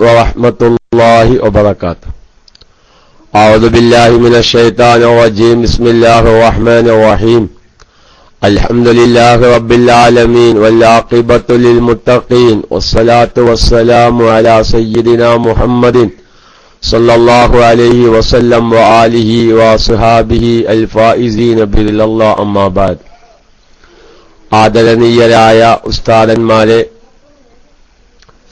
ورحمة الله وبركاته. أعوذ بالله من الشيطان الرجيم. بسم الله الرحمن الرحيم. الحمد لله رب العالمين والعاقبة للمتقين والصلاة والسلام على سيدنا محمد صلى الله عليه وسلم وآله وصحابه الفائزين برضا الله. أما بعد. ആദരണീയരായ ഉസ്താദന്മാരെ,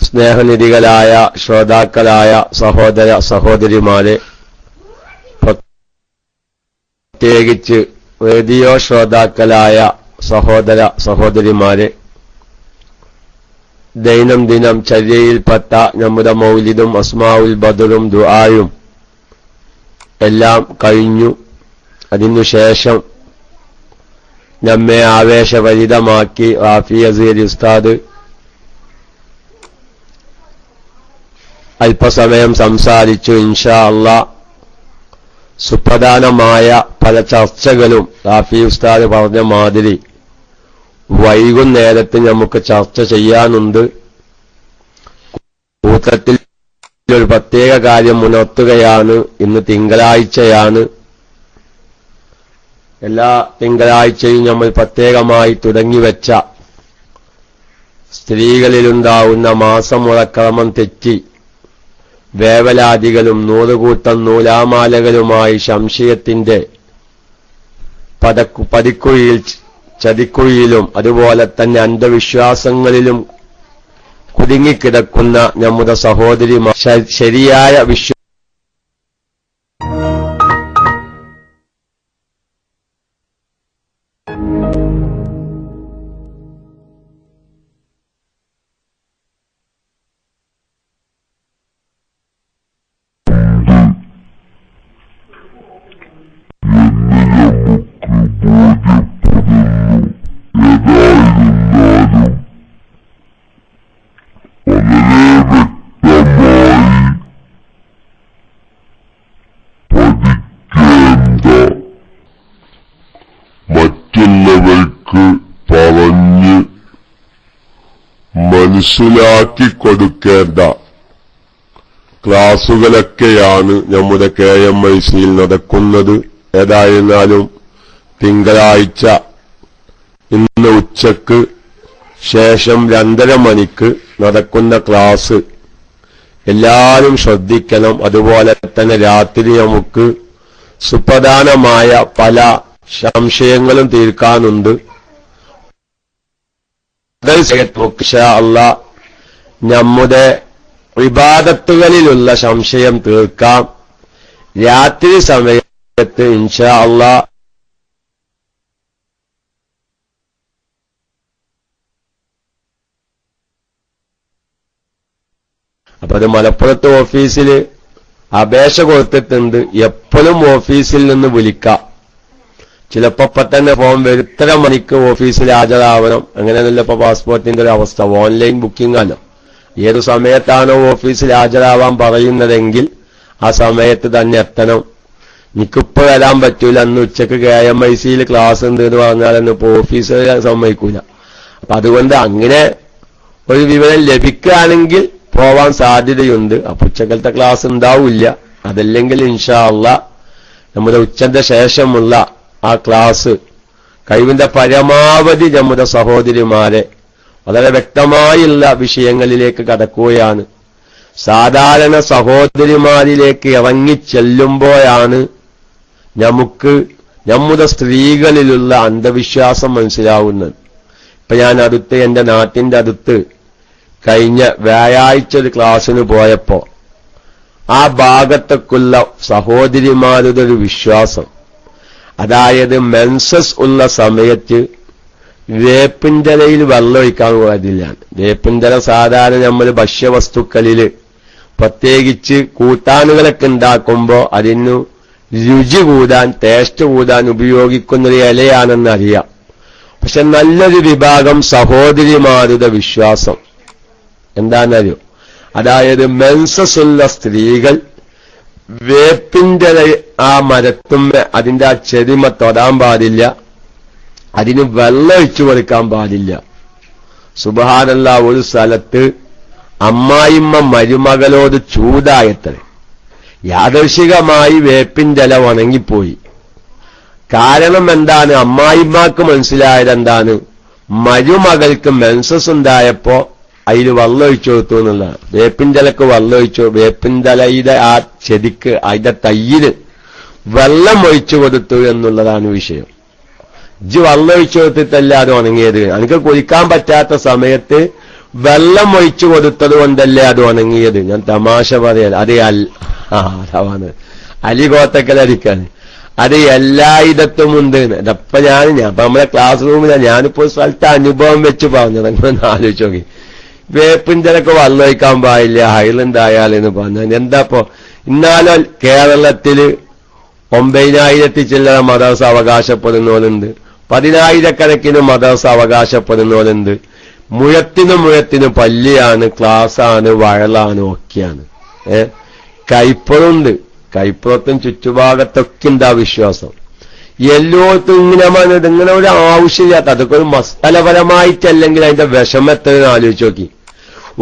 സ്നേഹനിധികളായ ശ്രോതാക്കളായ സഹോദര സഹോദരിമാരെ, പ്രത്യേകിച്ച് റേഡിയോ ശ്രോതാക്കളായ സഹോദര സഹോദരിമാരെ, ദൈനംദിനം ചര്യയിൽപ്പെട്ട നമ്മുടെ മൗലിദും അസ്മാഉൽ ബദറും ദുആയും എല്ലാം കഴിഞ്ഞു. അതിനുശേഷം നമ്മെ ആവേശഭരിതമാക്കി റാഫി അസീരി ഉസ്താദ് അല്പസമയം സംസാരിച്ചു. ഇൻഷാ അല്ലാഹ് സുപ്രധാനമായ പല ചർച്ചകളും റാഫി ഉസ്താദ് പറഞ്ഞ മാതിരി വൈകുന്നേരത്ത് നമുക്ക് ചർച്ച ചെയ്യാനുണ്ട്. കൂട്ടത്തിൽ ഒരു പ്രത്യേക കാര്യം ഉണർത്തുകയാണ്. ഇന്ന് തിങ്കളാഴ്ചയാണ്. എല്ലാ തിങ്കളാഴ്ചയും നമ്മൾ പ്രത്യേകമായി തുടങ്ങിവെച്ച സ്ത്രീകളിലുണ്ടാവുന്ന മാസമുറക്രമം തെറ്റി വേവലാദികളും നൂറുകൂട്ടം നൂലാമാലകളുമായി സംശയത്തിന്റെ പതിക്കുഴിയിൽ ചതിക്കുഴിയിലും അതുപോലെ തന്നെ അന്ധവിശ്വാസങ്ങളിലും കുടുങ്ങിക്കിടക്കുന്ന നമ്മുടെ സഹോദരിമാർ ശരിയായ മറ്റുള്ളവർക്ക് പറഞ്ഞ് മനസ്സിലാക്കി കൊടുക്കേണ്ട ക്ലാസുകളൊക്കെയാണ് നമ്മുടെ KMIC-യിൽ നടക്കുന്നത്. ഏതായിരുന്നാലും തിങ്കളാഴ്ച ഇന്ന് ഉച്ചക്ക് ശേഷം 2:30 മണിക്ക് നടക്കുന്ന ക്ലാസ് എല്ലാവരും ശ്രദ്ധിക്കണം. അതുപോലെ തന്നെ രാത്രി നമുക്ക് സുപ്രധാനമായ പല സംശയങ്ങളും തീർക്കാനുണ്ട്. ഇൻഷാ അല്ലാഹ് നമ്മുടെ ഇബാദത്തുകളിലുള്ള സംശയം തീർക്കാം. രാത്രി സമയത്ത് ഇൻഷാ അല്ലാഹ് അപ്പൊ അത് മലപ്പുറത്ത് ഓഫീസിൽ അപേക്ഷ കൊടുത്തിട്ടുണ്ട്. എപ്പോഴും ഓഫീസിൽ നിന്ന് വിളിക്കാം. ചിലപ്പോ തന്നെ ഫോൺ വരും, 3 മണിക്ക് ഓഫീസിൽ ഹാജരാവണം. അങ്ങനെയല്ല ഇപ്പൊ പാസ്പോർട്ടിന്റെ ഒരു അവസ്ഥ. ഓൺലൈൻ ബുക്കിംഗ് ആണ്. ഏത് സമയത്താണോ ഓഫീസിൽ ഹാജരാവാൻ പറയുന്നതെങ്കിൽ ആ സമയത്ത് തന്നെ എത്തണം. എനിക്കിപ്പോ വരാൻ പറ്റൂല, അന്ന് ഉച്ചക്ക് KMIC-യിൽ ക്ലാസ് ഉണ്ട് എന്ന് പറഞ്ഞാലൊന്നും ഇപ്പൊ ഓഫീസിൽ സമ്മതിക്കൂല. അപ്പൊ അതുകൊണ്ട് അങ്ങനെ ഒരു വിവരം ലഭിക്കുകയാണെങ്കിൽ പോവാൻ സാധ്യതയുണ്ട്. അപ്പൊ ഉച്ചക്കലത്തെ ക്ലാസ് ഉണ്ടാവില്ല. അതല്ലെങ്കിൽ ഇൻഷാ അല്ലാഹ് നമ്മുടെ ഉച്ചന്റെ ശേഷമുള്ള ആ ക്ലാസ് കഴിവിന്റെ പരമാവധി നമ്മുടെ സഹോദരിമാരെ വളരെ വ്യക്തമായുള്ള വിഷയങ്ങളിലേക്ക് കടക്കുകയാണ്. സാധാരണ സഹോദരിമാരിലേക്ക് ഇറങ്ങിച്ചെല്ലുമ്പോഴാണ് നമുക്ക് നമ്മുടെ സ്ത്രീകളിലുള്ള അന്ധവിശ്വാസം മനസ്സിലാവുന്നത്. ഇപ്പൊ ഞാൻ എന്റെ നാട്ടിന്റെ അടുത്ത് കഴിഞ്ഞ വ്യാഴാഴ്ച ഒരു ക്ലാസ്സിന് പോയപ്പോ ആ ഭാഗത്തേക്കുള്ള സഹോദരിമാരുടെ ഒരു വിശ്വാസം, അതായത് മെൻസസ് ഉള്ള സമയത്ത് വേപ്പിൻതലയിൽ വെള്ളമൊഴിക്കാൻ പാടില്ല. വേപ്പിൻതല സാധാരണ നമ്മൾ ഭക്ഷ്യവസ്തുക്കളിൽ പ്രത്യേകിച്ച് കൂട്ടാനുകളൊക്കെ ഉണ്ടാക്കുമ്പോൾ അതിന് രുചി കൂടാൻ, ടേസ്റ്റ് കൂടാൻ ഉപയോഗിക്കുന്നൊരു ഇലയാണെന്നറിയാം. പക്ഷെ നല്ലൊരു വിഭാഗം സഹോദരിമാരുടെ വിശ്വാസം എന്താണെന്നറിയോ? അതായത് മെൻസസ് ഉള്ള സ്ത്രീകൾ വേപ്പിന്റെ ആ മരത്തുമ്മ അതിന്റെ ആ ചെടിമ തൊടാൻ പാടില്ല, അതിന് വെള്ളം ഒഴിച്ചു കൊടുക്കാൻ പാടില്ല. സുബ്ഹാനല്ലാഹ്, ഒരു സ്ഥലത്ത് അമ്മായിമ്മ മരുമകളോട് ചൂടായത്രേ. യാദൃശികമായി വേപ്പിന്റെ ഇല ഉണങ്ങിപ്പോയി. കാരണം എന്താണ്? അമ്മായിമ്മക്ക് മനസ്സിലായതെന്താണ്? മരുമകൾക്ക് മെൻസസ് ഉണ്ടായപ്പോ അതിൽ വെള്ളം ഒഴിച്ചു കൊടുത്തു എന്നുള്ളതാണ്. വേപ്പിന്റെ ഇലക്ക് വെള്ളം ഒഴിച്ചു, വേപ്പിന്റെ ഇലയുടെ ആ ചെടിക്ക് അതിന്റെ തയ്യിന് വെള്ളം ഒഴിച്ചു കൊടുത്തു എന്നുള്ളതാണ് വിഷയം. ഇജ്ജ് വെള്ളം ഒഴിച്ചു കൊടുത്തിട്ടല്ല അത് ഉണങ്ങിയത്. എനിക്ക് കുളിക്കാൻ പറ്റാത്ത സമയത്ത് വെള്ളം ഒഴിച്ചു കൊടുത്തത് കൊണ്ടല്ലേ അത് ഉണങ്ങിയത്. ഞാൻ തമാശ പറയാൻ അത് അതാണ് അലികോത്തക്കലടിക്കാൻ അത് എല്ലായിടത്തും ഉണ്ട്. അപ്പൊ അപ്പൊ നമ്മളെ ക്ലാസ് റൂമിലാണ് ഞാനിപ്പോ സ്ഥലത്ത് അനുഭവം വെച്ച് പറഞ്ഞത്. അങ്ങനെ ആലോചിച്ച് നോക്കി. വേപ്പിൻ്റെലൊക്കെ വെള്ളം ഒഴിക്കാൻ പാടില്ല ഹൈലുണ്ടായാലെന്ന് പറഞ്ഞു. എന്താപ്പോ ഇന്നാലോ കേരളത്തില് 9,000 ചില്ലറ മദ്രസ അവകാശപ്പെടുന്നവരുണ്ട്, 10,000 മദ്രസ അവകാശപ്പെടുന്നവരുണ്ട്. മുഴത്തിനും പല്ലിയാണ്, ക്ലാസ്സാണ്, വയലാണ്, ഒക്കെയാണ്. കൈപ്പുറമുണ്ട്. കൈപ്പുറത്തും ചുറ്റുഭാഗത്തൊക്കെ എന്താ വിശ്വാസം. എല്ലായിടത്തും ഇങ്ങനെ ഒരു ആവശ്യമില്ലാത്ത അതൊക്കെ ഒരു മസ്തലപരമായിട്ടല്ലെങ്കിൽ അതിന്റെ വിഷമത്തിന് ആലോചിച്ച് നോക്കി.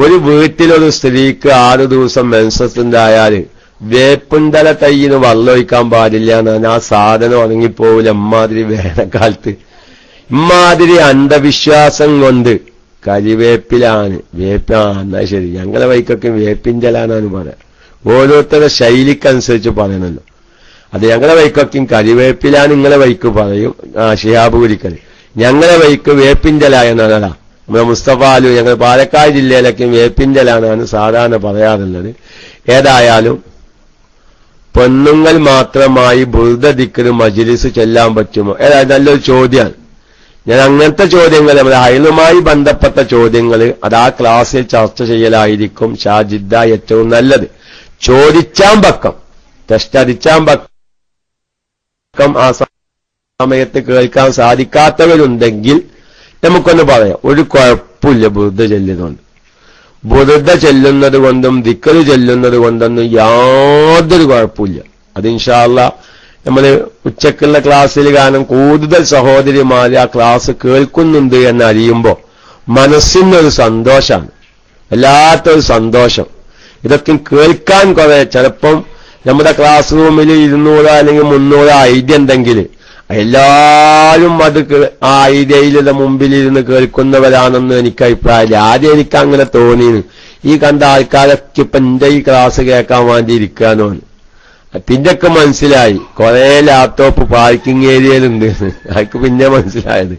ഒരു വീട്ടിലൊരു സ്ത്രീക്ക് 6 ദിവസം മെൻസസ് ഉണ്ടായാല് വേപ്പിന്തല തൈയിന് വെള്ളം ഒഴിക്കാൻ പാടില്ല എന്നാണ്. ആ സാധനം ഉണങ്ങിപ്പോവില്ല. ഇമ്മാതിരി വേനൽക്കാലത്ത് ഇമ്മാതിരി അന്ധവിശ്വാസം കൊണ്ട് കരിവേപ്പിലാണ് എന്നാ ശരി, ഞങ്ങളെ വൈക്കൊക്കെ വേപ്പിൻ്റെലാണെന്ന് പറയാം. ഓരോരുത്തരുടെ ശൈലിക്കനുസരിച്ച് പറയണല്ലോ. അത് ഞങ്ങളെ വൈക്കൊക്കെയും കരിവേപ്പിലാണ്, നിങ്ങളെ വൈക്ക് പറയും ഷിഹാബ് കുരിക്കൽ. ഞങ്ങളെ വൈക്ക് വേപ്പിൻ്റെല എന്നതാ. നമ്മുടെ മുസ്തഫാലു ഞങ്ങൾ പാലക്കാട് ജില്ലയിലൊക്കെ വേപ്പിൻ്റെലാണ് സാധാരണ പറയാറുള്ളത്. ഏതായാലും പെണ്ണുങ്ങൾ മാത്രമായി ബുർദ ദിക്ർ മജ്ലിസ് ചെല്ലാൻ പറ്റുമോ? ഏതായാലും നല്ലൊരു ചോദ്യമാണ്. ഞാൻ അങ്ങനത്തെ ചോദ്യങ്ങൾ നമ്മുടെ ഹൈലുമായി ബന്ധപ്പെട്ട ചോദ്യങ്ങൾ അത് ആ ക്ലാസ്സിൽ ചർച്ച ചെയ്യലായിരിക്കും ഷാജിദ്ദ ഏറ്റവും നല്ലത്. ചോദിച്ചാൻ പക്കം, ടെസ്റ്റ് അടിച്ചാൻ പക്കം ആ സമയത്ത് കേൾക്കാൻ സാധിക്കാത്തവരുണ്ടെങ്കിൽ നമുക്കൊന്ന് പറയാം. ഒരു കുഴപ്പമില്ല ബുർദ ചെല്ലുന്നുണ്ട്. ബുർദ ചെല്ലുന്നത് കൊണ്ടും ദിക്ർ ചെല്ലുന്നത് കൊണ്ടൊന്നും യാതൊരു കുഴപ്പമില്ല. അത് ഇൻഷാ അല്ലാഹ് നമ്മള് ഉച്ചക്കുള്ള ക്ലാസ്സിൽ കാരണം കൂടുതൽ സഹോദരിമാര് ആ ക്ലാസ് കേൾക്കുന്നുണ്ട് എന്നറിയുമ്പോ മനസ്സിനൊരു സന്തോഷമാണ്, വല്ലാത്തൊരു സന്തോഷം. ഇതൊക്കെ കേൾക്കാൻ കുറെ ചിലപ്പം നമ്മുടെ ക്ലാസ് റൂമിൽ 200 അല്ലെങ്കിൽ 300 ഐഡിയ ഉണ്ടെങ്കിൽ എല്ലാവരും അത് ആ ഐഡിയയിലെ മുമ്പിലിരുന്ന് കേൾക്കുന്നവരാണെന്ന് എനിക്ക് അഭിപ്രായമില്ല. ആദ്യം എനിക്ക് അങ്ങനെ തോന്നിയിരുന്നു. ഈ കണ്ട ആൾക്കാരൊക്കെ ഇപ്പൊ എന്റെ ഈ ക്ലാസ് കേൾക്കാൻ വേണ്ടി ഇരിക്കാനോ. പിന്നൊക്കെ മനസ്സിലായി കുറെ ലാപ്ടോപ്പ് പാർക്കിംഗ് ഏരിയയിലുണ്ട്. അതൊക്കെ പിന്നെ മനസ്സിലായത്.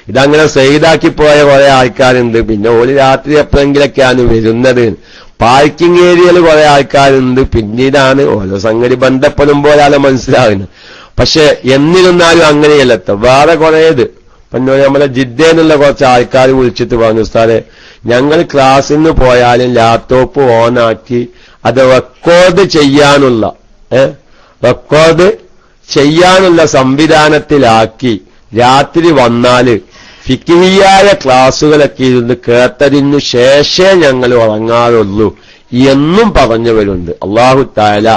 ഇതങ്ങനെ സൈഡാക്കി പോയ കുറെ ആൾക്കാരുണ്ട്. പിന്നെ ഒരു രാത്രി എപ്പോഴെങ്കിലൊക്കെയാണ് വരുന്നത്. പാർക്കിംഗ് ഏരിയയിൽ കുറെ ആൾക്കാരുണ്ട്. പിന്നീടാണ് ഓരോ സംഗതി ബന്ധപ്പെടുമ്പോഴാണ് മനസ്സിലാകുന്നത്. പക്ഷെ എന്നിരുന്നാലും അങ്ങനെയല്ല. വേറെ കുറേത് പിന്നെ നമ്മളെ ജിദ്ദയിലുള്ള കുറച്ച് ആൾക്കാർ വിളിച്ചിട്ട് പറഞ്ഞു, ഉസ്താദേ ഞങ്ങൾ ക്ലാസ്സിൽ നിന്ന് പോയാലും ലാപ്ടോപ്പ് ഓണാക്കി അത് റെക്കോർഡ് ചെയ്യാനുള്ള സംവിധാനത്തിലാക്കി രാത്രി വന്നാല് ഫിഖ്ഹിയായ ക്ലാസുകളൊക്കെ ഇരുന്ന് കേട്ടതിനു ശേഷമേ ഞങ്ങൾ ഉറങ്ങാറുള്ളൂ എന്നും പറഞ്ഞവരുണ്ട്. അല്ലാഹു തആല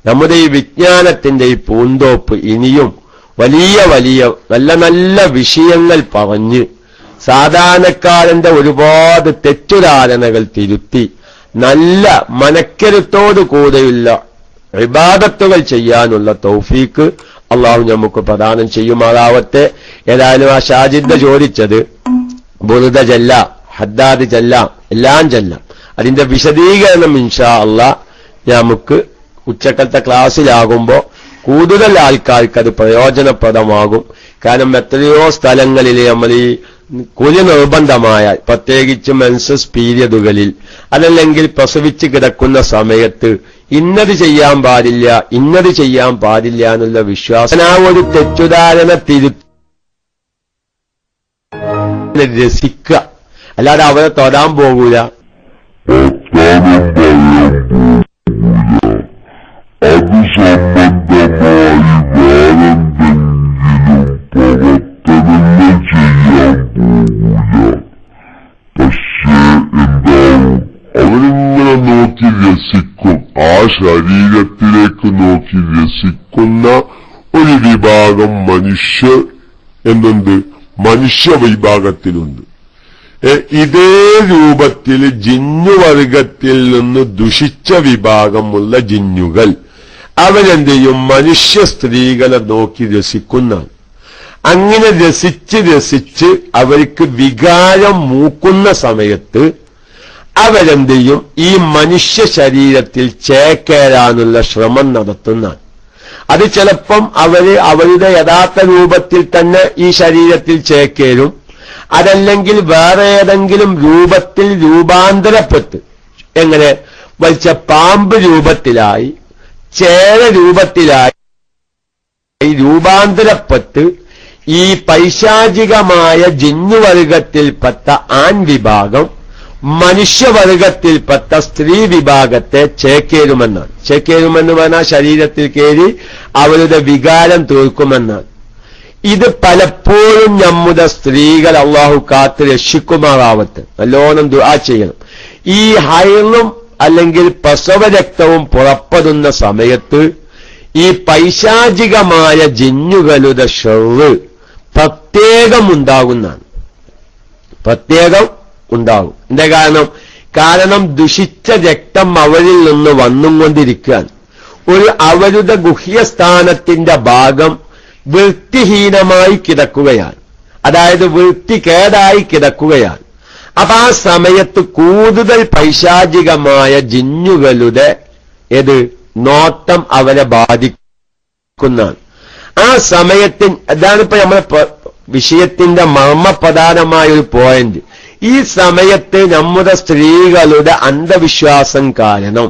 നമ്മുടെ ഈ വിജ്ഞാനത്തിന്റെ ഈ പൂന്തോപ്പ് ഇനിയും വലിയ വലിയ നല്ല നല്ല വിഷയങ്ങൾ പറഞ്ഞ് സാധാരണക്കാരന്റെ ഒരുപാട് തെറ്റുധാരണകൾ തിരുത്തി നല്ല മനക്കരുത്തോടു കൂടെയുള്ള ഇബാദത്തുകൾ ചെയ്യാനുള്ള തൗഫീക്ക് അള്ളാഹു നമുക്ക് പ്രദാനം ചെയ്യുമാറാവട്ടെ. ഏതായാലും ആ ഷാജിദ് ചോദിച്ചത് ബുർദ ചെല്ല, ഹദ്ദാദ് ചെല്ല, എല്ലാം ചെല്ലാം. അതിന്റെ വിശദീകരണം ഇൻഷാ അള്ളാഹ് നമുക്ക് ഉച്ചക്കലത്തെ ക്ലാസ്സിലാകുമ്പോ കൂടുതൽ ആൾക്കാർക്ക് അത് പ്രയോജനപ്രദമാകും. കാരണം എത്രയോ സ്ഥലങ്ങളിൽ നമ്മൾ ഈ കുലി നിർബന്ധമായ പ്രത്യേകിച്ച് മെൻസസ് പീരിയഡുകളിൽ അതല്ലെങ്കിൽ പ്രസവിച്ച് കിടക്കുന്ന സമയത്ത് ഇന്നത് ചെയ്യാൻ പാടില്ല എന്നുള്ള വിശ്വാസം ആ ഒരു തെറ്റുധാരണ രസിക്കുക, അല്ലാതെ അവരെ തൊടാൻ പോകൂല. അത് സംബന്ധമായി വേറെന്തെങ്കിലും പ്രവർത്തനങ്ങൾ ചെയ്യാൻ പോകൂല. പക്ഷേ എന്താവും, അവരിങ്ങനെ നോക്കി രസിക്കും. ആ ശരീരത്തിലേക്ക് നോക്കി രസിക്കുന്ന ഒരു വിഭാഗം മനുഷ്യ വിഭാഗത്തിലുണ്ട്. ഇതേ രൂപത്തിൽ ജിന്നുവർഗത്തിൽ നിന്ന് ദുഷിച്ച വിഭാഗമുള്ള ജിന്നുകൾ അവരെന്ത് ചെയ്യും? മനുഷ്യ സ്ത്രീകളെ നോക്കി രസിക്കുന്നതാണ്. അങ്ങനെ രസിച്ച് അവർക്ക് വികാരം മൂക്കുന്ന സമയത്ത് അവരെന്ത് ചെയ്യും? ഈ മനുഷ്യ ശരീരത്തിൽ ചേക്കേറാനുള്ള ശ്രമം നടത്തുന്നതാണ്. അത് ചിലപ്പം അവരുടെ യഥാർത്ഥ രൂപത്തിൽ തന്നെ ഈ ശരീരത്തിൽ ചേക്കേറും, അതല്ലെങ്കിൽ വേറെ ഏതെങ്കിലും രൂപത്തിൽ രൂപാന്തരപ്പെട്ട്, എങ്ങനെ വലിച്ച പാമ്പ് രൂപത്തിലായി, ചേര രൂപത്തിലായി രൂപാന്തരപ്പെട്ട് ഈ പൈശാചികമായ ജിന്നുവർഗത്തിൽപ്പെട്ട ആൺവിഭാഗം മനുഷ്യവർഗത്തിൽപ്പെട്ട സ്ത്രീ വിഭാഗത്തെ ചേക്കേറുമെന്നാണ്. ചേക്കേറുമെന്ന് പറഞ്ഞാൽ ശരീരത്തിൽ കയറി അവരുടെ വികാരം തീർക്കുമെന്നാണ്. ഇത് പലപ്പോഴും നമ്മുടെ സ്ത്രീകൾ അള്ളാഹു കാത്ത് രക്ഷിക്കുമാറാവട്ടെ, നല്ലോണം ദുആ ചെയ്യണം. ഈ ഹൈറും അല്ലെങ്കിൽ പ്രസവരക്തവും പുറപ്പെടുന്ന സമയത്ത് ഈ പൈശാചികമായ ജിന്നുകളുടെ ഷർറ് പ്രത്യേകം ഉണ്ടാകുന്നതാണ്. പ്രത്യേകം ഉണ്ടാകും. എന്താ കാരണം ദുഷിച്ച രക്തം അവരിൽ നിന്ന് വന്നുകൊണ്ടിരിക്കുകയാണ്. അവരുടെ ഗുഹ്യസ്ഥാനത്തിന്റെ ഭാഗം വൃത്തിഹീനമായി കിടക്കുകയാണ്, അതായത് വൃത്തികേടായി കിടക്കുകയാണ്. അപ്പൊ ആ സമയത്ത് കൂടുതൽ പൈശാചികമായ ജിന്നുകളുടെ നോട്ടം അവരെ ബാധിക്കുന്നതാണ്. ആ സമയത്തിന് അതാണിപ്പോ നമ്മുടെ വിഷയത്തിന്റെ മർമ്മപ്രധാനമായ ഒരു പോയിന്റ്. ഈ സമയത്ത് നമ്മുടെ സ്ത്രീകളുടെ അന്ധവിശ്വാസം കാരണം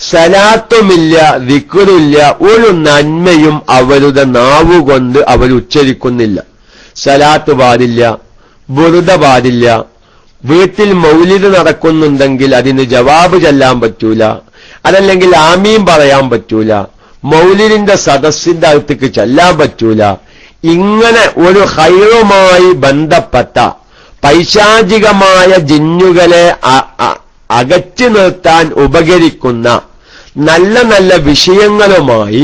സലാത്തുമില്ല, ദിക്റുമില്ല, ഒരു നന്മയും അവരുടെ നാവുകൊണ്ട് അവർ ഉച്ചരിക്കുന്നില്ല. സലാത്ത് പാടില്ല, ബുറുദ പാടില്ല, വീട്ടിൽ മൗലിദ് നടക്കുന്നുണ്ടെങ്കിൽ അതിന് ജവാബ് ചെല്ലാൻ പറ്റൂല, അതല്ലെങ്കിൽ ആമീൻ പറയാൻ പറ്റൂല, മൗലിദിന്റെ സദസ്സിന്റെ അടുത്തേക്ക് ചെല്ലാൻ പറ്റൂല. ഇങ്ങനെ ഒരു ഖൈറുമായി ബന്ധപ്പെട്ട പൈശാചികമായ ജിന്നുകളെ അകറ്റി നിർത്താൻ ഉപകരിക്കുന്ന നല്ല നല്ല വിഷയങ്ങളുമായി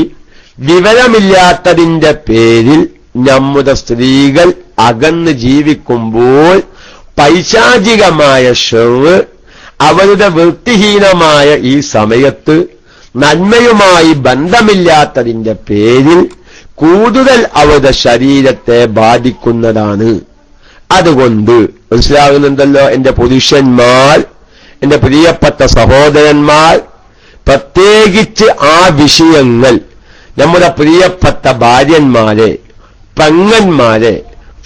വിവരമില്ലാത്തതിന്റെ പേരിൽ നമ്മുടെ സ്ത്രീകൾ അകന്ന് ജീവിക്കുമ്പോൾ പൈശാചികമായ ഷർറ് അവരുടെ വൃത്തിഹീനമായ ഈ സമയത്ത് നന്മയുമായി ബന്ധമില്ലാത്തതിന്റെ പേരിൽ കൂടുതൽ അവരുടെ ശരീരത്തെ ബാധിക്കുന്നതാണ്. അതുകൊണ്ട് മനസ്സിലാകുന്നുണ്ടല്ലോ എന്റെ പുരുഷന്മാർ, എന്റെ പ്രിയപ്പെട്ട സഹോദരന്മാർ, പ്രത്യേകിച്ച് ആ വിഷയങ്ങൾ നമ്മുടെ പ്രിയപ്പെട്ട ഭാര്യന്മാരെ, പെങ്ങന്മാരെ,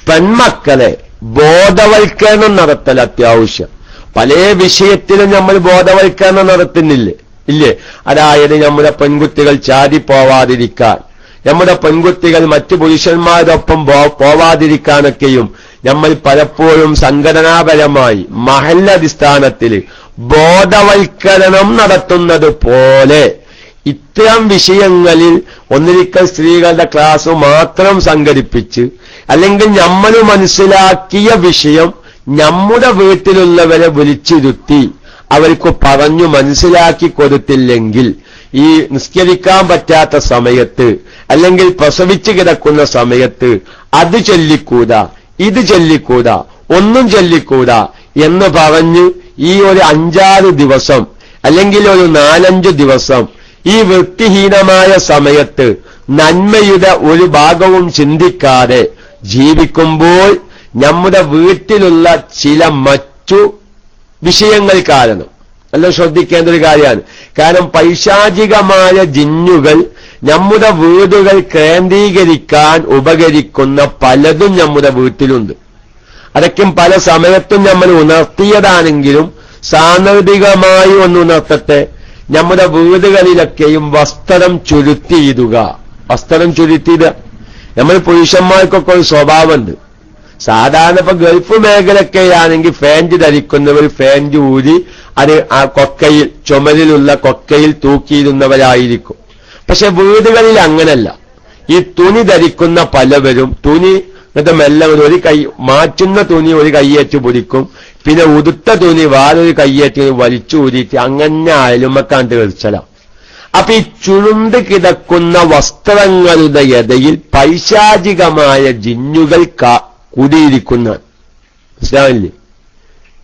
പെൺമക്കളെ ബോധവൽക്കരണം നടത്തൽ അത്യാവശ്യം. പല വിഷയത്തിലും നമ്മൾ ബോധവൽക്കരണം നടത്തുന്നില്ലേ? ഇല്ലേ? അതായത് നമ്മുടെ പെൺകുട്ടികൾ ചാടിപ്പോവാതിരിക്കാൻ, നമ്മുടെ പെൺകുട്ടികൾ മറ്റു പുരുഷന്മാരോടൊപ്പം പോവാതിരിക്കാനൊക്കെയും നമ്മൾ പലപ്പോഴും സംഘടനാപരമായി മഹല്ലടിസ്ഥാനത്തിൽ ബോധവൽക്കരണം നടത്തുന്നത് പോലെ ഇത്തരം വിഷയങ്ങളിൽ ഒന്നിരിക്കൽ സ്ത്രീകളുടെ ക്ലാസ് മാത്രം സംഘടിപ്പിച്ച്, അല്ലെങ്കിൽ നമ്മൾ മനസ്സിലാക്കിയ വിഷയം നമ്മുടെ വീട്ടിലുള്ളവരെ വിളിച്ചിരുത്തി അവർക്ക് പറഞ്ഞു മനസ്സിലാക്കി കൊടുത്തില്ലെങ്കിൽ ഈ നിസ്കരിക്കാൻ പറ്റാത്ത സമയത്ത്, അല്ലെങ്കിൽ പ്രസവിച്ചു കിടക്കുന്ന സമയത്ത് അത് ചൊല്ലിക്കൂടാ, ഇത് ചൊല്ലിക്കൂടാ, ഒന്നും ചൊല്ലിക്കൂടാ എന്ന് പറഞ്ഞ് ഈ ഒരു 5-6 ദിവസം അല്ലെങ്കിൽ ഒരു 4-5 ദിവസം ഈ വൃത്തിഹീനമായ സമയത്ത് നന്മയുടെ ഒരു ഭാഗവും ചിന്തിക്കാതെ ജീവിക്കുമ്പോൾ നമ്മുടെ വീട്ടിലുള്ള ചില മറ്റു വിഷയങ്ങൾ കാരണം നല്ല ശ്രദ്ധിക്കേണ്ട ഒരു കാര്യമാണ്. കാരണം പൈശാചികമായ ജിന്നുകൾ നമ്മുടെ വീടുകൾ കേന്ദ്രീകരിക്കാൻ ഉപകരിക്കുന്ന പലതും നമ്മുടെ വീട്ടിലുണ്ട്. അതൊക്കെ പല സമയത്തും നമ്മൾ ഉണർത്തിയതാണെങ്കിലും സാന്ദർഭികമായി ഉണർത്തട്ടെ. നമ്മുടെ വീടുകളിലൊക്കെയും വസ്ത്രം ചുരുത്തിയിടുക. വസ്ത്രം ചുരുത്തിയിടുക. നമ്മൾ പുരുഷന്മാർക്കൊക്കെ ഒരു സ്വഭാവമുണ്ട്. സാധാരണ ഇപ്പൊ ഗൾഫ് മേഖലയൊക്കെയാണെങ്കിൽ ഫാന്റ് ധരിക്കുന്നവർ ഫാന്റ് ഊരി അത് ആ കൊക്കയിൽ, ചുമലിലുള്ള കൊക്കയിൽ തൂക്കിയിരുന്നവരായിരിക്കും. പക്ഷെ വീടുകളിൽ അങ്ങനല്ല. ഈ തുണി ധരിക്കുന്ന പലവരും തുണി എന്നിട്ട് മെല്ലെ ഒരു കൈ മാറ്റുന്ന തുണി ഒരു കയ്യേറ്റ് പിടിക്കും, പിന്നെ ഉടുത്ത തുണി വേറൊരു കയ്യേറ്റ് വലിച്ചു ഊരിയിട്ട് അങ്ങനെ അയലുമക്കാണ്ട് എറിച്ചലാം. അപ്പൊ ഈ ചുരുണ്ട് കിടക്കുന്ന വസ്ത്രങ്ങളുടെ ഇടയിൽ പൈശാചികമായ ജിന്നുകൾ കുടിയിരിക്കുന്ന മനസ്സിലാവില്ലേ?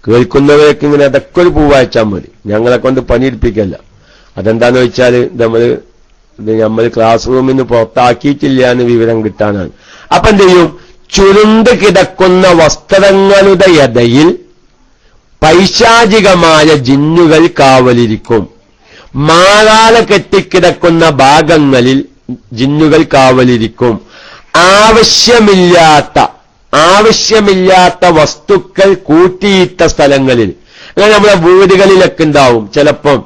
കേൾക്കുന്നവരൊക്കെ ഇങ്ങനെ അതൊക്കെ ഒരു പൂവായച്ചാൽ മതി, ഞങ്ങളെ കൊണ്ട് പണിയെടുപ്പിക്കല്ല. അതെന്താന്ന് വെച്ചാൽ നമ്മൾ ക്ലാസ് റൂമിൽ നിന്ന് പുറത്താക്കിയിട്ടില്ല എന്ന് വിവരം കിട്ടാനാണ്. അപ്പൊ എന്ത് ചെയ്യും? ചുരുണ്ട് കിടക്കുന്ന വസ്ത്രങ്ങളുടെ ഇടയിൽ പൈശാചികമായ ജിന്നുകൾ കാവലിരിക്കും. മാറാല കെട്ടിക്കിടക്കുന്ന ഭാഗങ്ങളിൽ ജിന്നുകൾ കാവലിരിക്കും. ആവശ്യമില്ലാത്ത വസ്തുക്കൾ കൂട്ടിയിട്ട സ്ഥലങ്ങളിൽ, അങ്ങനെ നമ്മുടെ വീടുകളിലൊക്കെ ഉണ്ടാവും. ചിലപ്പം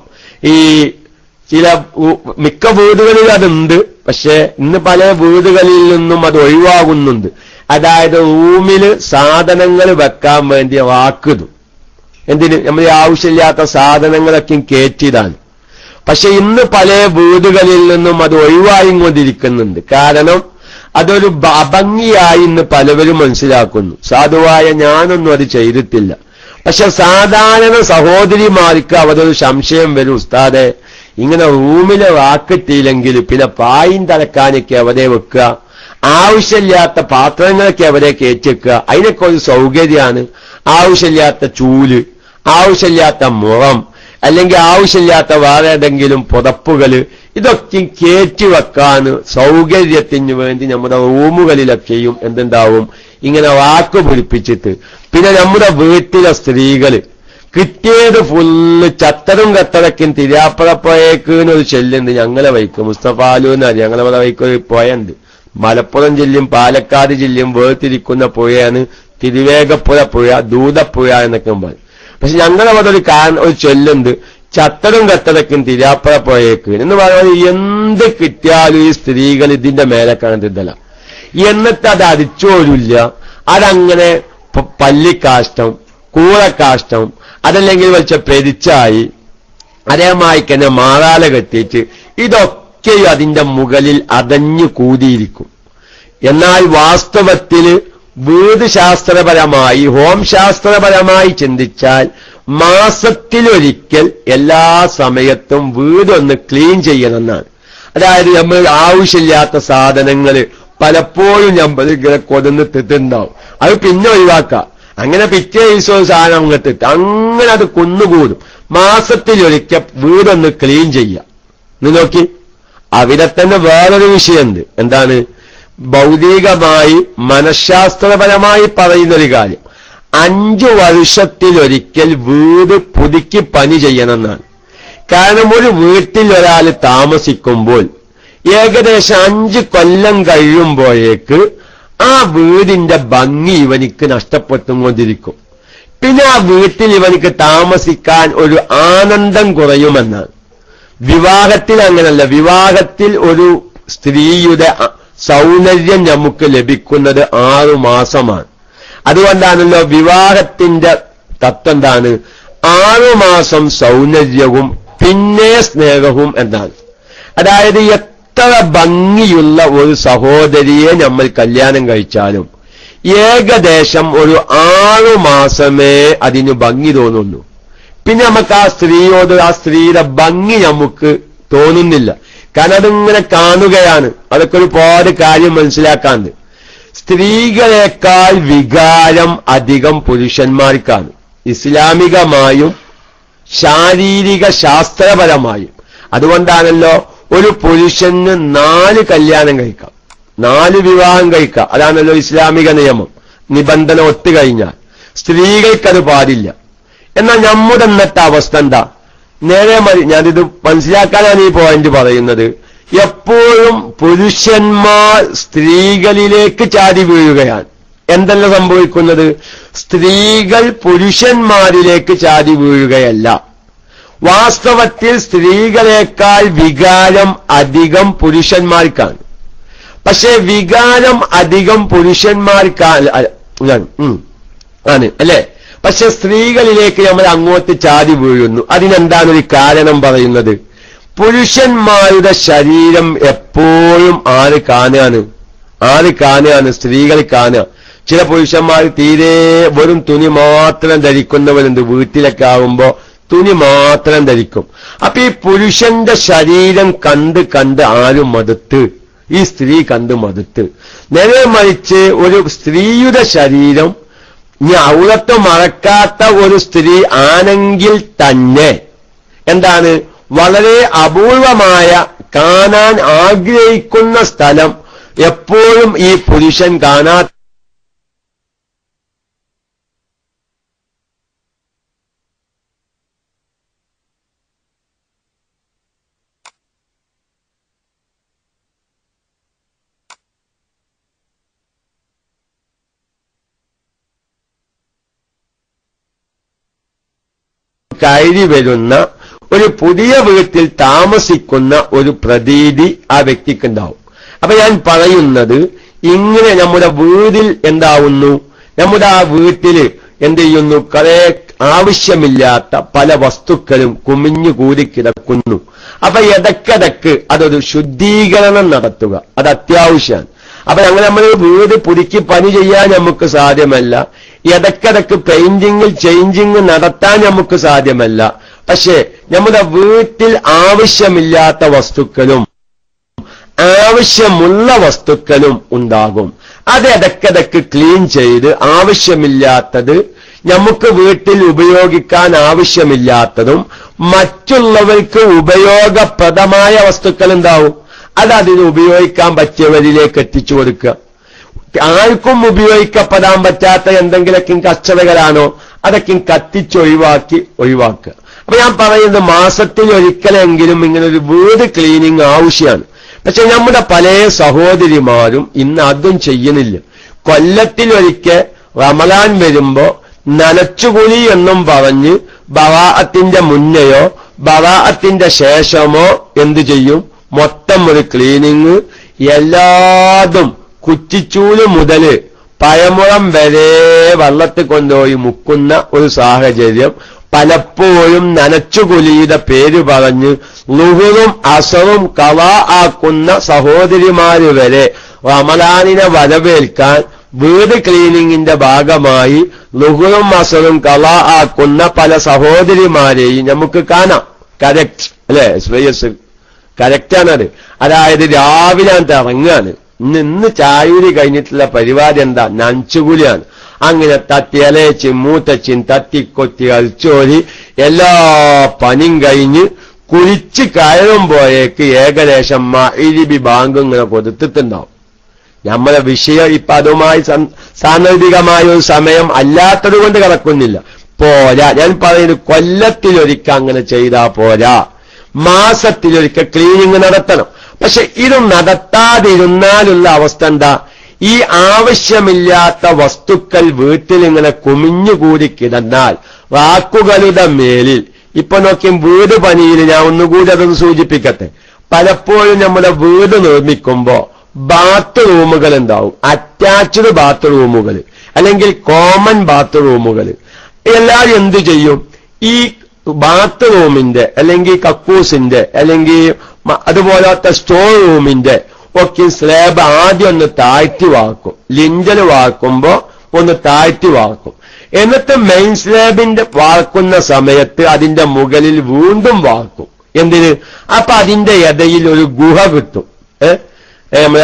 മിക്ക വീടുകളിലും അതുണ്ട്, പക്ഷെ ഇന്ന് പല വീടുകളിൽ നിന്നും അത് ഒഴിവാകുന്നുണ്ട്. അതായത് റൂമിൽ സാധനങ്ങൾ വെക്കാൻ വേണ്ടി വാക്കിടും. എന്തിന്? നമ്മൾ ആവശ്യമില്ലാത്ത സാധനങ്ങളൊക്കെ കയറ്റിയതാണ്. പക്ഷെ ഇന്ന് പല വീടുകളിൽ നിന്നും അത് ഒഴിവായിക്കൊണ്ടിരിക്കുന്നുണ്ട്. കാരണം അതൊരു അഭംഗിയായി ഇന്ന് പലവരും മനസ്സിലാക്കുന്നു. സാധുവായ ഞാനൊന്നും അത് ചെയ്തിട്ടില്ല. പക്ഷെ സാധാരണ സഹോദരിമാർക്ക് അവരൊരു സംശയം വരും, ഉസ്താദെ ഇങ്ങനെ റൂമിലെ വാക്കിട്ടില്ലെങ്കിൽ പിന്നെ പായും തലക്കാനൊക്കെ അവരെ വെക്കുക, ആവശ്യമില്ലാത്ത പാത്രങ്ങളൊക്കെ അവരെ കയറ്റിവെക്കുക, അതിനൊക്കെ ഒരു സൗകര്യമാണ്. ആവശ്യമില്ലാത്ത ചൂല്, ആവശ്യമില്ലാത്ത മുറം, അല്ലെങ്കിൽ ആവശ്യമില്ലാത്ത വേറെ ഏതെങ്കിലും പുതപ്പുകൾ, ഇതൊക്കെ കയറ്റിവെക്കാൻ സൗകര്യത്തിന് വേണ്ടി നമ്മുടെ റൂമുകളിലൊക്കെയും എന്തുണ്ടാവും? ഇങ്ങനെ വാക്ക് പിടിപ്പിച്ചിട്ട്. പിന്നെ നമ്മുടെ വീട്ടിലെ സ്ത്രീകൾ കിട്ടിയത് ഫുള്ള് ചത്തറും കത്തറക്കും തിരാപ്പുറപ്പോയേക്ക് എന്നൊരു ചെല്ലുണ്ട് ഞങ്ങളെ വൈക്ക്. മുസ്തഫാലു എന്നറിയാം, ഞങ്ങളെ വൈക്കൊരു പുഴയുണ്ട്. മലപ്പുറം ജില്ലയും പാലക്കാട് ജില്ലയും വേർതിരിക്കുന്ന പുഴയാണ് തിരുവേഗപ്പുഴ പുഴ, ദൂതപ്പുഴ എന്നൊക്കെ പറയും. പക്ഷെ ഞങ്ങളവിടെ ഒരു ചൊല്ലുണ്ട്, ചത്തറും കത്തറക്കും തിരാപ്പുറപ്പോയേക്ക് എന്ന് പറയുന്നത് എന്ത് കിട്ടിയാലും ഈ സ്ത്രീകൾ ഇതിന്റെ മേലെ കാണുന്നില്ല. എന്നിട്ട് അത് അടിച്ചോരില്ല. അതങ്ങനെ പല്ലിക്കാഷ്ടം, കൂറക്കാഷ്ടം, അതല്ലെങ്കിൽ വെച്ച പെരിച്ചായി, അതേമായി തന്നെ മാറാല കെട്ടിയിട്ട് ഇതൊക്കെ അതിന്റെ മുകളിൽ അടഞ്ഞു കൂടിയിരിക്കും. എന്നാൽ വാസ്തവത്തിൽ വീട് ശാസ്ത്രപരമായി, ഹോം ശാസ്ത്രപരമായി ചിന്തിച്ചാൽ മാസത്തിലൊരിക്കൽ എല്ലാ സമയത്തും വീടൊന്ന് ക്ലീൻ ചെയ്യണമെന്നാണ്. അതായത് നമ്മൾ ആവശ്യമില്ലാത്ത സാധനങ്ങൾ പലപ്പോഴും നമ്മൾ ഇങ്ങനെ കൊണ്ടുവന്നിട്ടുണ്ടാവും, അത് പിന്നെ ഒഴിവാക്കാം. അങ്ങനെ പിറ്റേ ദിവസവും സാധനം അങ്ങത്തിട്ട് അങ്ങനെ അത് കുന്നുകൂടും. മാസത്തിലൊരിക്കൽ വീടൊന്ന് ക്ലീൻ ചെയ്യാം. നോക്കി, അവിടെ തന്നെ വേറൊരു വിഷയമുണ്ട്. എന്താണ്? ഭൗതികമായി മനഃശാസ്ത്രപരമായി പറയുന്നൊരു കാര്യം, 5 വർഷത്തിലൊരിക്കൽ വീട് പുതുക്കി പണി ചെയ്യണമെന്നാണ്. കാരണം ഒരു വീട്ടിൽ ഒരാൾ താമസിക്കുമ്പോൾ ഏകദേശം 5 കൊല്ലം കഴിയുമ്പോഴേക്ക് ആ വീടിന്റെ ഭംഗി ഇവനിക്ക് നഷ്ടപ്പെട്ടുകൊണ്ടിരിക്കും. പിന്നെ ആ വീട്ടിൽ ഇവനിക്ക് താമസിക്കാൻ ഒരു ആനന്ദം കുറയുമെന്നാണ്. വിവാഹത്തിൽ അങ്ങനല്ല. വിവാഹത്തിൽ ഒരു സ്ത്രീയുടെ സൗന്ദര്യം നമുക്ക് ലഭിക്കുന്നത് 6 മാസമാണ്. അതുകൊണ്ടാണല്ലോ വിവാഹത്തിന്റെ തത്വം എന്താണ്? 6 മാസം സൗന്ദര്യവും പിന്നെ സ്നേഹവും എന്നാണ്. അതായത് എത്ര ഭംഗിയുള്ള ഒരു സഹോദരിയെ നമ്മൾ കല്യാണം കഴിച്ചാലും ഏകദേശം ഒരു 6 മാസമേ അതിന് ഭംഗി തോന്നുന്നു. പിന്നെ നമുക്ക് ആ സ്ത്രീയോട് ആ സ്ത്രീയുടെ ഭംഗി നമുക്ക് തോന്നുന്നില്ല. കാരണം അതിങ്ങനെ കാണുകയാണ്. അതൊക്കെ ഒരുപാട് കാര്യം മനസ്സിലാക്കാണ്ട്. സ്ത്രീകളെക്കാൾ വികാരം അധികം പുരുഷന്മാർക്കാണ്, ഇസ്ലാമികമായും ശാരീരിക ശാസ്ത്രപരമായും. അതുകൊണ്ടാണല്ലോ ഒരു പുരുഷന് 4 കല്യാണം കഴിക്കാം, 4 വിവാഹം കഴിക്കാം. അതാണല്ലോ ഇസ്ലാമിക നിയമം, നിബന്ധന ഒത്തുകഴിഞ്ഞാൽ. സ്ത്രീകൾക്കത് പാടില്ല. എന്നാൽ നമ്മുടെ ഇന്നത്തെ അവസ്ഥ എന്താ? നേരെ മതി. ഞാനിത് മനസ്സിലാക്കാനാണ് ഈ പോയിന്റ് പറയുന്നത്. എപ്പോഴും പുരുഷന്മാർ സ്ത്രീകളിലേക്ക് ചാടി വീഴുകയാണ്. എന്തല്ല സംഭവിക്കുന്നത്? സ്ത്രീകൾ പുരുഷന്മാരിലേക്ക് ചാടി വീഴുകയല്ല. വാസ്തവത്തിൽ സ്ത്രീകളെക്കാൾ വികാരം അധികം പുരുഷന്മാർക്കാണ്. പക്ഷെ വികാരം അധികം പുരുഷന്മാർക്കാണ് ആണ് അല്ലേ? പക്ഷെ സ്ത്രീകളിലേക്ക് നമ്മൾ അങ്ങോട്ട് ചാടി വീഴുന്നു. അതിനെന്താണ് ഒരു കാരണം പറയുന്നത്? പുരുഷന്മാരുടെ ശരീരം എപ്പോഴും ആര് കാണുകയാണ്? സ്ത്രീകൾ കാണുക. ചില പുരുഷന്മാർ തീരെ വെറും തുണി മാത്രം ധരിക്കുന്നവരുണ്ട്. വീട്ടിലൊക്കെ ആകുമ്പോ തുണി മാത്രം ധരിക്കും. അപ്പൊ ഈ പുരുഷന്റെ ശരീരം കണ്ട് ആരും മടുത്ത്, ഈ സ്ത്രീ കണ്ട് മടുത്ത്. നേരെ മറിച്ച് ഒരു സ്ത്രീയുടെ ശരീരം ഇനി ഔറത്ത് മറക്കാത്ത ഒരു സ്ത്രീ ആണെങ്കിൽ തന്നെ എന്താണ്, വളരെ അപൂർവമായ കാണാൻ ആഗ്രഹിക്കുന്ന സ്ഥലം എപ്പോഴും ഈ പുരുഷൻ കാണാത്ത കയറി വരുന്ന ഒരു പുതിയ വീട്ടിൽ താമസിക്കുന്ന ഒരു പ്രതീതി ആ വ്യക്തിക്കുണ്ടാവും. അപ്പൊ ഞാൻ പറയുന്നത്, ഇങ്ങനെ നമ്മുടെ വീടിൽ എന്താവുന്നു, നമ്മുടെ ആ വീട്ടില് എന്ത് ചെയ്യുന്നു, കുറെ ആവശ്യമില്ലാത്ത പല വസ്തുക്കളും കുമിഞ്ഞുകൂടി കിടക്കുന്നു. അപ്പൊ ഇടയ്ക്കിടയ്ക്ക് അതൊരു ശുദ്ധീകരണം നടത്തുക, അത് അത്യാവശ്യമാണ്. അപ്പൊ അങ്ങനെ നമ്മൾ വീട് പുതുക്കി പണി ചെയ്യാൻ നമുക്ക് സാധ്യമല്ല, ഇടയ്ക്കിടയ്ക്ക് പെയിന്റിങ്ങിൽ ചേഞ്ചിങ് നടത്താൻ നമുക്ക് സാധ്യമല്ല. പക്ഷേ നമ്മുടെ വീട്ടിൽ ആവശ്യമില്ലാത്ത വസ്തുക്കളും ആവശ്യമുള്ള വസ്തുക്കളും ഉണ്ടാകും. അത് ഇടയ്ക്കിടയ്ക്ക് ക്ലീൻ ചെയ്ത് ആവശ്യമില്ലാത്തത്, നമുക്ക് വീട്ടിൽ ഉപയോഗിക്കാൻ ആവശ്യമില്ലാത്തതും മറ്റുള്ളവർക്ക് ഉപയോഗപ്രദമായ വസ്തുക്കൾ ഉണ്ടാവും. അത് അതിന് ഉപയോഗിക്കാൻ പറ്റിയവരിലേക്ക് എത്തിച്ചു കൊടുക്കുക. ആർക്കും ഉപയോഗിക്കപ്പെടാൻ പറ്റാത്ത എന്തെങ്കിലൊക്കെ കച്ചവടകളാണോ അതൊക്കെ ഒഴിവാക്കുക. അപ്പൊ ഞാൻ പറയുന്നത്, മാസത്തിൽ ഒരിക്കലെങ്കിലും ഇങ്ങനെ ഒരു വീട് ക്ലീനിങ് ആവശ്യമാണ്. പക്ഷെ നമ്മുടെ പല സഹോദരിമാരും ഇന്ന് അതും ചെയ്യുന്നില്ല. കൊല്ലത്തിലൊരിക്കൽ റമളാൻ വരുമ്പോ നനച്ചുകുളി എന്നും പറഞ്ഞ് ബറാഅത്തിന്റെ മുന്നെയോ ബറാഅത്തിന്റെ ശേഷമോ എന്തു ചെയ്യും, മൊത്തം ഒരു ക്ലീനിങ്, എല്ലാതും കുറ്റിച്ചൂല് മുതല് പഴമുളം വരെ വെള്ളത്തിൽ കൊണ്ടുപോയി മുക്കുന്ന ഒരു സാഹചര്യം. പലപ്പോഴും നനച്ചുകുലിയുടെ പേര് പറഞ്ഞ് ളുഹുറും അസറും ഖളാ ആക്കുന്ന സഹോദരിമാര് വരെ റമളാനിനെ വരവേൽക്കാൻ വീട് ക്ലീനിങ്ങിന്റെ ഭാഗമായി ളുഹുറും അസറും ഖളാ ആക്കുന്ന പല സഹോദരിമാരെയും നമുക്ക് കാണാം. കറക്റ്റ് അല്ലെ? കറക്റ്റാണത്. അതായത് രാവിലെ അത് ഇറങ്ങാണ്. ഇന്ന് ചായൂരി കഴിഞ്ഞിട്ടുള്ള പരിപാടി എന്താ, നനച്ചുകുലിയാണ്. അങ്ങനെ തത്തി ഇലയച്ചും മൂത്തച്ചും തത്തിക്കൊത്തി അരിച്ചോരി എല്ലാ പണിയും കഴിഞ്ഞ് കുളിച്ച് കയറുമ്പോഴേക്ക് ഏകദേശം മഗ്‌രിബ് ബാങ്ക് ഇങ്ങനെ കൊടുത്തിട്ടുണ്ടാവും. നമ്മളെ വിഷയം ഇപ്പൊ അതുമായി സാന്ദർഭികമായ ഒരു സമയം അല്ലാത്തത് കൊണ്ട് കിടക്കുന്നില്ല. പോരാ, ഞാൻ പറയുന്നത് കൊല്ലത്തിലൊരിക്കൽ അങ്ങനെ ചെയ്താ പോരാ, മാസത്തിലൊരിക്കൽ ക്ലീനിങ് നടത്തണം. പക്ഷെ ഇത് നടത്താതിരുന്നാലുള്ള അവസ്ഥ എന്താ, ഈ ആവശ്യമില്ലാത്ത വസ്തുക്കൾ വീട്ടിൽ ഇങ്ങനെ കുമിഞ്ഞുകൂടി കിടന്നാൽ വാക്കുകളുടെ മേലിൽ, ഇപ്പൊ നോക്കിയും വീട് പണിയിൽ ഞാൻ ഒന്നുകൂടി അതൊന്ന് സൂചിപ്പിക്കട്ടെ. പലപ്പോഴും നമ്മുടെ വീട് നിർമ്മിക്കുമ്പോ ബാത്ത് റൂമുകൾ ഉണ്ടാവും, അറ്റാച്ച്ഡ് ബാത്ത് റൂമുകൾ അല്ലെങ്കിൽ കോമൺ ബാത്ത് റൂമുകൾ. എല്ലാവരും എന്തു ചെയ്യും, ഈ ബാത്ത് റൂമിന്റെ അല്ലെങ്കിൽ കക്കൂസിന്റെ അല്ലെങ്കിൽ അതുപോലത്തെ സ്റ്റോർ റൂമിന്റെ ഒക്കെ സ്ലാബ് ആദ്യം ഒന്ന് താഴ്ത്തി വാർക്കും. ലിഞ്ചൽ വാർക്കുമ്പോ ഒന്ന് താഴ്ത്തി വാർക്കും. എന്നിട്ട് മെയിൻ സ്ലാബിന്റെ വാർക്കുന്ന സമയത്ത് അതിന്റെ മുകളിൽ വീണ്ടും വാർക്കും. എന്തിന്? അപ്പൊ അതിന്റെ ഇടയിൽ ഒരു ഗുഹ കിട്ടും.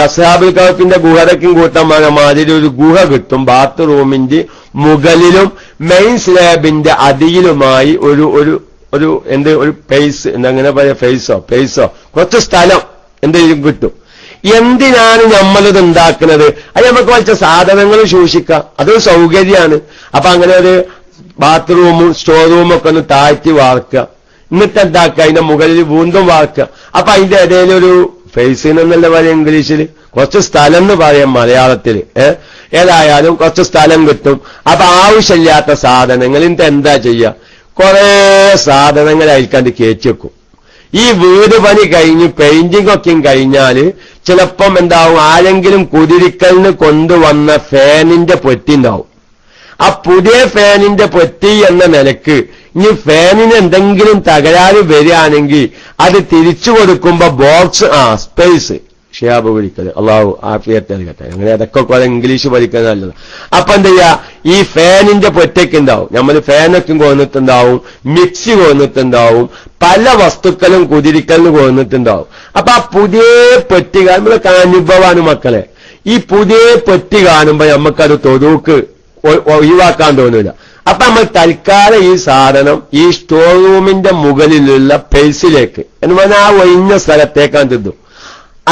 അസ്ഹാബുൽ കഹ്ഫിന്റെ ഗുഹയ്ക്കും കൂട്ടം മാതിരി ഒരു ഗുഹ കിട്ടും. ബാത്ത് റൂമിന്റെ മുകളിലും മെയിൻ സ്ലാബിന്റെ അടിയിലുമായി ഒരു പേസ്, എന്തങ്ങനെ പറയാ, ഫേസോ കുറച്ച് സ്ഥലം എന്തെങ്കിലും കിട്ടും. എന്തിനാണ് നമ്മളിത് ഉണ്ടാക്കുന്നത്? അത് നമുക്ക് കുറച്ച് സാധനങ്ങൾ സൂക്ഷിക്കാം, അതൊരു സൗകര്യമാണ്. അപ്പൊ അങ്ങനെ ഒരു ബാത്റൂമും സ്റ്റോർ റൂമൊക്കെ ഒന്ന് താഴ്ത്തി വാർക്കുക. എന്നിട്ട് എന്താക്കുക, അതിന്റെ മുകളിൽ വീണ്ടും വാർക്കുക. അപ്പൊ അതിന്റെ ഇടയിലൊരു ഫേസിനെന്നല്ല പറയാം ഇംഗ്ലീഷിൽ, കുറച്ച് സ്ഥലം എന്ന് പറയാം മലയാളത്തിൽ. ഏതായാലും കുറച്ച് സ്ഥലം കിട്ടും. അപ്പൊ ആവശ്യമില്ലാത്ത സാധനങ്ങൾ ഇന്ന് എന്താ ചെയ്യുക, കുറെ സാധനങ്ങൾ അയൽക്കാണ്ട് കയറ്റി വെക്കും. ഈ വീട് പണി കഴിഞ്ഞ് പെയിന്റിംഗ് ഒക്കെ കഴിഞ്ഞാല് ചിലപ്പം എന്താവും, ആരെങ്കിലും കുടിരിക്കലിന് കൊണ്ടുവന്ന ഫാനിന്റെ പെട്ടി ഉണ്ടാവും. ആ പുതിയ ഫാനിന്റെ പെട്ടി എന്ന നിലക്ക് ഇനി ഫാനിന് എന്തെങ്കിലും തകരാറ് വരികയാണെങ്കിൽ അത് തിരിച്ചു കൊടുക്കുമ്പോ ബോക്സ് സ്പേസ് ഷിയാബ് പഠിക്കല്, അള്ളാഹു ആഫിയത്ത് നൽകട്ടെ. അങ്ങനെ അതൊക്കെ കുറെ ഇംഗ്ലീഷ് പഠിക്കുന്നത് നല്ലത്. അപ്പൊ എന്താ ചെയ്യാ, ഈ ഫാനിന്റെ പെട്ടിയൊക്കെ ഉണ്ടാവും, നമ്മൾ ഫാനൊക്കെ കൊന്നിട്ടുണ്ടാവും, മിക്സി കൊന്നിട്ടുണ്ടാവും, പല വസ്തുക്കളും കുതിരിക്കലിന് കൊന്നിട്ടുണ്ടാവും. അപ്പൊ ആ പുതിയ പെട്ടി നമ്മളൊക്കെ അനുഭവമാണ് മക്കളെ. ഈ പുതിയ പെട്ടി കാണുമ്പോ നമുക്കത് തൊടുക്ക് ഒഴിവാക്കാൻ തോന്നില്ല. അപ്പൊ നമ്മൾ തൽക്കാലം ഈ സാധനം ഈ സ്റ്റോർ റൂമിന്റെ മുകളിലുള്ള പെയ്സിലേക്ക് എന്ന് പറഞ്ഞാൽ ആ ഒഴിഞ്ഞ സ്ഥലത്തേക്കാൻ തിന്നും.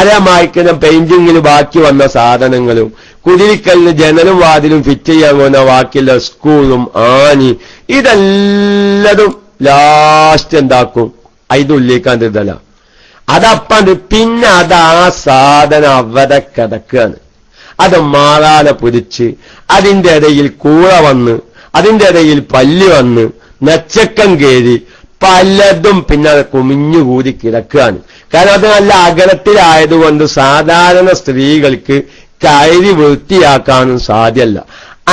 അതേമായിക്കുന്ന പെയിന്റിങ്ങിന് ബാക്കി വന്ന സാധനങ്ങളും കുടിരിക്കലിന് ജനലും വാതിലും ഫിറ്റ് ചെയ്യാൻ പോകുന്ന ബാക്കിയുള്ള സ്കൂളും ആണി ഇതെല്ലതും ലാസ്റ്റ് എന്താക്കും അതിന്റെ ഉള്ളിലേക്കാൻ തിന്നല. അതപ്പണ്ട് പിന്നെ അത് ആ സാധനം അവിടെ കിടക്കുകയാണ്. അത് മാറാതെ പിടിച്ച് അതിന്റെ ഇടയിൽ കൂറ വന്ന് അതിന്റെ ഇടയിൽ പല്ലി വന്ന് നെച്ചക്കം കയറി പലതും പിന്നെ അത് കുമിഞ്ഞുകൂടി കിടക്കുകയാണ്. കാരണം അത് നല്ല അകലത്തിലായതുകൊണ്ട് സാധാരണ സ്ത്രീകൾക്ക് കയറി വൃത്തിയാക്കാനും സാധ്യമല്ല.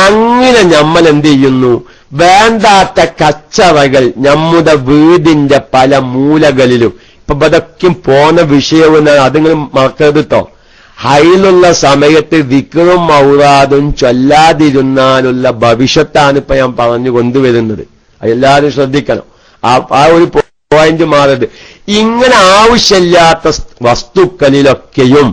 അങ്ങനെ നമ്മൾ എന്ത് ചെയ്യുന്നു, വേണ്ടാത്ത കച്ചറകൾ നമ്മുടെ വീടിന്റെ പല മൂലകളിലും ഇപ്പൊ ഇതൊക്കെയും പോന്ന വിഷയവും അതിങ്ങൾ മറക്കരുതോ. ഹൈലുള്ള സമയത്ത് ദിക്റും മൗറാദും ചൊല്ലാതിരുന്നാലുള്ള ഭവിഷ്യത്താണ് ഇപ്പൊ ഞാൻ പറഞ്ഞു കൊണ്ടുവരുന്നത്. എല്ലാവരും ശ്രദ്ധിക്കണം. ആ ഒരു പോയിന്റ് മാറരുത്. ഇങ്ങനെ ആവശ്യമില്ലാത്ത വസ്തുക്കളിലൊക്കെയും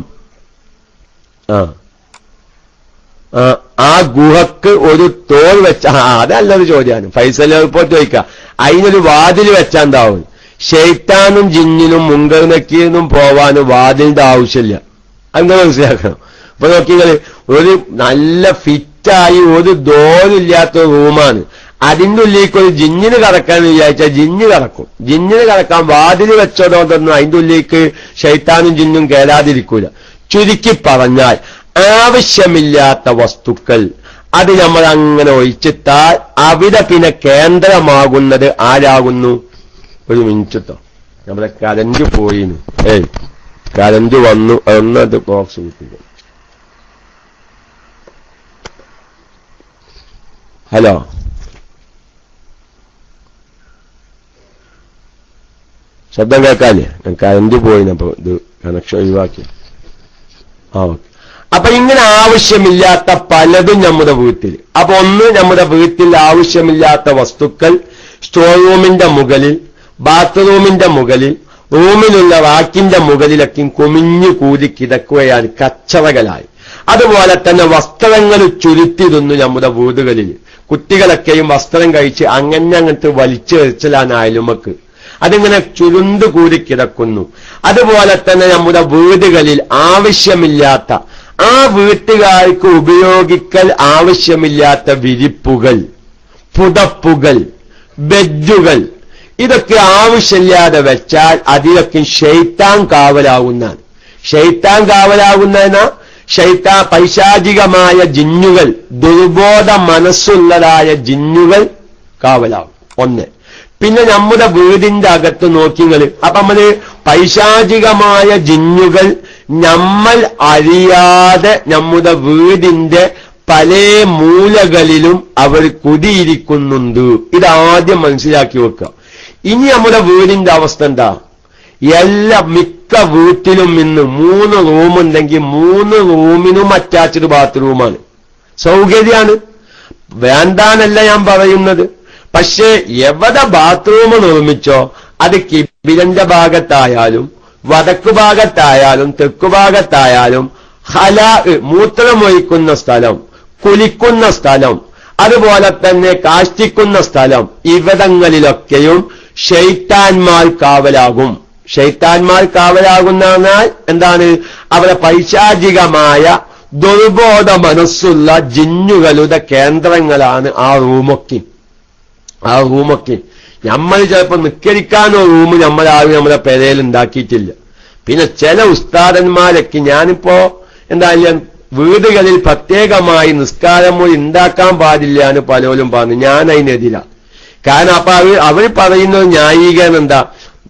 ആ ഗുഹക്ക് ഒരു തോൾ വെച്ച അതല്ലൊരു ചോദ്യമാണ്. ഫൈസൽ റിപ്പോർട്ട് ചോദിക്കുക, അതിനൊരു വാതിൽ വെച്ചാണ്ടാവും. ശൈത്താനും ജിന്നിനും മുങ്കർ നക്കീനും പോവാനും വാതിലിന്റെ ആവശ്യമില്ല. അങ്ങനെ മനസ്സിലാക്കണം. ഇപ്പൊ നോക്കിയാൽ ഒരു നല്ല ഫിറ്റായി ഒരു ഡോറില്ലാത്ത റൂമാണ്. അതിന്റെ ഉള്ളിലേക്ക് ഒരു ജിന്നിന് കടക്കാൻ വിചാരിച്ചാൽ ജിന്ന് കടക്കും. ജിന്നിന് കടക്കാൻ വാതിൽ വെച്ചതോടൊന്നും അതിന്റെ ഉള്ളിലേക്ക് ശൈത്താനും ജിന്നും കയറാതിരിക്കൂല. ചുരുക്കി പറഞ്ഞാൽ ആവശ്യമില്ലാത്ത വസ്തുക്കൾ അത് നമ്മൾ അങ്ങനെ ഒഴിച്ചിട്ടാൽ അവിടെ പിന്നെ കേന്ദ്രമാകുന്നത് ആരാകുന്നു? ഒരു മിനിറ്റോ, നമ്മുടെ കരന്റ് പോയിന്. കരന്റ് വന്നു. ഒന്നത് ബോക്സ് കിട്ടുക. ഹലോ, ശബ്ദം കേൾക്കാല്ലേ? ഞാൻ കരന്റ് പോയിനപ്പോ ഇത് കണക്ഷൻ ഒഴിവാക്കി. ഓക്കെ. അപ്പൊ ഇങ്ങനെ ആവശ്യമില്ലാത്ത പലതും നമ്മുടെ വീട്ടിൽ. അപ്പൊ ഒന്ന്, നമ്മുടെ വീട്ടിൽ ആവശ്യമില്ലാത്ത വസ്തുക്കൾ സ്റ്റോർ റൂമിന്റെ മുകളിൽ, ബാത്റൂമിന്റെ മുകളിൽ, റൂമിലുള്ള റാക്കിന്റെ മുകളിലൊക്കെ കുമിഞ്ഞു കൂടി കിടക്കുകയാണ് കച്ചറകളായി. അതുപോലെ തന്നെ വസ്ത്രങ്ങൾ ചുരുത്തിരുന്നു നമ്മുടെ വീടുകളിൽ. കുട്ടികളൊക്കെയും വസ്ത്രം കഴിച്ച് അങ്ങനത്തെ വലിച്ചു വെച്ചലാനായാലും നമുക്ക് അതിങ്ങനെ ചുരുണ്ടു കൂടി കിടക്കുന്നു. അതുപോലെ തന്നെ നമ്മുടെ വീടുകളിൽ ആവശ്യമില്ലാത്ത, ആ വീട്ടുകാർക്ക് ഉപയോഗിക്കൽ ആവശ്യമില്ലാത്ത വിരിപ്പുകൾ, പുതപ്പുകൾ, ബെഡുകൾ ഇതൊക്കെ ആവശ്യമില്ലാതെ വെച്ചാൽ അതിലൊക്കെ ശൈത്താൻ കാവലാകുന്നതാണ്. ശൈത്താൻ കാവലാകുന്നതിനാ പൈശാചികമായ ജിന്നുകൾ, ദുർബോധ മനസ്സുള്ളതായ ജിന്നുകൾ കാവലാകും. ഒന്ന്. പിന്നെ നമ്മുടെ വീടിന്റെ അകത്ത് നോക്കിങ്ങൾ, അപ്പൊ നമ്മള് പൈശാചികമായ ജിന്നുകൾ നമ്മൾ അറിയാതെ നമ്മുടെ വീടിന്റെ പല മൂലകളിലും അവർ കുടിയിരിക്കുന്നുണ്ട്. ഇതാദ്യം മനസ്സിലാക്കി വെക്കുക. ഇനി നമ്മുടെ വീടിന്റെ അവസ്ഥ എന്താ? മിക്ക വീട്ടിലും ഇന്ന് 3 റൂമുണ്ടെങ്കിൽ 3 റൂമിനും അറ്റാച്ച്ഡ് ബാത്റൂമാണ്. സൗകര്യമാണ്, വേണ്ടാന്നല്ല ഞാൻ പറയുന്നത്. പക്ഷേ എവിടെ ബാത്റൂം നിർമ്മിച്ചോ അത് കിബിലന്റെ ഭാഗത്തായാലും വടക്കു ഭാഗത്തായാലും തെക്കു ഭാഗത്തായാലും മൂത്രമൊഴിക്കുന്ന സ്ഥലം, കുലിക്കുന്ന സ്ഥലം, അതുപോലെ തന്നെ കാഷ്ടിക്കുന്ന സ്ഥലം, ഇവിടങ്ങളിലൊക്കെയും ശൈത്താന്മാർ കാവലാകും. ശൈത്താന്മാർ കാവലാകുന്നാൽ എന്താണ്? അവിടെ പൈശാചികമായ ദുർബോധ മനസ്സുള്ള ജിന്നുകളുടെ കേന്ദ്രങ്ങളാണ് ആ റൂമൊക്കെ. നമ്മൾ ചിലപ്പോൾ നിസ്കരിക്കാനോ റൂം നമ്മളാരും നമ്മുടെ പെരയിൽ ഉണ്ടാക്കിയിട്ടില്ല. പിന്നെ ചില ഉസ്താദന്മാരൊക്കെ, ഞാനിപ്പോ എന്തായാലും വീടുകളിൽ പ്രത്യേകമായി നിസ്കാരം മുറി ഉണ്ടാക്കാൻ പാടില്ല എന്ന് പലരും പറഞ്ഞു. ഞാൻ അതിനെതിരാണ്. കാരണം അപ്പൊ അവർ പറയുന്നത് ന്യായീകരണം എന്താ?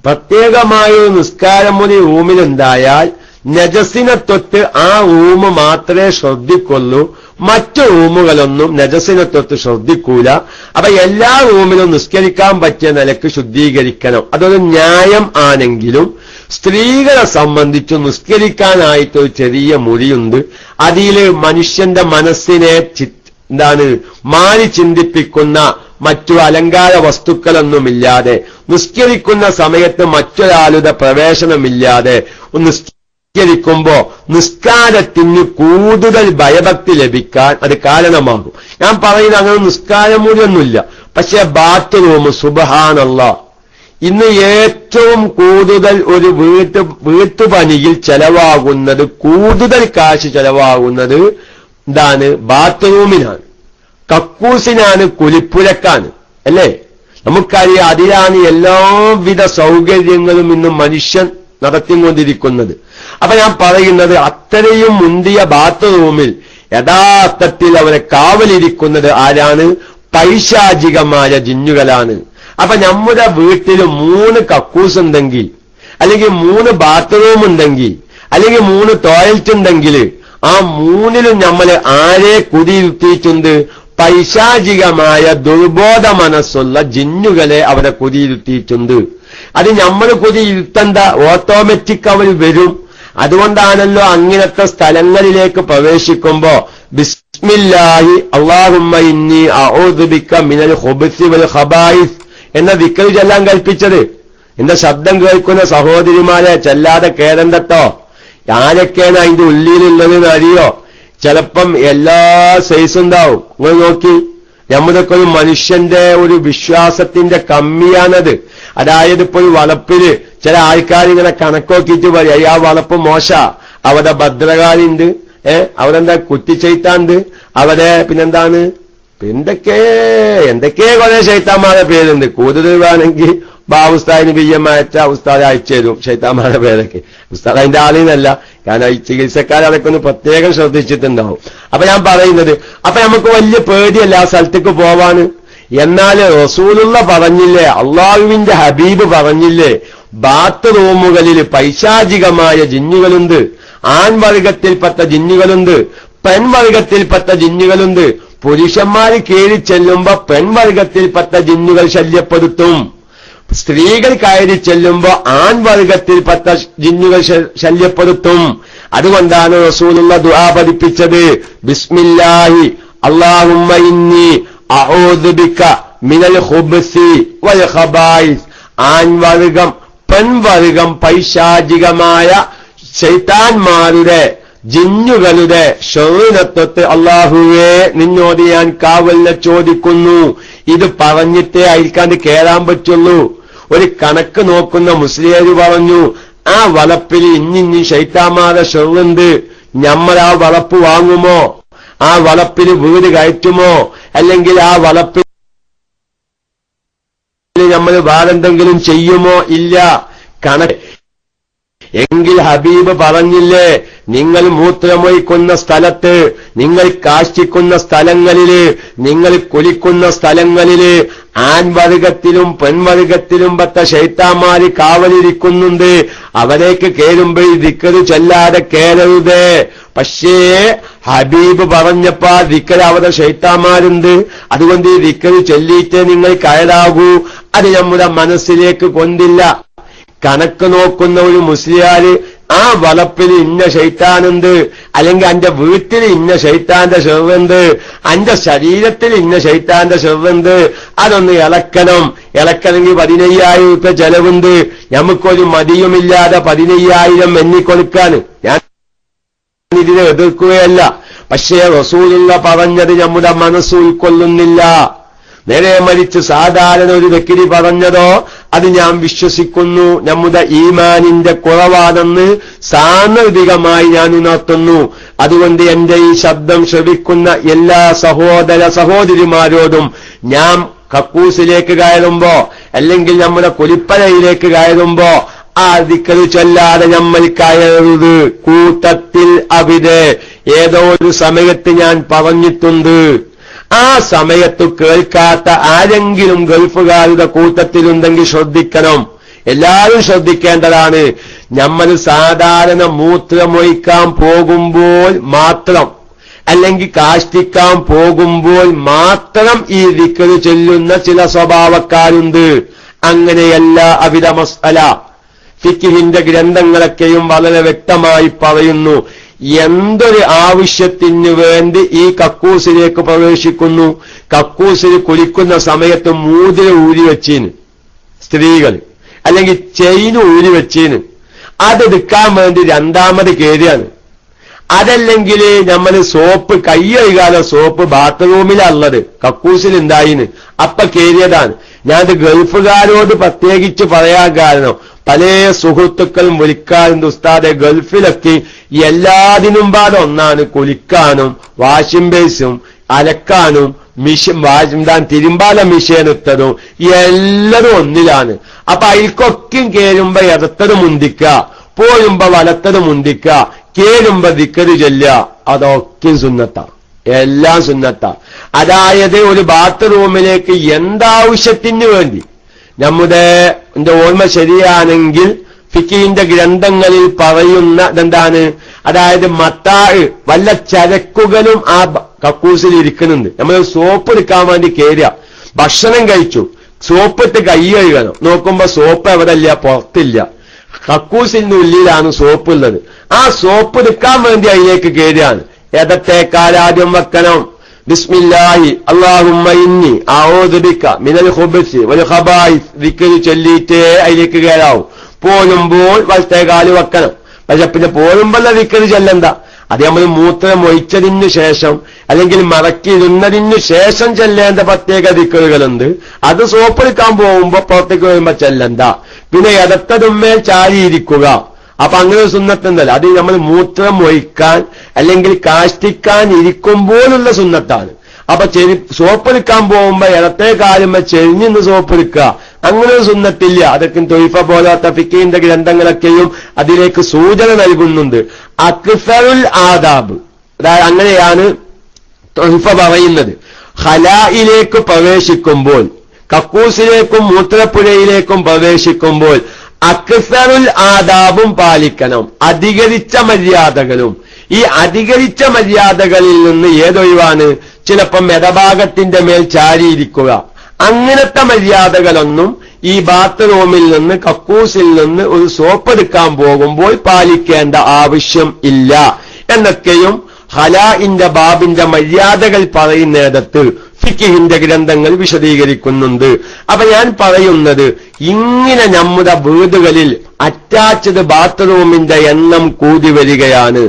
പ്രത്യേകമായ ഒരു നിസ്കാരം മുറി റൂമിലുണ്ടായാൽ നജസിനെ തൊട്ട് ആ റൂം മാത്രമേ ശ്രദ്ധിക്കുള്ളൂ, മറ്റു റൂമുകളൊന്നും നജസിനെ തൊട്ട് ശ്രദ്ധിക്കൂല. അപ്പൊ എല്ലാ റൂമിലും നിസ്കരിക്കാൻ പറ്റിയ നിലക്ക് ശുദ്ധീകരിക്കണം. അതൊരു ന്യായം ആണെങ്കിലും സ്ത്രീകളെ സംബന്ധിച്ച് നിസ്കരിക്കാനായിട്ടൊരു ചെറിയ മുറിയുണ്ട്. അതിൽ മനുഷ്യന്റെ മനസ്സിനെ മാറി ചിന്തിപ്പിക്കുന്ന മറ്റു അലങ്കാര വസ്തുക്കളൊന്നുമില്ലാതെ, നിസ്കരിക്കുന്ന സമയത്ത് മറ്റൊരാളുടെ പ്രവേശനമില്ലാതെ നിസ്കരിക്കാൻ നിസ്കരിക്കുമ്പോ നിസ്കാരത്തിന് കൂടുതൽ ഭയഭക്തി ലഭിക്കാൻ അത് കാരണമാകും. ഞാൻ പറയുന്നത് അങ്ങനെ നിസ്കാരം മൂലമൊന്നുമില്ല. പക്ഷെ ബാത്റൂം സുബ്ഹാനല്ലാഹ് ഇന്ന് ഏറ്റവും കൂടുതൽ ഒരു വീട്ടുപണിയിൽ ചെലവാകുന്നത്, കൂടുതൽ കാശ് ചെലവാകുന്നത് എന്താണ്? ബാത്റൂമിനാണ്, കക്കൂസിനാണ്, കുളിപ്പുരക്കാണ്. അല്ലേ? നമുക്കറിയാം, അതിലാണ് എല്ലാവിധ സൗകര്യങ്ങളും ഇന്ന് മനുഷ്യൻ നടത്തിക്കൊണ്ടിരിക്കുന്നത്. അപ്പൊ ഞാൻ പറയുന്നത്, അത്രയും മുന്തിയ ബാത്റൂമിൽ യഥാർത്ഥത്തിൽ അവരെ കാവലിരിക്കുന്നത് ആരാണ്? പൈശാചികമായ ജിന്നുകളാണ്. അപ്പൊ നമ്മുടെ വീട്ടിൽ 3 കക്കൂസ് ഉണ്ടെങ്കിൽ, അല്ലെങ്കിൽ 3 ബാത്റൂം ഉണ്ടെങ്കിൽ, അല്ലെങ്കിൽ 3 ടോയ്ലറ്റ് ഉണ്ടെങ്കിൽ, ആ 3ലും നമ്മൾ ആരെ കുടിയിരുത്തിയിട്ടുണ്ട്? പൈശാചികമായ ദുർബോധ മനസ്സുള്ള ജിന്നുകളെ അവിടെ കുടിയിരുത്തിയിട്ടുണ്ട്. അത് നമ്മൾ കുടിയിരുത്തണ്ട, ഓട്ടോമാറ്റിക് അവർ വരും. അതുകൊണ്ടാണല്ലോ അങ്ങനത്തെ സ്ഥലങ്ങളിലേക്ക് പ്രവേശിക്കുമ്പോ ബിസ്മില്ലാഹി അല്ലാഹുമ്മ ഇന്നി അഊദു ബിക മിനൽ ഖുബുസി വൽ ഖബായിസ് എന്ന ദിക്ർ ചൊല്ലാൻ കൽപ്പിച്ചത്. എന്റെ ശബ്ദം കേൾക്കുന്ന സഹോദരിമാരെ ചെല്ലാതെ കേറണ്ടട്ടോ. ആരൊക്കെയാണ് അതിന്റെ ഉള്ളിലുള്ളതെന്ന് അറിയോ? ചിലപ്പം എല്ലാ സൈസും ഉണ്ടാവും. നിങ്ങൾ നോക്കി, നമ്മുടെയൊക്കെ ഒരു മനുഷ്യന്റെ ഒരു വിശ്വാസത്തിന്റെ കമ്മിയാണത്. അതായത് ഇപ്പോൾ ഒരു വളപ്പില് ചില ആൾക്കാർ ഇങ്ങനെ കണക്കോക്കിയിട്ട് പറയും, ആ വളപ്പ് മോശ, അവിടെ ഭദ്രകാളിണ്ട്, അവിടെ എന്താ കുറ്റിച്ചെയ്ത്താണ്ട്, അവിടെ പിന്നെന്താണ്, എന്തൊക്കെ കുറെ ശൈത്താന്മാരുടെ പേരുണ്ട്. കൂടുതൽ വേണമെങ്കിൽ ഉസ്താദിന് ബിയ്യമ്മയച്ച ഉസ്താദ് അയച്ചു തരും ശൈത്താന്മാരുടെ പേരൊക്കെ. ഉസ്താദ് അതിന്റെ ആളീന്നല്ല, കാരണം ഈ ചികിത്സക്കാർ അതൊക്കെ ഒന്ന് പ്രത്യേകം ശ്രദ്ധിച്ചിട്ടുണ്ടാവും. അപ്പൊ ഞാൻ പറയുന്നത്, അപ്പൊ നമുക്ക് വലിയ പേടിയല്ല ആ സ്ഥലത്തേക്ക് പോവാണ്. എന്നാൽ റസൂലുള്ള പറഞ്ഞില്ലേ, അള്ളാഹുവിന്റെ ഹബീബ് പറഞ്ഞില്ലേ, ബാത്റൂമുകളിൽ പൈശാചികമായ ജിന്നുകളുണ്ട്, ആൺവർഗത്തിൽപ്പെട്ട ജിന്നുകളുണ്ട്, പെൺവർഗത്തിൽപ്പെട്ട ജിന്നുകളുണ്ട്. പുരുഷന്മാര് കയറി ചെല്ലുമ്പോ പെൺവർഗത്തിൽപ്പെട്ട ജിന്നുകൾ ശല്യപ്പെടുത്തും, സ്ത്രീകൾ കയറി ചെല്ലുമ്പോ ആൺവർഗത്തിൽപ്പെട്ട ജിന്നുകൾ ശല്യപ്പെടുത്തും. അതുകൊണ്ടാണ് റസൂലുള്ള ദുആ പഠിപ്പിച്ചത്, ബിസ്മില്ലാഹി അല്ലാഹുമ്മ ഇന്നി അഊദു ബിക മിനൽ ഖുബുസി വൽ ഖബായിസ്. ആൺവർഗം പെൺവർഗം പൈശാചികമായ ശൈത്താന്മാരുടെ ജിന്നുകളുടെ ശരീരത്വത്തെ അല്ലാഹുവേ നിന്നോട് ഞാൻ കാവലിനെ ചോദിക്കുന്നു. ഇത് പറഞ്ഞിട്ടേ അയൽക്കാണ്ട് കേറാൻ പറ്റുള്ളൂ. ഒരു കണക്ക് നോക്കുന്ന മുസ്ലിയാര് പറഞ്ഞു, ആ വളപ്പിൽ ഇന്നിന്നി ശൈത്താന്മാരുടെ ഷെറുണ്ട്, നമ്മൾ ആ വളപ്പ് വാങ്ങുമോ? ആ വളപ്പിൽ വീട് കയറ്റുമോ? അല്ലെങ്കിൽ ആ വളപ്പിൽ നമ്മൾ വേറെന്തെങ്കിലും ചെയ്യുമോ? ഇല്ല. എങ്കിൽ ഹബീബ് പറഞ്ഞില്ലേ, നിങ്ങൾ മൂത്രമൊഴിക്കുന്ന സ്ഥലത്ത്, നിങ്ങൾ കാഷ്ടിക്കുന്ന സ്ഥലങ്ങളില്, നിങ്ങൾ കുലിക്കുന്ന സ്ഥലങ്ങളില് ആൺവർഗത്തിലും പെൺവർഗത്തിലും പെട്ട ശൈത്താന്മാര് കാവലിരിക്കുന്നുണ്ട്. അവരേക്ക് കേറുമ്പോൾ ദിക്ർ ചൊല്ലാതെ കേറരുത്. പക്ഷേ ഹബീബ് പറഞ്ഞപ്പോ ദിക്ർ അവിടെ ശൈത്താന്മാരുണ്ട്, അതുകൊണ്ട് ഈ ദിക്ർ ചൊല്ലിയിട്ടേ നിങ്ങൾ കയറാകൂ. അത് നമ്മുടെ മനസ്സിലേക്ക് കൊണ്ടില്ല. കണക്ക് നോക്കുന്ന ഒരു മുസ്ലിയാര് ആ വളപ്പിൽ ഇന്ന ശൈത്താനുണ്ട്, അല്ലെങ്കിൽ അന്റെ വീട്ടിൽ ഇന്ന ശൈത്താന്റെ ഷെറുണ്ട്, അന്റെ ശരീരത്തിൽ ഇന്ന ശൈത്താന്റെ ഷെറുണ്ട്, അതൊന്ന് ഇളക്കണമെങ്കിൽ 15,000 രൂപ ചെലവുണ്ട്. നമുക്കൊരു മടിയുമില്ലാതെ 15,000 എണ്ണിക്കൊടുക്കാൻ ഞാൻ ഇതിനെ എതിർക്കുകയല്ല. പക്ഷേ റസൂലുള്ള പറഞ്ഞത് നമ്മുടെ മനസ്സ് ഉൾക്കൊള്ളുന്നില്ല. നേരെ മറിച്ച് സാധാരണ ഒരു വ്യക്തി പറഞ്ഞതോ അത് ഞാൻ വിശ്വസിക്കുന്നു, നമ്മുടെ ഈമാനിന്റെ കുറവാണെന്ന് സാന്ദർഭികമായി ഞാൻ ഉണർത്തുന്നു. അതുകൊണ്ട് എന്റെ ഈ ശബ്ദം ശ്രവിക്കുന്ന എല്ലാ സഹോദര സഹോദരിമാരോടും ഞാൻ കക്കൂസിലേക്ക് കയറുമ്പോ, അല്ലെങ്കിൽ നമ്മുടെ കുലിപ്പലയിലേക്ക് കയറുമ്പോ ആ ദിക്ർ ചൊല്ലാതെ നമ്മൾ കയറരുത്. കൂട്ടത്തിൽ അവിടെ ഏതോ ഒരു സമയത്ത് ഞാൻ പറഞ്ഞിട്ടുണ്ട്, ആ സമയത്ത് കേൾക്കാത്ത ആരെങ്കിലും ഗൾഫുകാരുടെ കൂട്ടത്തിലുണ്ടെങ്കിൽ ശ്രദ്ധിക്കണം. എല്ലാവരും ശ്രദ്ധിക്കേണ്ടതാണ്. നമ്മൾ സാധാരണ മൂത്രമൊഴിക്കാൻ പോകുമ്പോൾ മാത്രം, അല്ലെങ്കിൽ കാഷ്ടിക്കാൻ പോകുമ്പോൾ മാത്രം ഈ ദിക്ർ ചൊല്ലുന്ന ചില സ്വഭാവക്കാരുണ്ട്. അങ്ങനെയല്ല അവിധ മസ്അല. ഫിഖ്ഹിന്റെ ഗ്രന്ഥങ്ങളൊക്കെയും വളരെ വ്യക്തമായി പറയുന്നു. എന്തൊരു ആവശ്യത്തിന് വേണ്ടി ഈ കക്കൂസിലേക്ക് പ്രവേശിക്കുന്നു, കക്കൂസിൽ കുളിക്കുന്ന സമയത്ത് മോതിരം ഊരി വെച്ചീന് സ്ത്രീകൾ, അല്ലെങ്കിൽ ചെയിന് ഊരി വെച്ചീന്, അതെടുക്കാൻ വേണ്ടി രണ്ടാമത് കയറിയാണ്. അതല്ലെങ്കിൽ നമ്മൾ സോപ്പ് കൈ കഴുകാതെ സോപ്പ് ബാത്റൂമിലുള്ളത് കക്കൂസിൽ ഉണ്ടായിന് അപ്പൊ കയറിയതാണ്. ഞാനത് ഗൾഫുകാരോട് പ്രത്യേകിച്ച് പറയാൻ കാരണം പല സുഹൃത്തുക്കളും വിളിക്കാറുണ്ട്, ഉസ്താദെ ഗൾഫിലൊക്കെ എല്ലാതിനും പാടെ ഒന്നാണ് കുളിക്കാനും വാഷിംഗ് ബേസും അലക്കാനും തിരുമ്പാല മിഷീനിട്ടതും എല്ലതും ഒന്നിലാണ്. അപ്പൊ അതിൽക്കൊക്കെ കേറുമ്പോ ഇടത്തത് മുന്തിക്ക, പോരുമ്പോ വലത്തത് മുന്തിക്ക, കേറുമ്പോ ദിക്കറ് ചൊല്ലുക, അതൊക്കെ സുന്നത്താ, എല്ലാം സുന്നത്താ. അതായത് ഒരു ബാത്റൂമിലേക്ക് എന്താവശ്യത്തിന് വേണ്ടി എന്റെ ഓർമ്മ ശരിയാണെങ്കിൽ ഫിഖിന്റെ ഗ്രന്ഥങ്ങളിൽ പറയുന്ന എന്താണ്, അതായത് മത്താഴ് വല്ല ചരക്കുകളും ആ കക്കൂസിൽ ഇരിക്കുന്നുണ്ട്. നമ്മൾ സോപ്പ് എടുക്കാൻ വേണ്ടി കയറുക, ഭക്ഷണം കഴിച്ചു, സോപ്പിട്ട് കൈ കഴുകണം, നോക്കുമ്പോ സോപ്പ് എവിടെ ഇല്ല, പുറത്തില്ല, കക്കൂസിന്റെ ഉള്ളിലാണ് സോപ്പ് ഉള്ളത്. ആ സോപ്പ് എടുക്കാൻ വേണ്ടി അതിലേക്ക് കയറുകയാണ്. ഇടത്തേക്കാൽ ആദ്യം വെക്കണം ബിസ്മില്ലാഹി അല്ലാഹുമ്മ ഇന്നി അഊദു ബിക മിനൽ ഖുബൂസി വൽ ഖബായിസ് ദിക്ർ ചൊല്ലിയിട്ടേ അതിലേക്ക് കയറാവും. പോരുമ്പോൾ വലത്തേകാല് വെക്കണം. പക്ഷെ പിന്നെ പോരുമ്പോൾ ദിക്ർ ചൊല്ലണ്ട, അത് നമ്മൾ മൂത്രം ഒഴിച്ചതിന് ശേഷം അല്ലെങ്കിൽ മറക്കിയിരുന്നതിന് ശേഷം ചെല്ലേണ്ട പ്രത്യേക ദിക്റുകളുണ്ട്. അത് സോപ്പെടുക്കാൻ പോകുമ്പോ പുറത്തേക്ക് വരുമ്പോ ചെല്ലണ്ട. പിന്നെ ഇടത്തതുമ്മേൽ ചാരിയിരിക്കുക. അപ്പൊ അങ്ങനെ സുന്നത്തുണ്ടല്ലോ, അത് നമ്മൾ മൂത്രം ഒഴിക്കാൻ അല്ലെങ്കിൽ കാഷ്ടിക്കാൻ ഇരിക്കുമ്പോഴുള്ള സുന്നത്താണ്. അപ്പൊ സോപ്പെടുക്കാൻ പോകുമ്പോ ഇടത്തെ കാലുമ്പോ ചെരിഞ്ഞിന്ന് സോപ്പെടുക്കുക, അങ്ങനെ ഒരു സുന്നത്തില്ല. അതൊക്കെ തൊയ്ഫ പോലാത്ത ഫിഖിന്റെ ഗ്രന്ഥങ്ങളൊക്കെയും അതിലേക്ക് സൂചന നൽകുന്നുണ്ട്. അക്സറുൽ ആദാബ്, അതായത് അങ്ങനെയാണ് തൊയ്ഫ പറയുന്നത്. ഖലായിലേക്ക് പ്രവേശിക്കുമ്പോൾ, കക്കൂസിലേക്കും മൂത്രപ്പുഴയിലേക്കും പ്രവേശിക്കുമ്പോൾ അക്സറുൽ ആദാബും പാലിക്കണം, അധികരിച്ച മര്യാദകളും. ഈ അധികരിച്ച മര്യാദകളിൽ നിന്ന് ഏതൊഴിവാണ്? ചിലപ്പം ഇടഭാഗത്തിന്റെ മേൽ ചാരിയിരിക്കുക, അങ്ങനത്തെ മര്യാദകളൊന്നും ഈ ബാത്റൂമിൽ നിന്ന് കക്കൂസിൽ നിന്ന് ഒരു സോപ്പെടുക്കാൻ പോകുമ്പോൾ പാലിക്കേണ്ട ആവശ്യം ഇല്ല എന്നൊക്കെയും ഹലാഇന്റെ ബാബിന്റെ മര്യാദകൾ പറയുന്നിടത്ത് ഫിഖിന്റെ ഗ്രന്ഥങ്ങൾ വിശദീകരിക്കുന്നുണ്ട്. അപ്പൊ ഞാൻ പറയുന്നത്, ഇങ്ങനെ നമ്മുടെ വീടുകളിൽ അറ്റാച്ച്ഡ് ബാത്റൂമിന്റെ എണ്ണം കൂടി വരികയാണ്.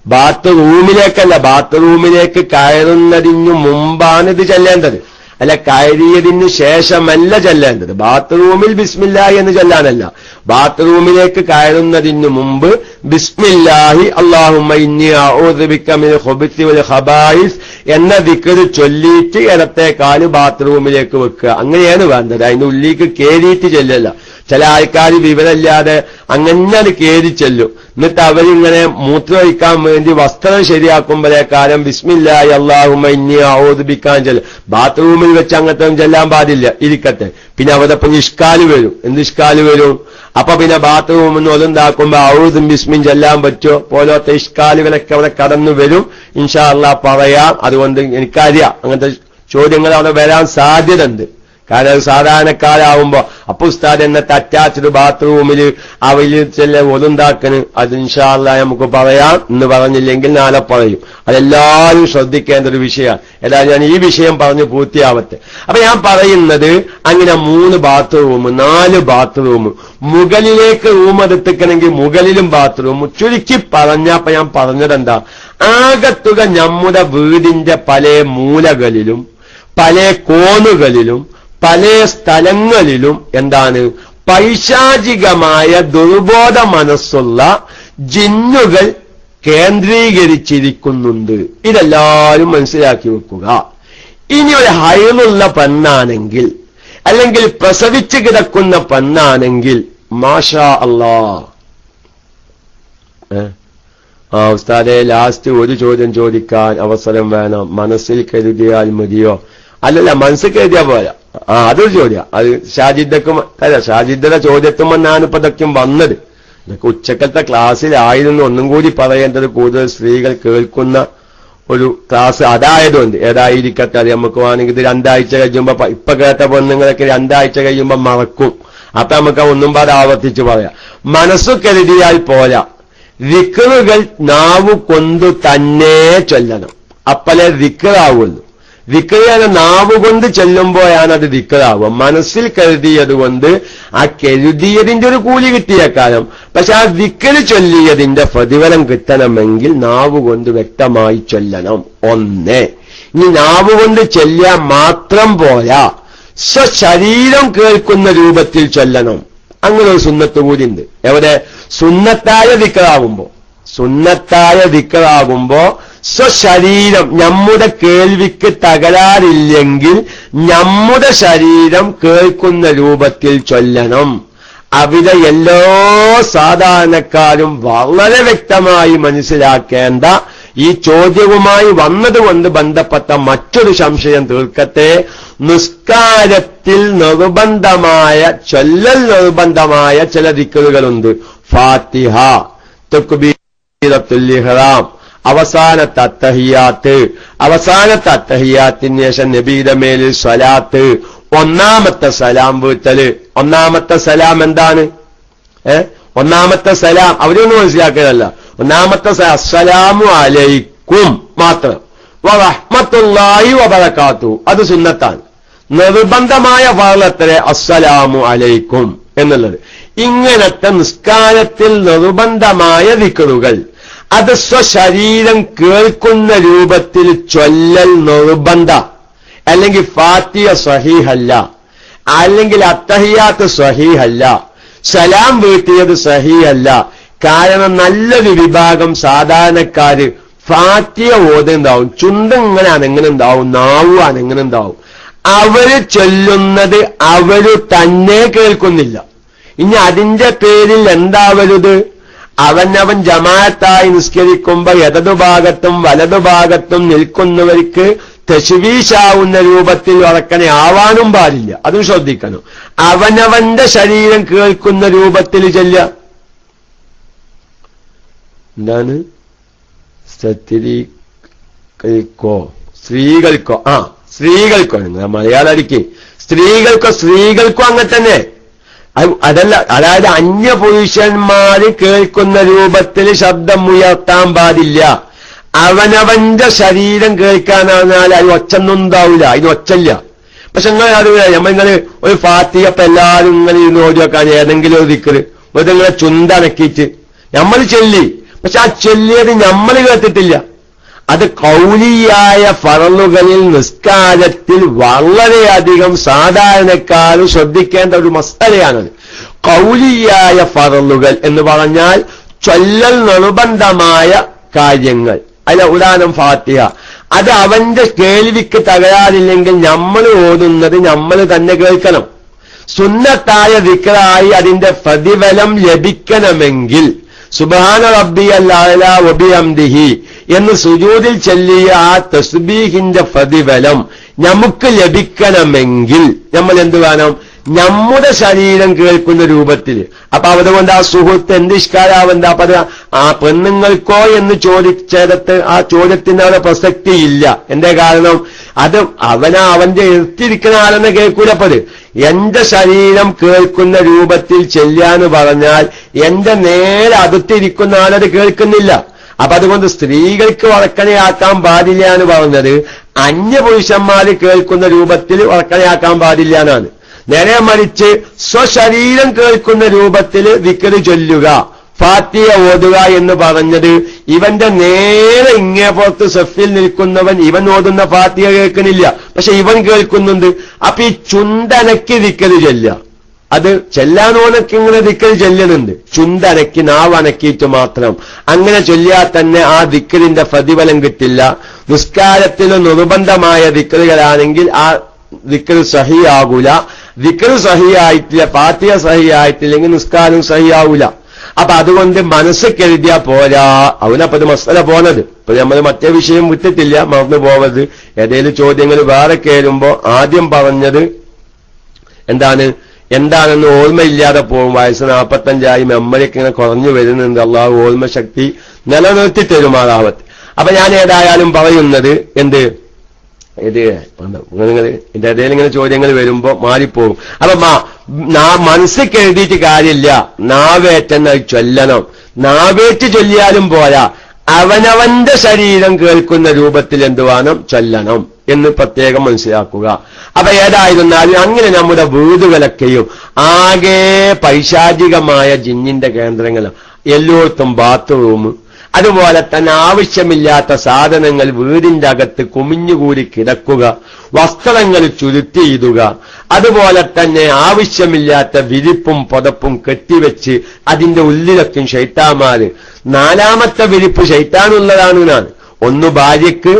ബാത്റൂമിലേക്കല്ല, ബാത്റൂമിലേക്ക് കയറുന്നതിനു മുമ്പാണ് ഇത് ചെല്ലേണ്ടത്, അല്ല കയറിയതിനു ശേഷമല്ല ചെല്ലേണ്ടത്. ബാത്റൂമിൽ ബിസ്മില്ലാഹി എന്ന് ചൊല്ലാനല്ല, ബാത്റൂമിലേക്ക് കയറുന്നതിനു മുമ്പ് ബിസ്മില്ലാഹി അല്ലാഹുമ്മ ഇന്നി അഊദു ബിക മിനൽ ഖുബൂസി വൽ ഖബായിസ് എന്ന ദിക്ർ ചൊല്ലിയിട്ട് ഇടത്തെ കാല് ബാത്റൂമിലേക്ക് വെക്കുക. അങ്ങനെയാണ് വേണ്ടത്. അതിന്റെ ഉള്ളിലേക്ക് കേറിയിട്ട് ചെല്ലല്ല. ചില ആൾക്കാർ വിവരമില്ലാതെ അങ്ങനെ കേറി ചെല്ലും. എന്നിട്ട് അവരിങ്ങനെ മൂത്രമൊഴിക്കാൻ വേണ്ടി വസ്ത്രം ശരിയാക്കുമ്പോഴേക്കാരം ബിസ്മില്ലാഹി അല്ലാഹുമ്മ ഇന്നി അഊദു ബിക ചെല്ലും. ബാത്റൂമിൽ വെച്ച് അങ്ങനത്തെ ചെല്ലാൻ പാടില്ല, ഇരിക്കട്ടെ. പിന്നെ അവിടെ ഇഷ്കാല് വരും. എന്ത് ഇഷ്കാല് വരും? അപ്പൊ പിന്നെ ബാത്റൂമിൽ നിന്ന് ഒലുണ്ടാക്കുമ്പോ ഔദും ബിസ്മിൻ ചെല്ലാൻ പറ്റുമോ പോലത്തെ ഇഷ്കാലുകളൊക്കെ അവിടെ കടന്നു വരും. ഇൻഷാ അല്ലാഹ് പറയാം. അതുകൊണ്ട് എനിക്കറിയാം അങ്ങനത്തെ ചോദ്യങ്ങൾ അവിടെ വരാൻ സാധ്യത ഉണ്ട്. കാരണം സാധാരണക്കാരാവുമ്പോ അപ്പൊ ഉസ്താദ് എന്നത്തെ അറ്റാച്ച്ഡ് ബാത്റൂമിൽ അവയിൽ ചില ഒലുണ്ടാക്കന് അത് ഇൻഷാ അല്ലാഹ് നമുക്ക് പറയാം. ഇന്ന് പറഞ്ഞില്ലെങ്കിൽ നാളെ പറയും. അതെല്ലാവരും ശ്രദ്ധിക്കേണ്ട ഒരു വിഷയമാണ്. ഏതായാലും ഞാൻ ഈ വിഷയം പറഞ്ഞ് പൂർത്തിയാവട്ടെ. അപ്പൊ ഞാൻ പറയുന്നത്, അങ്ങനെ 3 ബാത്റൂം 4 ബാത്റൂം, മുകളിലേക്ക് റൂം എടുത്തിക്കണമെങ്കിൽ മുകളിലും ബാത്റൂം. ചുരുക്കി പറഞ്ഞപ്പോ ഞാൻ പറഞ്ഞതെന്താ, ആകത്തുക നമ്മുടെ വീടിന്റെ പല മൂലകളിലും പല കോണുകളിലും പല സ്ഥലങ്ങളിലും എന്താണ്, പൈശാചികമായ ദുർബോധ മനസ്സുള്ള ജിന്നുകൾ കേന്ദ്രീകരിച്ചിരിക്കുന്നുണ്ട്. ഇതെല്ലാവരും മനസ്സിലാക്കി വെക്കുക. ഇനി ഒരു ഹൈറുള്ള പെണ്ണാണെങ്കിൽ അല്ലെങ്കിൽ പ്രസവിച്ച് കിടക്കുന്ന പെണ്ണാണെങ്കിൽ മാഷാ അല്ലാഹ്. ഉസ്താദെ ലാസ്റ്റ് ഒരു ചോദ്യം ചോദിക്കാൻ അവസരം വേണം, മനസ്സിൽ കരുതിയാൽ മതിയോ? അല്ലല്ല, മനസ്സിൽ കരുതിയാ പോരാ. അതൊരു ചോദ്യം. അത് ഷാജിദ്ദക്കും അല്ല, ഷാജിദ്ദയുടെ ചോദ്യത്തുമ്പോൾ ഞാനിപ്പോ ഇതൊക്കെ വന്നത്. ഇതൊക്കെ ഉച്ചക്കലത്തെ ക്ലാസ്സിലായിരുന്നു. ഒന്നും കൂടി പറയേണ്ടത്, കൂടുതൽ സ്ത്രീകൾ കേൾക്കുന്ന ഒരു ക്ലാസ് അതായതുകൊണ്ട്. ഏതായിരിക്കട്ടെ, അത് നമുക്ക് വേണമെങ്കിൽ ഇത് 2 ആഴ്ച കഴിയുമ്പോ, ഇപ്പൊ കേട്ട പെണ്ണുങ്ങളൊക്കെ 2 ആഴ്ച കഴിയുമ്പോ മറക്കും. അപ്പൊ നമുക്ക് ഒന്നും പാടെ ആവർത്തിച്ച് പറയാം. മനസ്സു കരുതിയാൽ പോരാ, ദിക്റുകൾ നാവു കൊണ്ടു തന്നെ ചൊല്ലണം. അപ്പലേ ദിക്റാവുള്ളൂ. ദിക്റാണ് നാവ് കൊണ്ട് ചെല്ലുമ്പോഴാണ് അത് ദിക്റാവുക. മനസ്സിൽ കരുതിയത് കൊണ്ട് ആ കരുതിയതിന്റെ ഒരു കൂലി കിട്ടിയേക്കാലം. പക്ഷെ ആ ദിക്റ് ചൊല്ലിയതിന്റെ പ്രതിഫലം കിട്ടണമെങ്കിൽ നാവ് കൊണ്ട് വ്യക്തമായി ചൊല്ലണം. ഒന്ന്, ഇനി നാവ് കൊണ്ട് ചൊല്ലാൻ മാത്രം പോരാ, സ്വശരീരം കേൾക്കുന്ന രൂപത്തിൽ ചൊല്ലണം. അങ്ങനെ ഒരു സുന്നത്ത് കൂടി ഉണ്ട്. എവിടെ? സുന്നത്തായ ദിക്റാകുമ്പോ സ്വശരീരം, നമ്മുടെ കേൾവിക്ക് തകരാറില്ലെങ്കിൽ നമ്മുടെ ശരീരം കേൾക്കുന്ന രൂപത്തിൽ ചൊല്ലണം. അവിടെ എല്ലാ സാധാരണക്കാരും വളരെ വ്യക്തമായി മനസ്സിലാക്കേണ്ട ഈ ചോദ്യവുമായി വന്നതുകൊണ്ട് ബന്ധപ്പെട്ട മറ്റൊരു സംശയം തീർക്കട്ടെ. നിസ്കാരത്തിൽ നിർബന്ധമായ ചില ദിക്റുകളുണ്ട്. ഫാത്തിഹ, തക്ബീറത്തുൽ ഇഹ്റാം, അവസാനത്തെ അത്തഹിയാത്തിന് ശേഷം നബിയുടെ മേലിൽ സ്വലാത്ത്, ഒന്നാമത്തെ സലാം വീട്ടല്. ഒന്നാമത്തെ സലാം എന്താണ്? ഒന്നാമത്തെ സലാം അവരൊന്നും മനസ്സിലാക്കുകയല്ല. ഒന്നാമത്തെ അസ്സലാമു അലൈക്കും മാത്രം, വറഹ്മത്തുള്ളാഹി വബറകാതുഹു, അത് സുന്നത്താണ്. നിർബന്ധമായ ഫർളത്രേ അസ്സലാമു അലൈക്കും എന്നുള്ളത്. ഇങ്ങനത്തെ നിസ്കാരത്തിൽ നിർബന്ധമായ ദിക്റുകൾ അത് സ്വശരീരം കേൾക്കുന്ന രൂപത്തിൽ ചൊല്ലൽ നിർബന്ധ. അല്ലെങ്കിൽ ഫാത്തിഹ സ്വഹീഹല്ല, അല്ലെങ്കിൽ അത്തഹിയാത്ത് സ്വഹീഹല്ല, സലാം വീട്ടിയത് സ്വഹീഹല്ല. കാരണം നല്ലൊരു വിഭാഗം സാധാരണക്കാര് ഫാത്തിഹ ഓതുണ്ടാവും, ചുണ്ടിങ്ങനെ അനങ്ങനുണ്ടാവും, നാവും അനങ്ങനുണ്ടാവും. അവര് ചൊല്ലുന്നത് അവര് തന്നെ കേൾക്കുന്നില്ല. ഇനി അതിന്റെ പേരിൽ എന്താവരുത്? അവനവൻ ജമാഅത്തായി നിസ്കരിക്കുമ്പോ ഇടതുഭാഗത്തും വലതുഭാഗത്തും നിൽക്കുന്നവർക്ക് തശ്വീശാവുന്ന രൂപത്തിൽ ഉറക്കനെ ആവാനും പാടില്ല. അതും ശ്രദ്ധിക്കണം. അവനവന്റെ ശരീരം കേൾക്കുന്ന രൂപത്തിൽ ചെല്ലുക. എന്താണ്? സ്ത്രീകൾക്കോ നിങ്ങൾ മലയാളടിക്ക് സ്ത്രീകൾക്കോ അങ്ങനെ തന്നെ. അതല്ല, അതായത് അന്യപുരുഷന്മാര് കേൾക്കുന്ന രൂപത്തിൽ ശബ്ദം ഉയർത്താൻ പാടില്ല. അവനവന്റെ ശരീരം കേൾക്കാനാണെങ്കിൽ അതിന് ഒച്ചൊന്നും ഉണ്ടാവില്ല, അതിന് ഒച്ചല്ല. പക്ഷെ നിങ്ങൾ അറിയില്ല, നമ്മളിങ്ങനെ ഒരു ഫാത്തിഹ അപ്പൊ എല്ലാവരും ഇങ്ങനെ ഇരുന്ന് ഓടി വെക്കാൻ ഏതെങ്കിലും ഒരു ദിക്റ് നിങ്ങളെ ചുണ്ടനക്കിയിട്ട് നമ്മൾ ചൊല്ലി, പക്ഷെ ആ ചൊല്ലിയത് നമ്മൾ കേട്ടിട്ടില്ല. അത് കൗലിയായ ഫറളുകളിൽ നിസ്കാരത്തിൽ വളരെയധികം സാധാരണക്കാർ ശ്രദ്ധിക്കേണ്ട ഒരു മസലയാണത്. കൗലിയായ ഫറളുകൾ എന്ന് പറഞ്ഞാൽ ചൊല്ലൽ നിർബന്ധമായ കാര്യങ്ങൾ. അല്ല, ഉദാഹരണം ഫാത്തിഹ, അത് അവന്റെ കേൾവിക്ക് തകരാറില്ലെങ്കിൽ നമ്മൾ ഓതുന്നത് നമ്മൾ തന്നെ കേൾക്കണം. സുന്നത്തായ ദിക്റായി അതിന്റെ പ്രതിഫലം ലഭിക്കണമെങ്കിൽ സുബ്ഹാന റബ്ബിയൽ അഅ്ല വബിഹംദിഹി എന്ന് സുജൂദിൽ ചൊല്ലിയ ആ തസ്ബീഹിന്റെ പ്രതിഫലം നമുക്ക് ലഭിക്കണമെങ്കിൽ നമ്മൾ എന്ത് വേണം? നമ്മുടെ ശരീരം കേൾക്കുന്ന രൂപത്തിൽ. അപ്പൊ അതുകൊണ്ട് ആ സുഹൃത്ത് എന്ത് ഇഷ്കാരാവണ്ട? അപ്പൊ അത് ആ പെണ്ണുങ്ങൾക്കോ എന്ന് ചോദിച്ചിടത്ത് ആ ചോദ്യത്തിന് അവിടെ പ്രസക്തിയില്ല. എന്റെ കാരണം അത് അവന്റെ എടുത്തിരിക്കുന്ന ആളെന്ന് കേൾക്കൂലപ്പത്. എന്റെ ശരീരം കേൾക്കുന്ന രൂപത്തിൽ ചെല്ലാന്ന് പറഞ്ഞാൽ എന്റെ നേരെ അടുത്തിരിക്കുന്ന ആളത് കേൾക്കുന്നില്ല. അപ്പൊ അതുകൊണ്ട് സ്ത്രീകൾക്ക് വറക്കണയാക്കാൻ പാടില്ല എന്ന് പറഞ്ഞത് അന്യപുരുഷന്മാര് കേൾക്കുന്ന രൂപത്തിൽ വറക്കണയാക്കാൻ പാടില്ല എന്നാണ്. നേരെ മറിച്ച് സ്വശരീരം കേൾക്കുന്ന രൂപത്തിൽ ദിക്റ് ചൊല്ലുക, ഫാത്തിഹ ഓതുക എന്ന് പറഞ്ഞത് ഇവന്റെ നേരെ ഇങ്ങേപ്പുറത്ത് സഫിൽ നിൽക്കുന്നവൻ ഇവൻ ഓതുന്ന ഫാത്തിഹ കേൾക്കുന്നില്ല, പക്ഷെ ഇവൻ കേൾക്കുന്നുണ്ട്. അപ്പൊ ഈ ചുണ്ടനക്കി ദിക്റ് ചൊല്ലുക, അത് ചെല്ലാനോനക്ക് ഇങ്ങനെ ദിക്റ് ചൊല്ലുന്നുണ്ട്, ചുണ്ടനക്കി നാവനക്കിയിട്ട് മാത്രം. അങ്ങനെ ചൊല്ലിയാൽ തന്നെ ആ ദിക്റിന്റെ പ്രതിഫലം കിട്ടില്ല. നിസ്കാരത്തിൽ നിർബന്ധമായ ദിക്റുകളാണെങ്കിൽ ആ ദിക്റ് സഹിയാകൂല. ദിക്റ് സഹിയായിട്ടില്ല, ഫാത്തിഹ സഹിയായിട്ടില്ലെങ്കിൽ നിസ്കാരം സഹിയാവൂല. അപ്പൊ അതുകൊണ്ട് മനസ്സ് കരുതിയാ പോരാ. അവനപ്പോ ഇത് മസല പോണത്. ഇപ്പൊ നമ്മൾ മറ്റേ വിഷയം വിട്ടിട്ടില്ല, മറന്നു പോവരുത്. ഏതെങ്കിലും ചോദ്യങ്ങൾ വേറെ കേറുമ്പോ ആദ്യം പറഞ്ഞത് എന്താണെന്ന് ഓർമ്മയില്ലാതെ പോകും. വയസ്സ് 45 മെമ്മറിയൊക്കെ ഇങ്ങനെ കുറഞ്ഞു വരുന്നുണ്ട്. അള്ളാഹു ഓർമ്മ ശക്തി നിലനിർത്തി തരുമാറാവത്ത്. അപ്പൊ ഞാൻ ഏതായാലും പറയുന്നത് നിങ്ങൾ എന്റെ ഇടയിൽ ഇങ്ങനെ ചോദ്യങ്ങൾ വരുമ്പോ മാറിപ്പോകും. അപ്പൊ മനസ്സ് കരുതിയിട്ട് കാര്യമില്ല, നാവേറ്റെന്ന് ചൊല്ലണം. നാവേറ്റ് ചൊല്ലിയാലും പോരാ, അവനവന്റെ ശരീരം കേൾക്കുന്ന രൂപത്തിൽ എന്ത് വേണം? ചൊല്ലണം. എന്ന് പ്രത്യേകം മനസ്സിലാക്കുക. അപ്പൊ ഏതായിരുന്നാലും അങ്ങനെ നമ്മുടെ വീടുകളൊക്കെയും ആകെ പൈശാചികമായ ജിന്നിന്റെ കേന്ദ്രങ്ങളും, എല്ലായിടത്തും ബാത്റൂം, അതുപോലെ തന്നെ ആവശ്യമില്ലാത്ത സാധനങ്ങൾ വീടിന്റെ അകത്ത് കുമിഞ്ഞുകൂടി കിടക്കുക, വസ്ത്രങ്ങൾ ചുരുട്ടിയിടുക, അതുപോലെ തന്നെ ആവശ്യമില്ലാത്ത വിരിപ്പും പുതപ്പും കെട്ടിവെച്ച് അതിന്റെ ഉള്ളിലൊക്കെ ശൈത്താന്മാര്. നാലാമത്തെ വിരിപ്പ് ശൈത്താനുള്ളതാണ്. ഒന്ന് ഭാര്യയ്ക്ക്,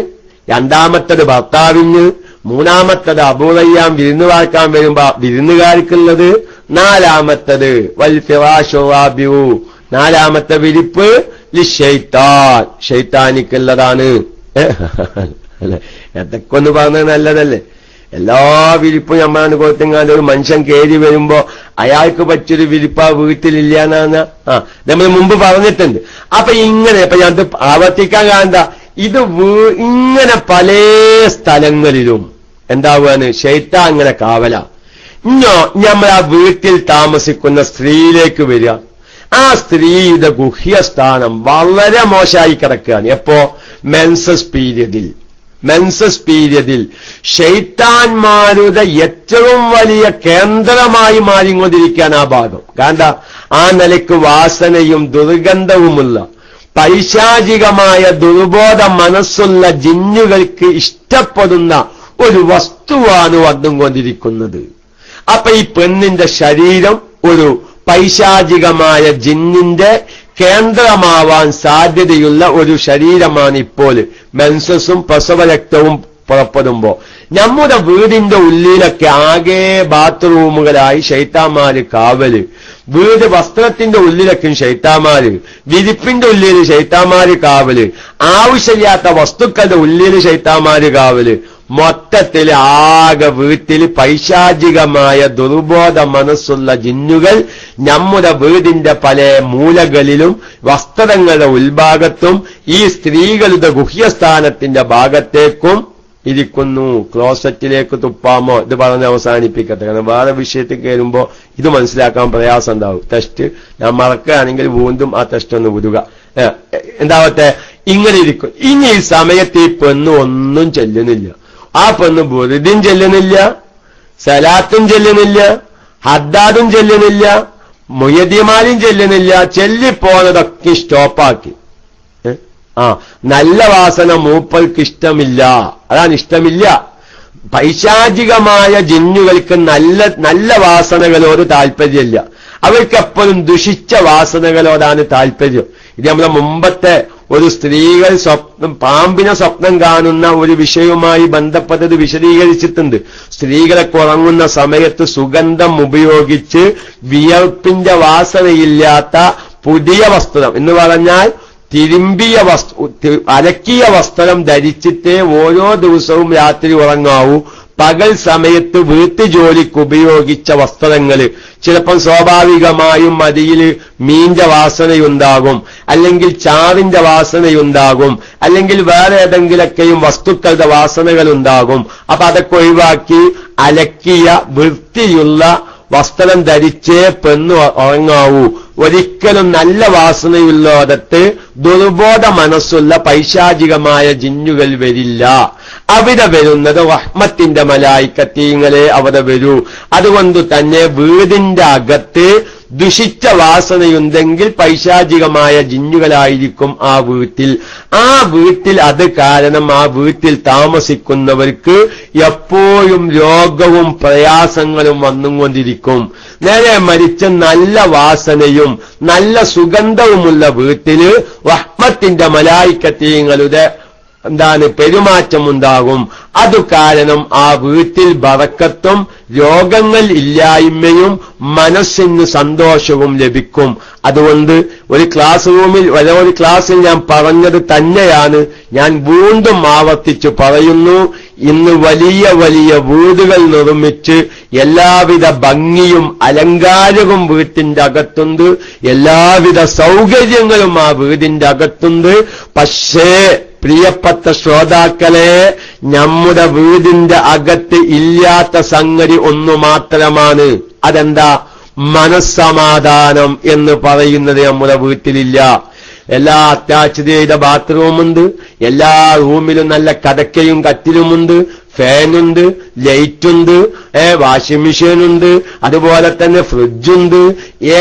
രണ്ടാമത്തത് ഭർത്താവിന്, മൂന്നാമത്തത് അബൂറയ്യാൻ വിരുന്ന് വാർക്കാൻ വരുമ്പോ വിരുന്നുകാർക്കുള്ളത്, നാലാമത്തത് വൽ ഫിറാശുവാബിയു, നാലാമത്തെ വിരിപ്പ് ലിശൈത്താൻ, ശൈത്താനിക്കുള്ളതാണ്. എതൊക്കെ ഒന്ന് പറഞ്ഞത് നല്ലതല്ലേ? എല്ലാ വിരിപ്പും നമ്മളാണ് കൊടുത്തെങ്ങാണ്ട് ഒരു മനുഷ്യൻ കയറി വരുമ്പോ അയാൾക്ക് പറ്റിയൊരു വിരിപ്പാ വീട്ടിലില്ല എന്നാണ് നമ്മൾ മുമ്പ് പറഞ്ഞിട്ടുണ്ട്. അപ്പൊ ഇങ്ങനെ ഇപ്പൊ ഞാൻ ആവർത്തിക്കാൻ കാണണ്ട, ഇത് ഇങ്ങനെ പല സ്ഥലങ്ങളിലും എന്താവുകയാണ്, ശൈത്താൻ അങ്ങനെ കാവല. ഇന്നോ നമ്മൾ ആ വീട്ടിൽ താമസിക്കുന്ന സ്ത്രീയിലേക്ക് വരിക, ആ സ്ത്രീയുടെ ഗുഹ്യസ്ഥാനം വളരെ മോശമായി കിടക്കുകയാണ്. എപ്പോ? മെൻസസ് പീരിയഡിൽ ശൈത്താന്മാരുടെ ഏറ്റവും വലിയ കേന്ദ്രമായി മാറിക്കൊണ്ടിരിക്കുകയാണ് ആ ഭാഗം. കാരണം ആ നിലയ്ക്ക് വാസനയും ദുർഗന്ധവുമുള്ള പൈശാചികമായ ദുർബോധ മനസ്സുള്ള ജിന്നുകൾക്ക് ഇഷ്ടപ്പെടുന്ന ഒരു വസ്തുവാണ് വന്നുകൊണ്ടിരിക്കുന്നത്. അപ്പൊ ഈ പെണ്ണിന്റെ ശരീരം ഒരു പൈശാചികമായ ജിന്നിന്റെ കേന്ദ്രമാവാൻ സാധ്യതയുള്ള ഒരു ശരീരമാണ് ഇപ്പോൾ മെൻസസും പ്രസവരക്തവും പുറപ്പെടുമ്പോ. നമ്മുടെ വീടിന്റെ ഉള്ളിലൊക്കെ ആകെ ബാത്റൂമുകളായി ശൈത്താന്മാര് കാവല്, വീട് വസ്ത്രത്തിന്റെ ഉള്ളിലൊക്കെ ശൈത്താന്മാര്, വിരിപ്പിന്റെ ഉള്ളിൽ ശൈത്താന്മാര് കാവല്, ആവശ്യമില്ലാത്ത വസ്തുക്കളുടെ ഉള്ളിൽ ശൈത്താന്മാര് കാവല്. മൊത്തത്തിൽ ആകെ വീട്ടിൽ പൈശാചികമായ ദുർബോധ മനസ്സുള്ള ജിന്നുകൾ നമ്മുടെ വീടിന്റെ പല മൂലകളിലും വസ്ത്രങ്ങളുടെ ഉൾഭാഗത്തും ഈ സ്ത്രീകളുടെ ഗുഹ്യസ്ഥാനത്തിന്റെ ഭാഗത്തേക്കും ഇരിക്കുന്നു. ക്ലോസറ്റിലേക്ക് തുപ്പാമോ? ഇത് പറഞ്ഞ് അവസാനിപ്പിക്കട്ടെ, കാരണം വേറെ വിഷയത്തിൽ കയറുമ്പോ ഇത് മനസ്സിലാക്കാൻ പ്രയാസം ഉണ്ടാവും. ടെസ്റ്റ് ഞാൻ മറക്കുകയാണെങ്കിൽ വീണ്ടും ആ ടെസ്റ്റ് ഒന്ന് വിടുക. എന്താവട്ടെ, ഇങ്ങനെ ഇരിക്കും. ഇനി ഈ സമയത്ത് ഈ പെണ്ണ് ഒന്നും ചെല്ലുന്നില്ല. ആ പെണ്ണ് ബുറുദിൻ ചെല്ലുന്നില്ല, സലാത്തും ചെല്ലുന്നില്ല, ഹദ്ദാദും ചെല്ലുന്നില്ല, മുയദിമാലും ചെല്ലുന്നില്ല. ചെല്ലിപ്പോന്നതൊക്കെ സ്റ്റോപ്പാക്കി. നല്ല വാസന മൂപ്പർക്ക് ഇഷ്ടമില്ല. അതാണ് ഇഷ്ടമില്ല. പൈശാചികമായ ജിന്നുകൾക്ക് നല്ല വാസനകളോട് താല്പര്യമില്ല. അവർക്ക് എപ്പോഴും ദുഷിച്ച വാസനകളോടാണ് താല്പര്യം. ഇത് നമ്മളെ മുമ്പത്തെ ഒരു സ്ത്രീകൾ പാമ്പിനെ സ്വപ്നം കാണുന്ന ഒരു വിഷയവുമായി ബന്ധപ്പെട്ടത് വിശദീകരിച്ചിട്ടുണ്ട്. സ്ത്രീകളൊക്കെ ഉറങ്ങുന്ന സമയത്ത് സുഗന്ധം ഉപയോഗിച്ച് വിയർപ്പിന്റെ വാസനയില്ലാത്ത പുതിയ വസ്ത്രം എന്ന് പറഞ്ഞാൽ തിരുമ്പിയ അലക്കിയ വസ്ത്രം ധരിച്ചിട്ടേ ഓരോ ദിവസവും രാത്രി ഉറങ്ങാവൂ. പകൽ സമയത്ത് വീട്ടുജോലിക്ക് ഉപയോഗിച്ച വസ്ത്രങ്ങള് ചിലപ്പം സ്വാഭാവികമായും അതിൽ മീന്റെ വാസനയുണ്ടാകും, അല്ലെങ്കിൽ ചാറിന്റെ വാസനയുണ്ടാകും, അല്ലെങ്കിൽ വേറെ ഏതെങ്കിലൊക്കെയും വസ്തുക്കളുടെ വാസനകളുണ്ടാകും. അപ്പൊ അതൊക്കെ ഒഴിവാക്കി അലക്കിയ വൃത്തിയുള്ള വസ്ത്രം ധരിച്ചേ പെണ്ണ് ഉറങ്ങാവൂ. ഒരിക്കലും നല്ല വാസനയുള്ളടത്ത് ദുർബോധ മനസ്സുള്ള പൈശാചികമായ ജിന്നുകൾ വരില്ല. അവിടെ വരുന്നത് റഹ്മത്തിന്റെ മലായിക്കത്തീങ്ങളെ അവിടെ വരൂ. അതുകൊണ്ട് തന്നെ വീടിന്റെ അകത്ത് ദുഷിച്ച വാസനയുണ്ടെങ്കിൽ പൈശാചികമായ ജിന്നുകളായിരിക്കും ആ വീട്ടിൽ. ആ വീട്ടിൽ അത് കാരണം ആ വീട്ടിൽ താമസിക്കുന്നവർക്ക് എപ്പോഴും രോഗവും പ്രയാസങ്ങളും വന്നുകൊണ്ടിരിക്കും. നേരെ മറിച്ച് നല്ല വാസനയും നല്ല സുഗന്ധവുമുള്ള വീട്ടില് റഹ്മത്തിന്റെ മലായിക്കത്തീങ്ങളുടെ പെരുമാറ്റമുണ്ടാകും. അത് കാരണം ആ വീട്ടിൽ ബറക്കത്തും രോഗങ്ങൾ ഇല്ലായ്മയും മനസ്സിന് സന്തോഷവും ലഭിക്കും. അതുകൊണ്ട് ഒരു ക്ലാസ്സിൽ ഞാൻ പറഞ്ഞത് തന്നെയാണ് ഞാൻ വീണ്ടും ആവർത്തിച്ചു പറയുന്നു. ഇന്ന് വലിയ വലിയ വീടുകൾ നിർമ്മിച്ച് എല്ലാവിധ ഭംഗിയും അലങ്കാരവും വീട്ടിന്റെ അകത്തുണ്ട്, എല്ലാവിധ സൗകര്യങ്ങളും ആ വീടിന്റെ അകത്തുണ്ട്. പക്ഷേ പ്രിയപ്പെട്ട ശ്രോതാക്കളെ, നമ്മുടെ വീടിന്റെ അകത്ത് ഇല്ലാത്ത സംഗതി ഒന്നു മാത്രമാണ്. അതെന്താ? മനസ്സമാധാനം എന്ന് പറയുന്നത് നമ്മുടെ വീട്ടിലില്ല. എല്ലാ അറ്റാച്ച് ചെയ്ത ബാത്റൂമുണ്ട്, എല്ലാ റൂമിലും നല്ല കടക്കയും കട്ടിലുമുണ്ട്, ഫാനുണ്ട്, ലൈറ്റുണ്ട്, വാഷിംഗ് മെഷീനുണ്ട്, അതുപോലെ തന്നെ ഫ്രിഡ്ജുണ്ട്.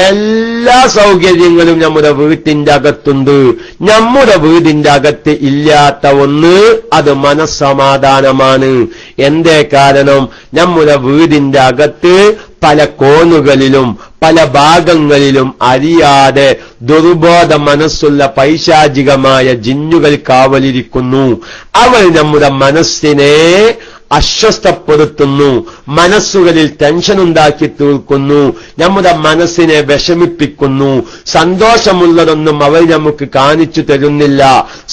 എല്ലാ സൗകര്യങ്ങളും നമ്മുടെ വീട്ടിന്റെ അകത്തുണ്ട്. നമ്മുടെ വീടിന്റെ അകത്ത് ഇല്ലാത്ത ഒന്ന് അത് മനസ്സമാധാനമാണ്. എന്തേ കാരണം? നമ്മുടെ വീടിന്റെ അകത്ത് പല കോണുകളിലും പല ഭാഗങ്ങളിലും അറിയാതെ ദുർബോധ മനസ്സുള്ള പൈശാചികമായ ജിന്നുകൾ കാവലിരിക്കുന്നു. അവർ നമ്മുടെ മനസ്സിനെ അസ്വസ്ഥപ്പെടുത്തുന്നു, മനസ്സുകളിൽ ടെൻഷൻ ഉണ്ടാക്കി തീർക്കുന്നു, നമ്മുടെ മനസ്സിനെ വിഷമിപ്പിക്കുന്നു. സന്തോഷമുള്ളതൊന്നും അവർ നമുക്ക് കാണിച്ചു തരുന്നില്ല.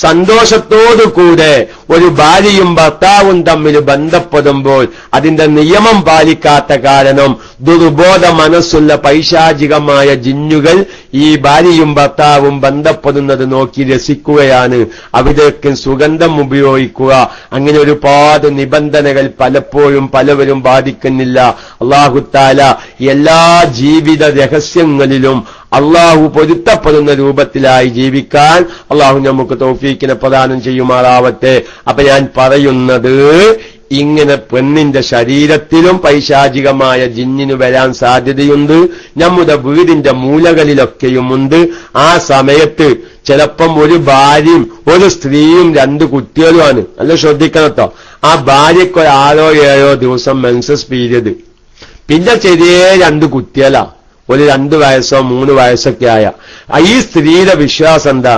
സന്തോഷത്തോടുകൂടെ ഒരു ഭാര്യയും ഭർത്താവും തമ്മിൽ ബന്ധപ്പെടുമ്പോൾ അതിന്റെ നിയമം പാലിക്കാത്ത കാരണം ദുർബോധ മനസ്സുള്ള പൈശാചികമായ ജിന്നുകൾ ഈ ഭാര്യയും ഭർത്താവും ബന്ധപ്പെടുന്നത് നോക്കി രസിക്കുകയാണ്. അവിടേക്ക് സുഗന്ധം ഉപയോഗിക്കുക, അങ്ങനെ ഒരുപാട് നിബന്ധനകൾ പലപ്പോഴും പലവരും ബാധിക്കുന്നില്ല. അല്ലാഹു തആല എല്ലാ ജീവിത രഹസ്യങ്ങളിലും അള്ളാഹു പൊരുത്തപ്പെടുന്ന രൂപത്തിലായി ജീവിക്കാൻ അള്ളാഹു നമുക്ക് തൗഫീക്കിനെ പ്രദാനം ചെയ്യുമാറാവട്ടെ. അപ്പൊ ഞാൻ പറയുന്നത്, ഇങ്ങനെ പെണ്ണിന്റെ ശരീരത്തിലും പൈശാചികമായ ജിന്നിന് വരാൻ സാധ്യതയുണ്ട്. നമ്മുടെ വീടിന്റെ മൂലകളിലൊക്കെയുമുണ്ട്. ആ സമയത്ത് ചിലപ്പം ഒരു ഭാര്യയും ഒരു സ്ത്രീയും 2 കുട്ടികളുമാണ്. നല്ല ശ്രദ്ധിക്കണം കേട്ടോ. ആ ഭാര്യയ്ക്ക് 6 or 7 ദിവസം മെൻസസ് പീരിയഡ്, പിന്നെ ചെറിയ 2 കുട്ടികളാ, ഒരു 2 വയസ്സോ 3 വയസ്സൊക്കെ ആയ. ഈ സ്ത്രീയുടെ വിശ്വാസം എന്താ?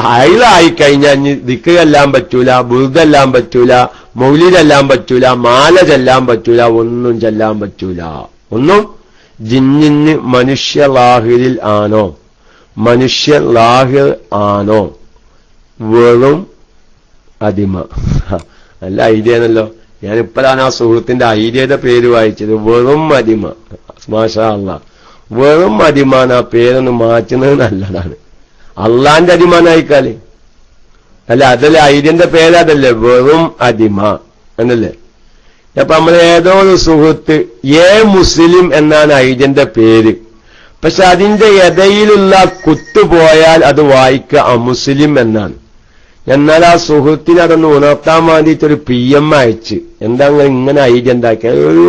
ഹൈലായിക്കഴിഞ്ഞാൽ ഇനി ദിക്റെല്ലാം പറ്റൂല, ബുർദെല്ലാം പറ്റൂല, മൗലിദെല്ലാം പറ്റൂല, മാല ചെല്ലാൻ പറ്റൂല, ഒന്നും ചെല്ലാൻ പറ്റൂല. ഒന്നും ജിന്നിന് മനുഷ്യ ലാഹിറിൽ ആണോ? മനുഷ്യ ലാഹിർ ആണോ? വെറും അടിമ. നല്ല ഐഡിയ ആണല്ലോ. ഞാനിപ്പോഴാണ് ആ സുഹൃത്തിന്റെ ഐഡിയയുടെ പേര് വായിച്ചത്. വെറും അടിമ. മാഷാ അല്ലാഹ്. വെറും അടിമാൻ. ആ പേരൊന്ന് മാറ്റുന്നത് നല്ലതാണ്. അള്ളാന്റെ അടിമാനായിക്കാല് അല്ല, അതല്ലേ ഐഡിയന്റെ പേരതല്ലേ, വെറും അടിമ എന്നല്ലേ. അപ്പൊ നമ്മൾ ഏതോ ഒരു സുഹൃത്ത് മുസ്ലിം എന്നാണ് ഐഡിയന്റെ പേര്. പക്ഷെ അതിന്റെ ഇടയിലുള്ള കുത്തുപോയാൽ അത് വായിക്കുക അമുസ്ലിം എന്നാണ്. എന്നാൽ ആ സുഹൃത്തിന് അതൊന്ന് ഉണർത്താൻ വേണ്ടിയിട്ടൊരു PM അയച്ച്, എന്താ ഇങ്ങനെ ഐഡിയ ഉണ്ടാക്കിയ ഒരു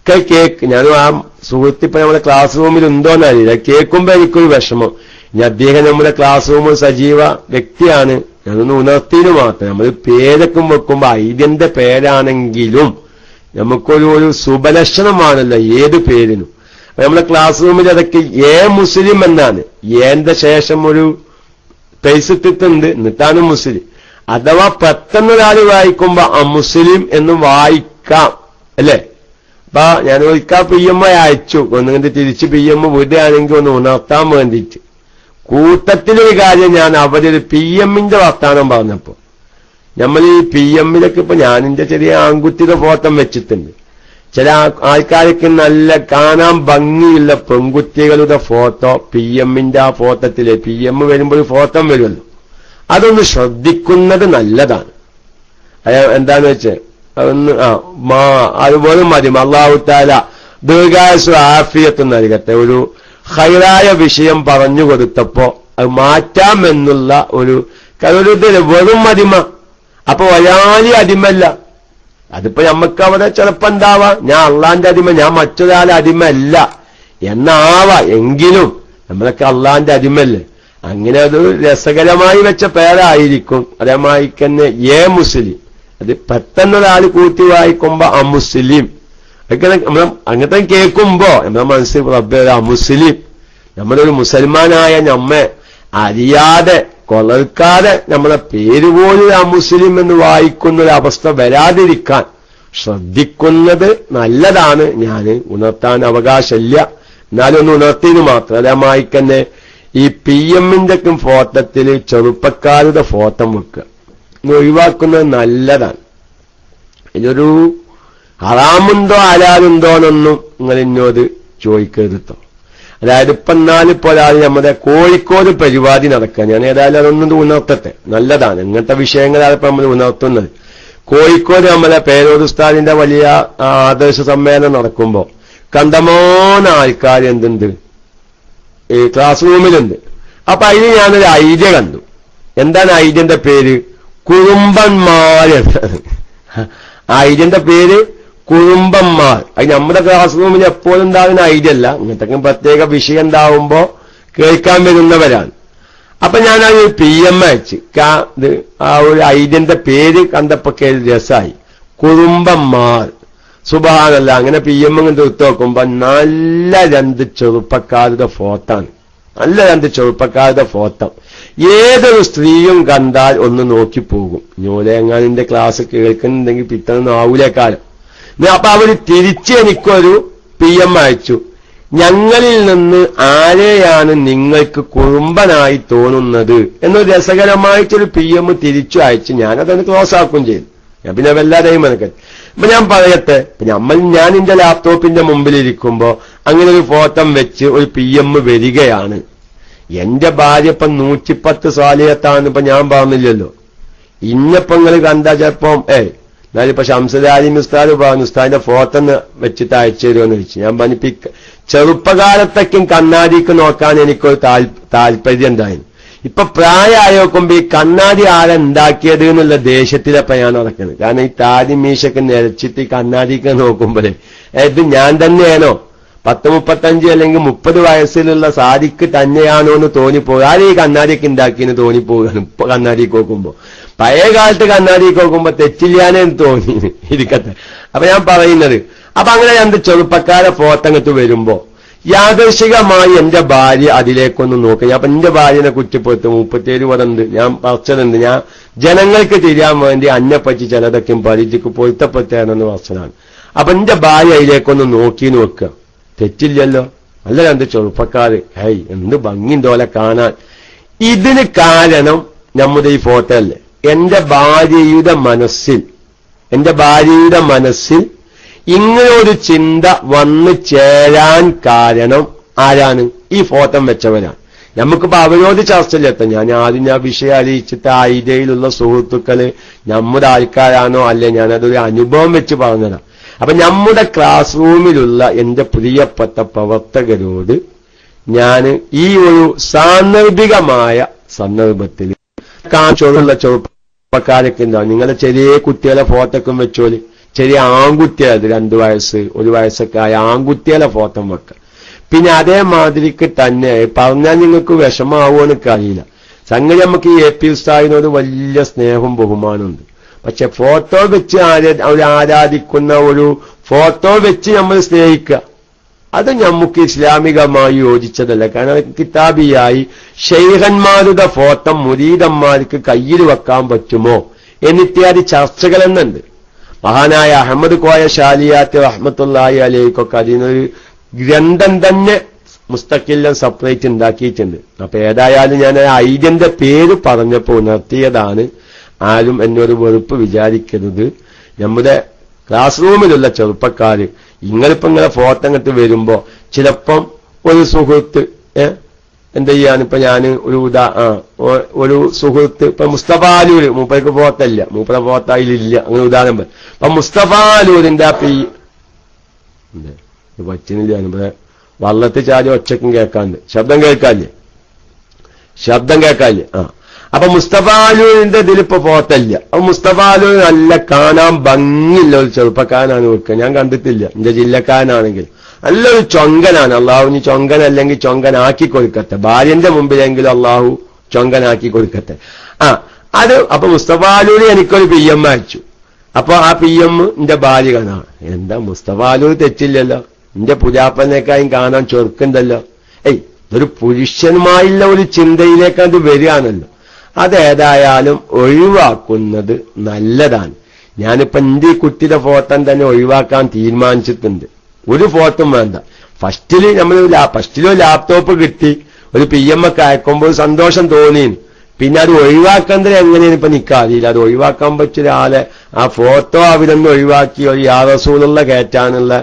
കേക്ക്. ഞാനും ആ സുഹൃത്ത് ഇപ്പൊ നമ്മുടെ ക്ലാസ് റൂമിൽ ഉണ്ടോന്നറിയില്ല. കേൾക്കുമ്പോ എനിക്കൊരു വിഷമം. ഇനി അദ്ദേഹം നമ്മുടെ ക്ലാസ് റൂമിൽ സജീവ വ്യക്തിയാണ്. ഞാനൊന്ന് ഉണർത്തിന് മാത്രം. നമ്മൾ പേരൊക്കെ വെക്കുമ്പോ ഐഡിയന്റെ പേരാണെങ്കിലും നമുക്കൊരു ശുഭലക്ഷണമാണല്ലോ ഏത് പേരിനും. നമ്മുടെ ക്ലാസ് റൂമിൽ അതൊക്കെ മുസ്ലിം എന്നാണ്. ഏന്റെ ശേഷം ഒരു പേസ് ഇട്ടിട്ടുണ്ട്, എന്നിട്ടാണ് മുസ്ലിം. അഥവാ പെട്ടെന്നൊരാൾ വായിക്കുമ്പോ അമുസ്ലിം എന്ന് വായിക്കാം അല്ലേ. അപ്പൊ ഞാൻ ഒരിക്കൽ PM അയച്ചു, ഒന്നുകൊണ്ട് തിരിച്ച് PM വിടുകയാണെങ്കിൽ ഒന്ന് ഉണർത്താൻ വേണ്ടിയിട്ട്. കൂട്ടത്തിലൊരു കാര്യം, ഞാൻ അവരൊരു PMന്റെ വർത്താനം പറഞ്ഞപ്പോ, നമ്മൾ ഈ PMലൊക്കെ ഇപ്പൊ ഞാനിന്റെ ചെറിയ ആൺകുട്ടിയുടെ ഫോട്ടോ വെച്ചിട്ടുണ്ട്. ചില ആൾക്കാർക്ക് നല്ല കാണാൻ ഭംഗിയുള്ള പെൺകുട്ടികളുടെ ഫോട്ടോ PMന്റെ ആ ഫോട്ടത്തില് PM വരുമ്പോൾ ഫോട്ടോ വരുമല്ലോ, അതൊന്ന് ശ്രദ്ധിക്കുന്നത് നല്ലതാണ്. എന്താന്ന് വെച്ച് അതൊന്ന് അതുപോലെ മതി. അല്ലാഹു തആല ദീർഘായുസ്സും ആഫിയത്തും നൽകട്ടെ. ഒരു ഖൈറായ വിഷയം പറഞ്ഞു കൊടുത്തപ്പോ അത് മാറ്റാമെന്നുള്ള ഒരു വെറും അടിമ. അപ്പൊ വലിയ അടിമല്ല. അതിപ്പോ നമുക്ക് അവിടെ ചിലപ്പോ എന്താവാ, ഞാൻ അള്ളാന്റെ അടിമ, ഞാൻ മറ്റൊരാളെ അടിമല്ല എന്നാവാ. എങ്കിലും നമ്മളൊക്കെ അള്ളാന്റെ അടിമല്ലേ. അങ്ങനെ അത് രസകരമായി വെച്ച പേരായിരിക്കും. അതേമായി തന്നെ മുസ്ലിം. അത് പെട്ടെന്നൊരാൾ കൂട്ടി വായിക്കുമ്പോ അമുസ്ലിം അങ്ങനത്തെ കേൾക്കുമ്പോ നമ്മുടെ മനസ്സിൽ റബ്ബേ അമുസ്ലിം, നമ്മളൊരു മുസൽമാനായ നമ്മെ അറിയാതെ കൊളർക്കാതെ നമ്മളെ പേര് പോലും അമുസ്ലിം എന്ന് വായിക്കുന്ന ഒരു അവസ്ഥ വരാതിരിക്കാൻ ശ്രദ്ധിക്കുന്നത് നല്ലതാണ്. ഞാൻ ഉണർത്താൻ അവകാശമില്ല, എന്നാലും ഒന്ന് ഉണർത്തിന്ന് മാത്രം. അതേമായി തന്നെ ഈ PMന്റെ ഫോട്ടത്തില് ചെറുപ്പക്കാരുടെ ഫോട്ടോ വെക്കുക ഒഴിവാക്കുന്നത് നല്ലതാണ്. ഇതൊരു ഹറാമുണ്ടോ ഹലാലുണ്ടോ എന്നൊന്നും നിങ്ങൾ എന്നോട് ചോദിക്കരുതോ. അതായത് ഇപ്പൊ എന്നാലിപ്പോ ഒരാൾ നമ്മുടെ കോഴിക്കോട് പരിപാടി നടക്കുക, ഞാൻ ഏതായാലും അതൊന്നും ഉണർത്തട്ടെ, നല്ലതാണ്. ഇങ്ങനത്തെ വിഷയങ്ങളാണ് ഇപ്പൊ നമ്മൾ ഉണർത്തുന്നത്. കോഴിക്കോട് നമ്മളെ പേരോട് ഉസ്താദിന്റെ വലിയ ആദർശ സമ്മേളനം നടക്കുമ്പോ കണ്ടമാന ആൾക്കാർ എന്തുണ്ട് ഈ ക്ലാസ് റൂമിലുണ്ട്. അപ്പൊ അതിന് ഞാനൊരു ഐഡിയ കണ്ടു. എന്താണ് ഐഡിയന്റെ പേര്? കുറുമ്പന്മാർ. ഐഡിയന്റെ പേര് കുറുമ്പന്മാർ. അത് നമ്മുടെ ക്ലാസ് റൂമിൽ എപ്പോഴും ഉണ്ടാകുന്ന ഐഡിയ അല്ല, ഇങ്ങനത്തെ പ്രത്യേക വിഷയം ഉണ്ടാവുമ്പോ കേൾക്കാൻ വരുന്നവരാണ്. അപ്പൊ ഞാൻ ആ ഒരു PM അയച്ച് ആ ഒരു ഐഡിയന്റെ പേര് കണ്ടപ്പോ രസമായി, കുറുമ്പന്മാർ. സുബ്ഹാനല്ലാഹ്. അങ്ങനെ PM കൊണ്ട് എടുത്തു നോക്കുമ്പോ നല്ല 2 ചെറുപ്പക്കാരുടെ ഫോട്ടാണ്. നല്ല 2 ചെറുപ്പക്കാരുടെ ഫോട്ടോ. ഏതൊരു സ്ത്രീയും കണ്ടാൽ ഒന്ന് നോക്കിപ്പോകും. ഞോലെങ്ങാനിന്റെ ക്ലാസ് കേൾക്കുന്നുണ്ടെങ്കിൽ പിറ്റേന്ന് ആവൂലേക്കാലം. അപ്പൊ അവര് തിരിച്ച് എനിക്കൊരു PM അയച്ചു, ഞങ്ങളിൽ നിന്ന് ആരെയാണ് നിങ്ങൾക്ക് കുറുമ്പനായി തോന്നുന്നത് എന്നൊരു രസകരമായിട്ടൊരു PM തിരിച്ചു അയച്ചു. ഞാനതൊന്ന് ക്ലോസ് ആക്കുകയും ചെയ്തു. ഞാൻ പിന്നെ വല്ലാതെയും മനക്കറ്റ്. അപ്പൊ ഞാൻ പറയട്ടെ, ഞാൻ എന്റെ ലാപ്ടോപ്പിന്റെ മുമ്പിലിരിക്കുമ്പോ അങ്ങനെ ഒരു ഫോട്ടോ വെച്ച് ഒരു PM വരികയാണ്. എന്റെ ഭാര്യ ഇപ്പം 110 സ്വാലിഹത്താണ് ഇപ്പൊ ഞാൻ പറഞ്ഞില്ലല്ലോ. ഇന്നപ്പോ നിങ്ങൾ കണ്ടാ ചിലപ്പം എന്നാലിപ്പോ ഷംസുലാലിം ഉസ്താദ് പറഞ്ഞു ഉസ്താദിന്റെ ഫോട്ടോ വെച്ചിട്ട് അയച്ചു തരുമെന്ന് ചോദിച്ചു. ഞാൻ പറഞ്ഞു ചെറുപ്പകാലത്തേക്കും കണ്ണാടിക്ക് നോക്കാൻ എനിക്കൊരു താല്പര്യം ഉണ്ടായിരുന്നു. ഇപ്പൊ പ്രായമായി നോക്കുമ്പോ ഈ കണ്ണാടി ആരെ ഉണ്ടാക്കിയത് എന്നുള്ള ദേഷ്യത്തിലപ്പോ ഞാൻ നടക്കുന്നത്. കാരണം ഈ താടി മീശൊക്കെ നിരച്ചിട്ട് ഈ കണ്ണാടിക്ക് നോക്കുമ്പോഴേ ഇത് ഞാൻ തന്നെയാണോ 10-35 അല്ലെങ്കിൽ 30 വയസ്സിലുള്ള സാദിക്ക് തന്നെയാണോ എന്ന് തോന്നിപ്പോകും. ആരും ഈ കണ്ണാടിയൊക്കെ ഉണ്ടാക്കിയെന്ന് തോന്നിപ്പോകുകയാണ് ഇപ്പൊ കണ്ണാടിക്ക് നോക്കുമ്പോ. പഴയ കാലത്ത് കണ്ണാടിക്ക് നോക്കുമ്പോ തെറ്റില്ലാനേ തോന്നി ഇരിക്കട്ടെ. അപ്പൊ ഞാൻ പറയുന്നത്, അപ്പൊ അങ്ങനെ 2 ചെറുപ്പക്കാരെ ഫോട്ടങ്ങത്ത് വരുമ്പോ യാദൃശികമായി എന്റെ ഭാര്യ അതിലേക്കൊന്ന് നോക്കുക. അപ്പൊ എന്റെ ഭാര്യനെ കുറ്റപ്പെടുത്തും. 37 വരണ്ട് ഞാൻ പറച്ചതുണ്ട്. ഞാൻ ജനങ്ങൾക്ക് തിരിയാൻ വേണ്ടി അന്നെപ്പറ്റി ചിലതൊക്കെ പരിചയക്ക് പൊരുത്തപ്പെട്ടാണെന്ന് പറച്ചതാണ്. അപ്പൊ എന്റെ ഭാര്യ അതിലേക്കൊന്ന് നോക്കി നോക്കുക. തെറ്റില്ലല്ലോ. നല്ല 2 ചെറുപ്പക്കാര്. എന്ത് ഭംഗിന്തോലെ കാണാൻ. ഇതിന് കാരണം നമ്മുടെ ഈ ഫോട്ടോ അല്ലേ. എന്റെ ഭാര്യയുടെ മനസ്സിൽ ഇങ്ങനെ ഒരു ചിന്ത വന്നു ചേരാൻ കാരണം ആരാണ്? ഈ ഫോട്ടോ വെച്ചവരാണ്. നമുക്കിപ്പോ അവരോട് ചർച്ചയിലെത്താം. ഞാൻ ആദ്യം വിഷയം അറിയിച്ചിട്ട് ആ ഐഡിയയിലുള്ള സുഹൃത്തുക്കള് നമ്മുടെ ആൾക്കാരാണോ അല്ലെ ഞാനതൊരു അനുഭവം വെച്ച് പറഞ്ഞതാണ്. അപ്പൊ നമ്മുടെ ക്ലാസ് റൂമിലുള്ള എന്റെ പ്രിയപ്പെട്ട പ്രവർത്തകരോട് ഞാൻ ഈ ഒരു സാന്ദർഭികമായ സന്ദർഭത്തിൽ കാണിച്ചുള്ള ചെറുപ്പക്കാരൊക്കെ ഉണ്ടാവും. നിങ്ങളെ ചെറിയ കുട്ടികളെ ഫോട്ടോക്കും വെച്ചോല്. ചെറിയ ആൺകുട്ടികളത് 2 വയസ്സ് 1 വയസ്സൊക്കെ ആയ ആൺകുട്ടികളെ ഫോട്ടോ വെക്കാം. പിന്നെ അതേമാതിരിക്ക് തന്നെ പറഞ്ഞാൽ നിങ്ങൾക്ക് വിഷമാവുമോ എന്നൊക്കെ അറിയില്ല. സംഗതി നമുക്ക് ഈ AP ഉസ്താദിനോട് വലിയ സ്നേഹവും ബഹുമാനമുണ്ട്. പക്ഷെ ഫോട്ടോ വെച്ച് ആരാധിക്കുന്ന ഒരു ഫോട്ടോ വെച്ച് നമ്മൾ സ്നേഹിക്കുക, അത് നമുക്ക് ഇസ്ലാമികമായി യോജിച്ചതല്ല. കാരണം കിതാബിയായി ശൈഖന്മാരുടെ ഫോട്ടോ മുരീദന്മാർക്ക് കയ്യിൽ വെക്കാൻ പറ്റുമോ എന്നിത്യാദി ചർച്ചകൾ എന്നുണ്ട്. മഹാനായ അഹമ്മദ് കോയ ഷാലിയാത്ത് റഹ്മത്തുള്ളാഹി അലൈഹിക്കൊക്കെ അതിനൊരു ഗ്രന്ഥം തന്നെ മുസ്തഖില്ലം സെപ്പറേറ്റ് ഉണ്ടാക്കിയിട്ടുണ്ട്. അപ്പൊ ഏതായാലും ഞാൻ ഐഡിയന്റെ പേര് പറഞ്ഞപ്പോ ഉണർത്തിയതാണ്. ആരും എന്നോട് വെറുപ്പ് വിചാരിക്കരുത്. നമ്മുടെ ക്ലാസ് റൂമിലുള്ള ചെറുപ്പക്കാര് ഇങ്ങനെ ഫോട്ടോ അങ്ങോട്ട് വരുമ്പോ ചിലപ്പം ഒരു സുഹൃത്ത് എന്താ ചെയ്യാൻ, ഇപ്പൊ ഞാൻ ഒരു സുഹൃത്ത് ഇപ്പൊ മുസ്തഫാലൂര് മൂപ്പർക്ക് ഫോട്ടോ ഇല്ല, മൂപ്പര ഫോട്ടോ അതിലില്ല, അങ്ങനെ ഉദാഹരണം പറയും. അപ്പൊ മുസ്തഫാലൂരിന്റെ പറ്റുന്നില്ല, വള്ളത്തിൽ ചാരി ഒച്ചക്കും കേൾക്കാണ്ട് ശബ്ദം കേൾക്കാല്ലേ. അപ്പൊ മുസ്തഫാലൂരിന്റെ ഇതിലിപ്പോ ഫോട്ടോ ഇല്ല. അപ്പൊ മുസ്തഫാലൂർ നല്ല കാണാൻ ഭംഗിയില്ല ഒരു ചെറുപ്പക്കാരനാണ് വെക്കുക. ഞാൻ കണ്ടിട്ടില്ല, എന്റെ ജില്ലക്കാരനാണെങ്കിൽ നല്ലൊരു ചൊങ്കനാണ്. അള്ളാഹുവിന് ചൊങ്കൻ അല്ലെങ്കിൽ ചൊങ്കനാക്കി കൊടുക്കട്ടെ. ഭാര്യന്റെ മുമ്പിലെങ്കിലും അള്ളാഹു ചൊങ്കനാക്കി കൊടുക്കട്ടെ. അത് അപ്പൊ മുസ്തഫാലൂർ എനിക്കൊരു PM അയച്ചു. അപ്പൊ ആ PM എന്റെ ഭാര്യ കാണാം. എന്താ മുസ്തഫാലൂർ തെറ്റില്ലല്ലോ, എന്റെ പുരാപ്പനേക്കായും കാണാൻ ചൊറുക്കുണ്ടല്ലോ. ഇതൊരു പുരുഷനുമായുള്ള ഒരു ചിന്തയിലേക്ക് അത് വരികയാണല്ലോ. അതേതായാലും ഒഴിവാക്കുന്നത് നല്ലതാണ്. ഞാനിപ്പോ എന്റെ ഈ കുട്ടിയുടെ ഫോട്ടോ തന്നെ ഒഴിവാക്കാൻ തീരുമാനിച്ചിട്ടുണ്ട്. ഒരു ഫോട്ടോയും വേണ്ട. ഫസ്റ്റിലോ ലാപ്ടോപ്പ് കിട്ടി ഒരു PM ഒക്കെ അയക്കുമ്പോൾ സന്തോഷം തോന്നി. പിന്നെ അത് ഒഴിവാക്കുന്നത് എങ്ങനെയാണ് ഇപ്പൊ നിൽക്കാറിയില്ല. അത് ഒഴിവാക്കാൻ പറ്റിയ ആളെ ആ ഫോട്ടോ അവരൊന്ന് ഒഴിവാക്കി ഒരു യാ റസൂലുള്ള കയറ്റാനുള്ള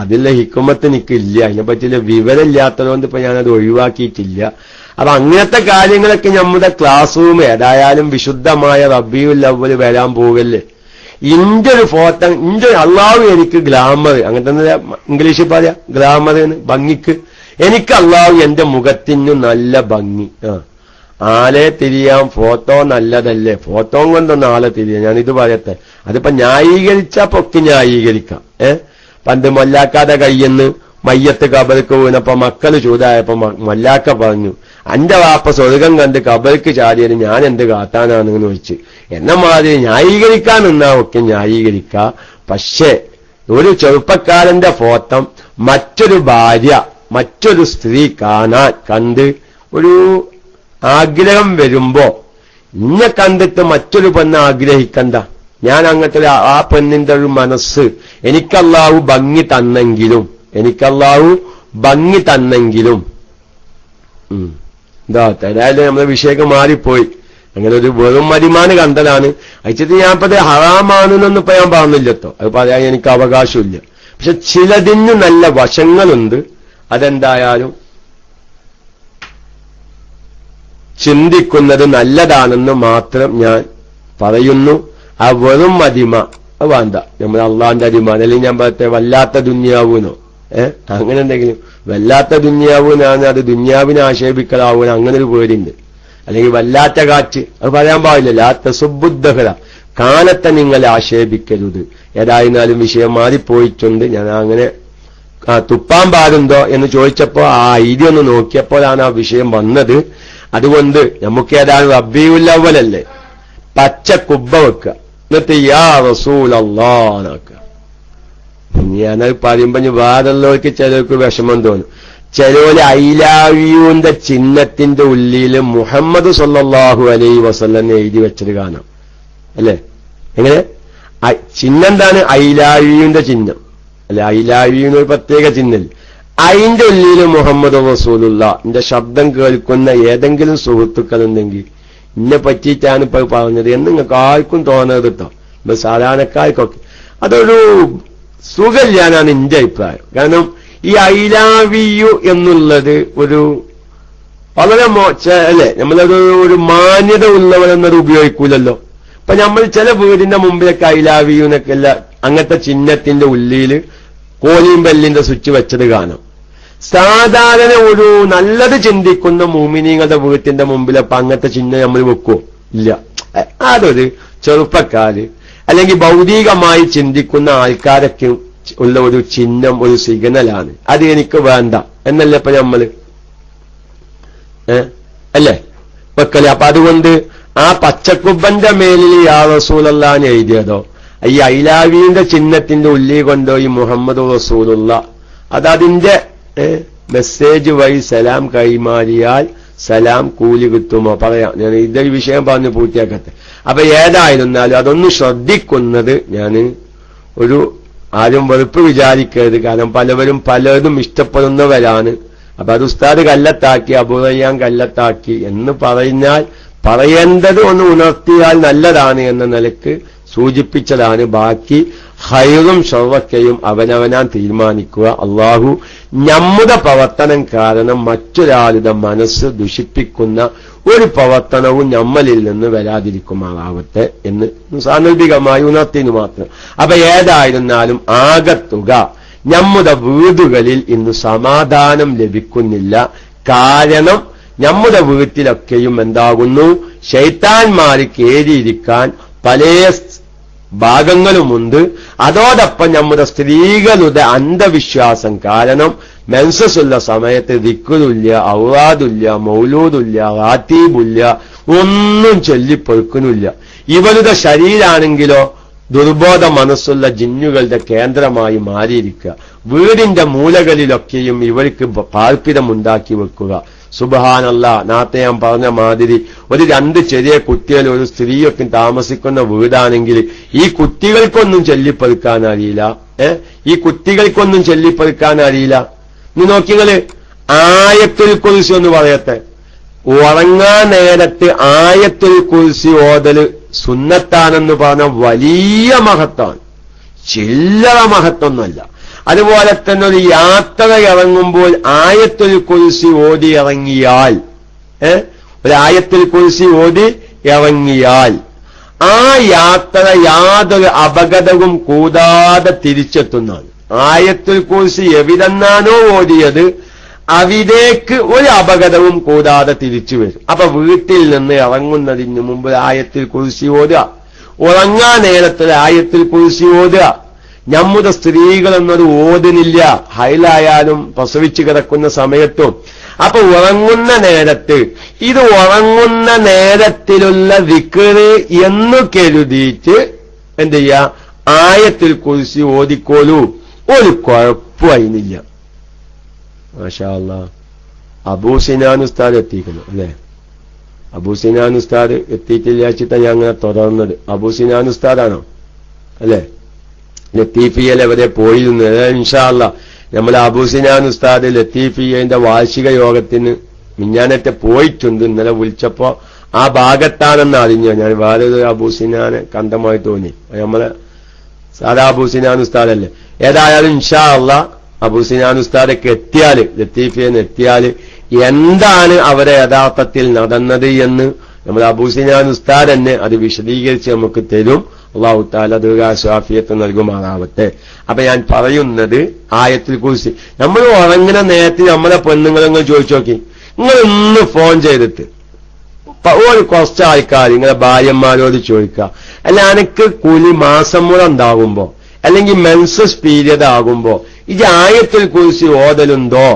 അതിലെ ഹിക്കുമത്ത് നിൽക്കില്ല. അതിനെപ്പറ്റിയുള്ള വിവരമില്ലാത്തതുകൊണ്ട് ഇപ്പൊ ഞാനത് ഒഴിവാക്കിയിട്ടില്ല. അപ്പൊ അങ്ങനത്തെ കാര്യങ്ങളൊക്കെ നമ്മുടെ ക്ലാസ് റൂം ഏതായാലും വിശുദ്ധമായ റബീഉൽ അവ്വൽ വരാൻ പോകല്ലേ. ഇന്റെ ഒരു ഫോട്ടോ, അള്ളാഹു എനിക്ക് ഗ്ലാമർ, അങ്ങനെ തന്നെ ഇംഗ്ലീഷിൽ പറയാ ഗ്ലാമർ, ഭംഗിക്ക് എനിക്ക് അള്ളാഹു എന്റെ മുഖത്തിന് നല്ല ഭംഗി. ആളെ തിരിയാൻ ഫോട്ടോ നല്ലതല്ലേ? ഫോട്ടോ കൊണ്ടൊന്നും ആളെ തിരിയാം. ഞാനിത് പറയട്ടെ, അതിപ്പോ ന്യായീകരിച്ചാ പൊക്കി ന്യായീകരിക്കാം. പണ്ട് മൊല്ലാക്കാതെ കയ്യെന്ന് മയ്യത്ത് കബർക്ക് വീണപ്പോ മക്കള് ചൂടായപ്പോ മൊല്ലാക്ക പറഞ്ഞു, അന്റെ വാപ്പ സ്വർഗം കണ്ട് കബർക്ക് ചാടിയത് ഞാൻ എന്ത് കാത്താനാണെന്ന് ചോദിച്ചു. എന്ന മാതിരി ന്യായീകരിക്കാൻ നിന്നാ ഒക്കെ ന്യായീകരിക്ക. പക്ഷേ ഒരു ചെറുപ്പക്കാരന്റെ ഫോട്ടം മറ്റൊരു ഭാര്യ മറ്റൊരു സ്ത്രീ കണ്ട് ഒരു ആഗ്രഹം വരുമ്പോ ഇന്നെ കണ്ടിട്ട് മറ്റൊരു പെണ്ണ് ആഗ്രഹിക്കണ്ട. ഞാൻ അങ്ങനത്തെ ആ പെണ്ണിന്റെ ഒരു മനസ്സ് എനിക്കല്ലാഹു ഭംഗി തന്നെങ്കിലും എന്താ ഏതായാലും നമ്മളെ വിഷയം മാറിപ്പോയി. അങ്ങനെ ഒരു വെറും മരിമാന് കണ്ടതാണ്. അയച്ചിട്ട് ഞാനിപ്പത് ഹറാമാണെന്നൊന്നും ഇപ്പൊ ഞാൻ പറഞ്ഞില്ലട്ടോ, അത് പറയാൻ എനിക്ക് അവകാശമില്ല. പക്ഷെ ചിലതിന് നല്ല വശങ്ങളുണ്ട്. അതെന്തായാലും ചിന്തിക്കുന്നത് നല്ലതാണെന്ന് മാത്രം ഞാൻ പറയുന്നു. ആ വെറും മതിമ അത് വേണ്ട. നമ്മൾ അള്ളാന്റെ അടിമ, അല്ലെങ്കിൽ ഞാൻ പറയട്ടെ വല്ലാത്ത ദുന്യാവൂനോ അങ്ങനെ എന്തെങ്കിലും വല്ലാത്ത ദുന്യാവൂനാണ്, അത് ദുന്യാവിനെ ആക്ഷേപിക്കലാവൂന, അങ്ങനെ ഒരു പേരുണ്ട്. അല്ലെങ്കിൽ വല്ലാത്ത കാറ്റ്, അത് പറയാൻ പാടില്ല. തസുബുദ്ധഹല, കാലത്തെ നിങ്ങൾ ആക്ഷേപിക്കരുത്. ഏതായിരുന്നാലും വിഷയം മാറിപ്പോയിട്ടുണ്ട്. ഞാൻ അങ്ങനെ തുപ്പാൻ പാടുണ്ടോ എന്ന് ചോദിച്ചപ്പോ ആ ഐഡിയ ഒന്ന് നോക്കിയപ്പോഴാണ് ആ വിഷയം വന്നത്. അതുകൊണ്ട് നമുക്ക് ഏതായാലും റബീഉൽ അവ്വലല്ലേ, പച്ച കുബ്ബ വെക്കുക, എന്നിട്ട് യാ റസൂലല്ലാഹ്. ഞാനത് പറയുമ്പോ വേറുള്ളവർക്ക് ചിലർക്ക് വിഷമം തോന്നും. ചിലര് ഐലാവിയുടെ ചിഹ്നത്തിന്റെ ഉള്ളില് മുഹമ്മദ് സല്ലല്ലാഹു അലൈഹി വസല്ലം എഴുതി വെച്ചത് കാണാം അല്ലെ? എങ്ങനെ ചിഹ്നം എന്താണ്? ഐലാവിയുടെ ചിഹ്നം അല്ലെ? ഐലാവിയുടെ ഒരു പ്രത്യേക ചിഹ്നം. അതിന്റെ ഉള്ളില് മുഹമ്മദ് റസൂലുള്ളാഹ്. എന്റെ ശബ്ദം കേൾക്കുന്ന ഏതെങ്കിലും സുഹൃത്തുക്കളുണ്ടെങ്കിൽ ഇന്നെ പറ്റിയിട്ടാണ് ഇപ്പൊ പറഞ്ഞത് എന്ന് നിങ്ങൾക്ക് ആർക്കും തോന്നരുത് കേട്ടോ. ഇപ്പൊ സാധാരണക്കാർക്കൊക്കെ അതൊരു സുഖമില്ലാന്നാണ് എന്റെ അഭിപ്രായം. കാരണം ഈ ഐലാവിയു എന്നുള്ളത് ഒരു വളരെ അല്ലെ, നമ്മളത് ഒരു മാന്യത ഉള്ളവരെന്നത് ഉപയോഗിക്കൂലല്ലോ. ഇപ്പൊ നമ്മൾ ചില വീടിന്റെ മുമ്പിലൊക്കെ ഐലാവിയുനൊക്കെ അല്ല അങ്ങനത്തെ ചിഹ്നത്തിന്റെ ഉള്ളിൽ കോലിയും ബെല്ലിന്റെ സ്വിച്ച് വെച്ചത് കാണാം. സാധാരണ ഒരു നല്ലത് ചിന്തിക്കുന്ന മുഅ്മിനീങ്ങളുടെ വീട്ടിന്റെ മുമ്പിലപ്പോ അങ്ങനത്തെ ചിഹ്നം നമ്മൾ വെക്കുവോ? ഇല്ല. അതൊരു ചെറുപ്പക്കാര് അല്ലെങ്കിൽ ഭൗതികമായി ചിന്തിക്കുന്ന ആൾക്കാരൊക്കെ ഉള്ള ഒരു ചിഹ്നം, ഒരു സിഗ്നലാണ്. അത് എനിക്ക് വേണ്ട എന്നല്ലേ ഇപ്പൊ നമ്മള് അല്ലേ വെക്കല്. അപ്പൊ അതുകൊണ്ട് ആ പച്ചക്കുബ്ബന്റെ മേലിൽ യാ റസൂലല്ലാഹ് എഴുതിയതോ ഈ ഐലാവിന്റെ ചിഹ്നത്തിന്റെ ഉള്ളിൽ കൊണ്ടോ ഈ മുഹമ്മദ് റസൂലുള്ള അതതിന്റെ മെസ്സേജ് വഴി സലാം കൈമാറിയാൽ സലാം കൂലി കിട്ടുമോ? പറയാം. ഞാൻ ഇതൊരു വിഷയം പറഞ്ഞ് പൂർത്തിയാക്കട്ടെ. അപ്പൊ ഏതായിരുന്നാലും അതൊന്ന് ശ്രദ്ധിക്കുന്നത് ഞാൻ ഒരു ആരും വെറുപ്പ് വിചാരിക്കരുത്. കാരണം പലരും ഇഷ്ടപ്പെടുന്നവരാണ്. അപ്പൊ അത് ഉസ്താദ് കല്ലത്താക്കി, അബൂറയ്യാൻ കല്ലത്താക്കി എന്ന് പറഞ്ഞാൽ പറയേണ്ടത് ഒന്ന് ഉണർത്തിയാൽ നല്ലതാണ് എന്ന നിലക്ക് സൂചിപ്പിച്ചതാണ്. ബാക്കി ഖൈറും ശർവക്കയും അവനവനാൻ തീരുമാനിക്കുക. അള്ളാഹു നമ്മുടെ പ്രവർത്തനം കാരണം മറ്റൊരാളുടെ മനസ്സ് ദുഷിപ്പിക്കുന്ന ഒരു പ്രവർത്തനവും നമ്മളിൽ നിന്ന് വരാതിരിക്കുമാറാവട്ടെ എന്ന് സാന്ദർഭികമായി ഉണർത്തിനു മാത്രം. അപ്പൊ ഏതായിരുന്നാലും ആകത്തുക നമ്മുടെ വീടുകളിൽ ഇന്ന് സമാധാനം ലഭിക്കുന്നില്ല. കാരണം നമ്മുടെ വീട്ടിലൊക്കെയും എന്താകുന്നു, ശൈത്താന്മാര് കേറിയിരിക്കാൻ പല ഭാഗങ്ങളുമുണ്ട്. അതോടൊപ്പം നമ്മുടെ സ്ത്രീകളുടെ അന്ധവിശ്വാസം കാരണം മെൻസസുള്ള സമയത്ത് ദിക്റുല്ല, ഔറാദില്ല, മൗലൂദില്ല, റാത്തീബില്ല, ഒന്നും ചൊല്ലിപ്പൊറുക്കുന്നില്ല. ഇവരുടെ ശരീരാണെങ്കിലോ ദുർബോധ മനസ്സുള്ള ജിന്നുകളുടെ കേന്ദ്രമായി മാറിയിരിക്കുക. വീടിന്റെ മൂലകളിലൊക്കെയും ഇവർക്ക് പാർപ്പിടമുണ്ടാക്കി വെക്കുക. സുബ്ഹാനല്ലാഹ്. നേരത്തെ ഞാൻ പറഞ്ഞ മാതിരി ഒരു 2 ചെറിയ കുട്ടികൾ ഒരു സ്ത്രീയൊക്കെ താമസിക്കുന്ന വീടാണെങ്കിൽ ഈ കുട്ടികൾക്കൊന്നും ചൊല്ലിപ്പറുക്കാൻ അറിയില്ല. നീ നോക്കിങ്ങള് ആയത്തുൽ കുർസി ഒന്ന് പറയട്ടെ. ഉറങ്ങാൻ നേരത്ത് ആയത്തുൽ കുർസി ഓതല് സുന്നത്താണെന്ന് പറഞ്ഞ വലിയ മഹത്വമാണ്, ചില്ലറ മഹത്വമൊന്നുമല്ല. അതുപോലെ തന്നെ ഒരു യാത്ര ഇറങ്ങുമ്പോൾ ആയത്തുൽ കുർസി ഓതി ഇറങ്ങിയാൽ ഒരു ആയത്തുൽ കുർസി ഓതി ഇറങ്ങിയാൽ ആ യാത്ര യാതൊരു അപകടവും കൂടാതെ തിരിച്ചെത്തുന്നതാണ്. ആയത്തുൽ കുർസി എവിടെന്നാണോ ഓതിയത് അവിടേക്ക് ഒരു അപകടവും കൂടാതെ തിരിച്ചു വരും. അപ്പൊ വീട്ടിൽ നിന്ന് ഇറങ്ങുന്നതിന് മുമ്പ് ആയത്തിൽ കുർസി ഓതുക, ഉറങ്ങാൻ നേരത്തിൽ ആയത്തിൽ കുർസി ഓതുക. നമ്മുടെ സ്ത്രീകളെന്നത് ഓതുന്നില്ല, ഹൈലായാലും പ്രസവിച്ചു കിടക്കുന്ന സമയത്തും. അപ്പൊ ഉറങ്ങുന്ന നേരത്ത് ഇത് ഉറങ്ങുന്ന നേരത്തിലുള്ള ദിക്റ് എന്ന് കരുതിയിട്ട് എന്ത് ചെയ്യാ, ആയത്തിൽ കുർസി ഓതിക്കോലൂ, ഒരു കുഴപ്പമായിരുന്നില്ല. മാഷാ അല്ലാഹ്. അബൂ സിനാൻ ഉസ്താദ് എത്തിക്കുന്നു അല്ലേ? അബൂ സിനാൻ ഉസ്താദ് എത്തിയിട്ടില്ല വെച്ചിട്ടാ ഞാൻ അങ്ങനെ തുടർന്നത്. അബൂ സിനാൻ ഉസ്താദാണോ അല്ലേ? ലത്തീഫിയയിൽ എവിടെ പോയിരുന്നത്? ഇൻഷാ അല്ലാഹ് നമ്മളെ അബൂ സിനാൻ ഉസ്താദ് ലത്തീഫിയന്റെ വാർഷിക യോഗത്തിന് മിഞ്ഞാനത്തെ പോയിട്ടുണ്ട്. ഇന്നലെ വിളിച്ചപ്പോ ആ ഭാഗത്താണെന്ന് അറിഞ്ഞു ഞാൻ. വേറൊരു അബൂ സിനാനെ കണ്ടമായി തോന്നി. നമ്മളെ സാധാ അബൂ സിനാൻ ഉസ്താദല്ലേ. ഏതായാലും ഇൻഷാ അല്ലാഹ് അബൂ സിനാൻ ഉസ്താദൊക്കെ എത്തിയാല്, ലത്തീഫിയെന്ന് എത്തിയാല് എന്താണ് അവരെ യഥാർത്ഥത്തിൽ നടന്നത് എന്ന് നമ്മൾ അബൂ സിനാൻ ഉസ്താദ് തന്നെ അത് വിശദീകരിച്ച് നമുക്ക് തരും. അല്ലാഹു തആല ദീർഘായുസ്സും നൽകുമാറാവട്ടെ. അപ്പൊ ഞാൻ പറയുന്നത് ആയത്തിൽ കുർസി നമ്മൾ ഉറങ്ങുന്ന നേരത്തിൽ നമ്മളെ പെണ്ണുങ്ങളെ ചോദിച്ചു നോക്കി, നിങ്ങൾ ഇന്ന് ഫോൺ ചെയ്തിട്ട് ഒരു കുറച്ച് ആൾക്കാർ നിങ്ങളെ ഭാര്യന്മാരോട് ചോദിക്കുക, അല്ല എനിക്ക് കൂലി മാസം മുറ ഉണ്ടാകുമ്പോ അല്ലെങ്കിൽ മെൻസസ് പീരിയഡ് ആകുമ്പോ ഇത് ആയത്തിൽ കുർസി ഓതലുണ്ടോ?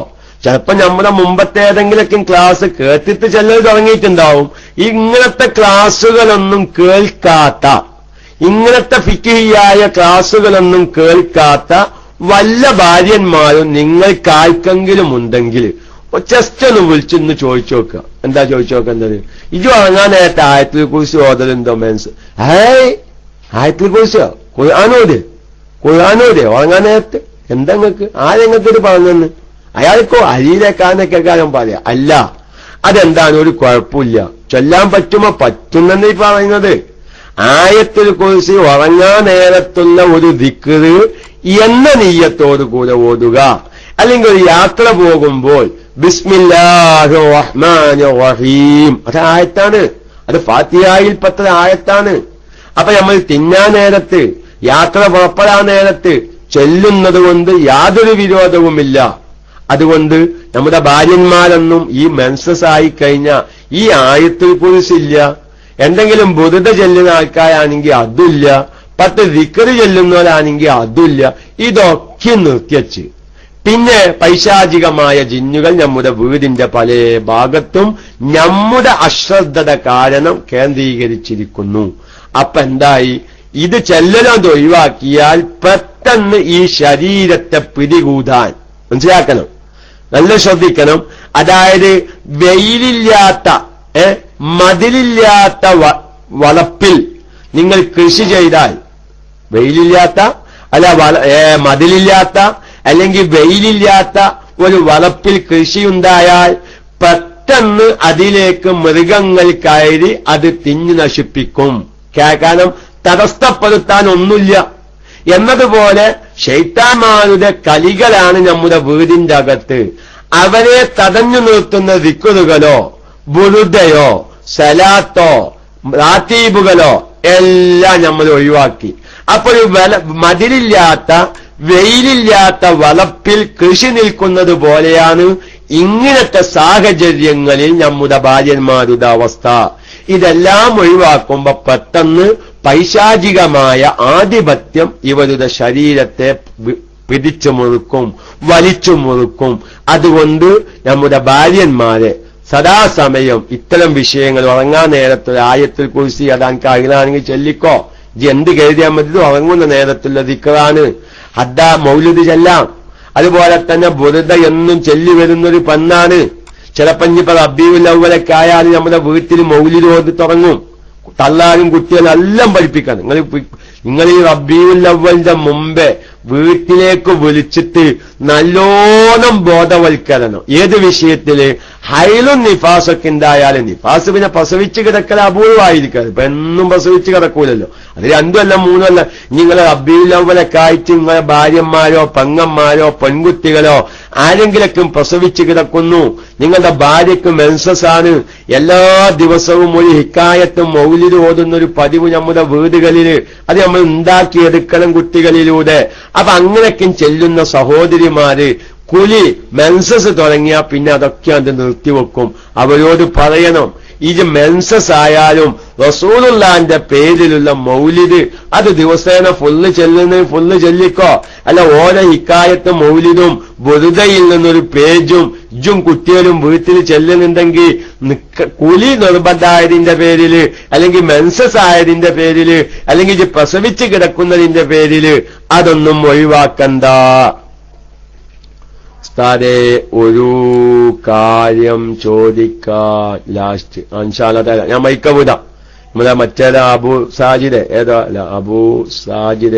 ചിലപ്പോ നമ്മുടെ മുമ്പത്തെ ഏതെങ്കിലൊക്കെ ക്ലാസ് കേട്ടിട്ട് ചിലർ തുടങ്ങിയിട്ടുണ്ടാവും. ഇങ്ങനത്തെ ക്ലാസ്സുകളൊന്നും കേൾക്കാത്ത, ഇങ്ങനത്തെ ഫിഖിഹിയായ ക്ലാസ്സുകളൊന്നും കേൾക്കാത്ത വല്ല ഭാര്യന്മാരും നിങ്ങൾക്കാർക്കെങ്കിലും ഉണ്ടെങ്കിൽ ജസ്റ്റ് ഒന്ന് വിളിച്ചൊന്ന് ചോദിച്ചു നോക്കുക. എന്താ ചോദിച്ചു നോക്കേണ്ടത്? ഇത് ഉറങ്ങാൻ നേരത്തെ ആയത്തിൽ കുറിച്ച് ഓതലുണ്ടോ മെൻസ്? ആയത്തിൽ കുറിച്ചോ ഖുർആനോടെ ഉറങ്ങാൻ നേരത്തെ എന്താ നിങ്ങൾക്ക് ആരെങ്ങക്ക് പറഞ്ഞെന്ന്? അയാൾക്കോ അരിയിലേക്കാന്നൊക്കെ കാര്യം പറയാ. അല്ല, അതെന്താണ് ഒരു കുഴപ്പമില്ല, ചൊല്ലാൻ പറ്റുമോ? പറ്റുന്നെന്ന് ഈ പറയുന്നത്. ആയത്തിൽ കുറിച്ച് ഉറങ്ങാൻ നേരത്തുള്ള ഒരു ദിക്റ് എന്ന നീയത്തോടു കൂടെ ഓതുക. അല്ലെങ്കിൽ ഒരു യാത്ര പോകുമ്പോൾ ബിസ്മില്ലാഹിർ റഹ്മാനിർ റഹീം, അത് ആയത്താണ്, അത് ഫാത്തിഹയിൽപ്പെട്ട ആയത്താണ്. അപ്പൊ നമ്മൾ തിന്നാൻ നേരത്ത്, യാത്ര പുറപ്പെടാൻ നേരത്ത് ചൊല്ലുന്നത് കൊണ്ട് യാതൊരു വിരോധവുമില്ല. അതുകൊണ്ട് നമ്മുടെ ഭാര്യന്മാരൊന്നും ഈ മെൻസസ് ആയിക്കഴിഞ്ഞാൽ ഈ ആയത്തിൽ കുറിച്ചില്ല. എന്തെങ്കിലും ബുറുദ ചെല്ലുന്ന ആൾക്കാരാണെങ്കിൽ അതുമില്ല, 10 ദിക്റ് ചെല്ലുന്നവരാണെങ്കിൽ അതുമില്ല. ഇതൊക്കെ നിർത്തിവെച്ച് പിന്നെ പൈശാചികമായ ജിന്നുകൾ നമ്മുടെ വീടിന്റെ പല ഭാഗത്തും നമ്മുടെ അശ്രദ്ധത കാരണം കേന്ദ്രീകരിച്ചിരിക്കുന്നു. അപ്പൊ എന്തായി? ഇത് ചെല്ലലത് ഒഴിവാക്കിയാൽ പെട്ടെന്ന് ഈ ശരീരത്തെ പിടികൂടാൻ മനസ്സിലാക്കണം, നല്ല ശ്രദ്ധിക്കണം. അതായത് വെയിലില്ലാത്ത മതിലില്ലാത്ത വളപ്പിൽ നിങ്ങൾ കൃഷി ചെയ്താൽ, വെയിലില്ലാത്ത മതിലില്ലാത്ത അല്ലെങ്കിൽ വെയിലില്ലാത്ത ഒരു വളപ്പിൽ കൃഷിയുണ്ടായാൽ പെട്ടെന്ന് അതിലേക്ക് മൃഗങ്ങൾ കയറി അത് തിന്നു നശിപ്പിക്കും. കാരണം തടസ്സപ്പെടുത്താൻ ഒന്നുമില്ല. എന്നതുപോലെ ശൈത്താന്മാരുടെ കലികളാണ് നമ്മുടെ വീടിന്റെ അകത്ത്. അവരെ തടഞ്ഞു നിർത്തുന്ന ദിക്റുകളോ ബുറുദയോ സലാത്തോ റാത്തീബുകളോ എല്ലാം നമ്മൾ ഒഴിവാക്കി. അപ്പോൾ മതിലില്ലാത്ത വെയിലില്ലാത്ത വളപ്പിൽ കൃഷി നിൽക്കുന്നത് പോലെയാണ് ഇങ്ങനത്തെ സാഹചര്യങ്ങളിൽ നമ്മുടെ ഭാര്യന്മാരുടെ അവസ്ഥ. ഇതെല്ലാം ഒഴിവാക്കുമ്പോ പെട്ടെന്ന് പൈശാചികമായ ആധിപത്യം ഇവരുടെ ശരീരത്തെ പിടിച്ചു മുറുക്കും, വലിച്ചു മുറുക്കും. അതുകൊണ്ട് നമ്മുടെ ഭാര്യന്മാരെ സദാസമയം ഇത്തരം വിഷയങ്ങൾ ഉറങ്ങാൻ നേരത്തെ ആയത്തിൽ കുറിച്ച് അതാൻ കഴിയാണെങ്കിൽ ചൊല്ലിക്കോ. ഇത് എന്ത് കരുതിയാൽ മതി? ഉറങ്ങുന്ന നേരത്തുള്ള ദിക്റാണ്. ഹദ്ദാ മൗലിദ് ചെല്ലാം. അതുപോലെ തന്നെ ബുറുദ എന്നും ചൊല്ലി വരുന്നൊരു പെണ്ണാണ്. ചിലപ്പോ ഇനിയിപ്പോ റബീഉൽ അവ്വലൊക്കെ ആയാലും നമ്മുടെ വീട്ടിൽ മൗലിദ് ഓതി തുടങ്ങും. തള്ളാരും കുട്ടികളും എല്ലാം പഠിപ്പിക്കണം. നിങ്ങൾ ഈ റബീഉൽ അവ്വലിന്റെ മുമ്പേ വീട്ടിലേക്ക് വിളിച്ചിട്ട് നല്ലോണം ബോധവൽക്കരണം. ഏത് വിഷയത്തില്? ഹൈലും നിഫാസൊക്കെ ഉണ്ടായാലും, നിഫാസ് പിന്നെ പ്രസവിച്ച് കിടക്കൽ അപൂർവമായിരിക്കും. ഇപ്പൊ എന്നും പ്രസവിച്ച് കിടക്കൂലല്ലോ. അത് 2 അല്ല 3 അല്ല. നിങ്ങളെ റബീഉൽ അവ്വലൊക്കെ ആയിട്ട് നിങ്ങളെ ഭാര്യന്മാരോ പെങ്ങന്മാരോ പെൺകുട്ടികളോ ആരെങ്കിലൊക്കെ പ്രസവിച്ച് കിടക്കുന്നു, നിങ്ങളുടെ ഭാര്യയ്ക്ക് മെൻസസ് ആണ്, എല്ലാ ദിവസവും ഒരു ഹിക്കായത്തും മൗലിദ് ഓതുന്നൊരു പതിവ് നമ്മുടെ വീടുകളില് അത് നമ്മൾ ഉണ്ടാക്കിയെടുക്കണം കുട്ടികളിലൂടെ. അപ്പൊ അങ്ങനെയൊക്കെ ചെല്ലുന്ന സഹോദരിമാര് കുലി മെൻസസ് തുടങ്ങിയാൽ പിന്നെ അതൊക്കെ അത് നിർത്തിവെക്കും. അവരോട് പറയണം, ഇത് മെൻസസ് ആയാലും റസൂലുള്ളാന്റെ പേരിലുള്ള മൗലിദ് അത് ദിവസേന ഫുള്ള് ചെല്ലിക്കോ. അല്ല ഓരോ ഹിക്കായത്തും മൗലിദും ബുറുദയിൽ നിന്നൊരു പേജും ഇജ്ജും കുട്ടികളും വീട്ടിൽ ചെല്ലുന്നുണ്ടെങ്കിൽ കുലി നിർബന്ധമായതിന്റെ പേരില്, അല്ലെങ്കിൽ മെൻസസ് ആയതിന്റെ പേരില്, അല്ലെങ്കിൽ ഇത് പ്രസവിച്ച് കിടക്കുന്നതിന്റെ പേരില് അതൊന്നും ഒഴിവാക്കണ്ട. ഉസ്താദേ ഒരു കാര്യം ചോദിക്കാൻ ലാസ്റ്റ് ഇൻഷാ അല്ലാഹ് ഞാൻ മൈക്കവിടാം. നമ്മളെ മറ്റേതോ അബു സാജിദ്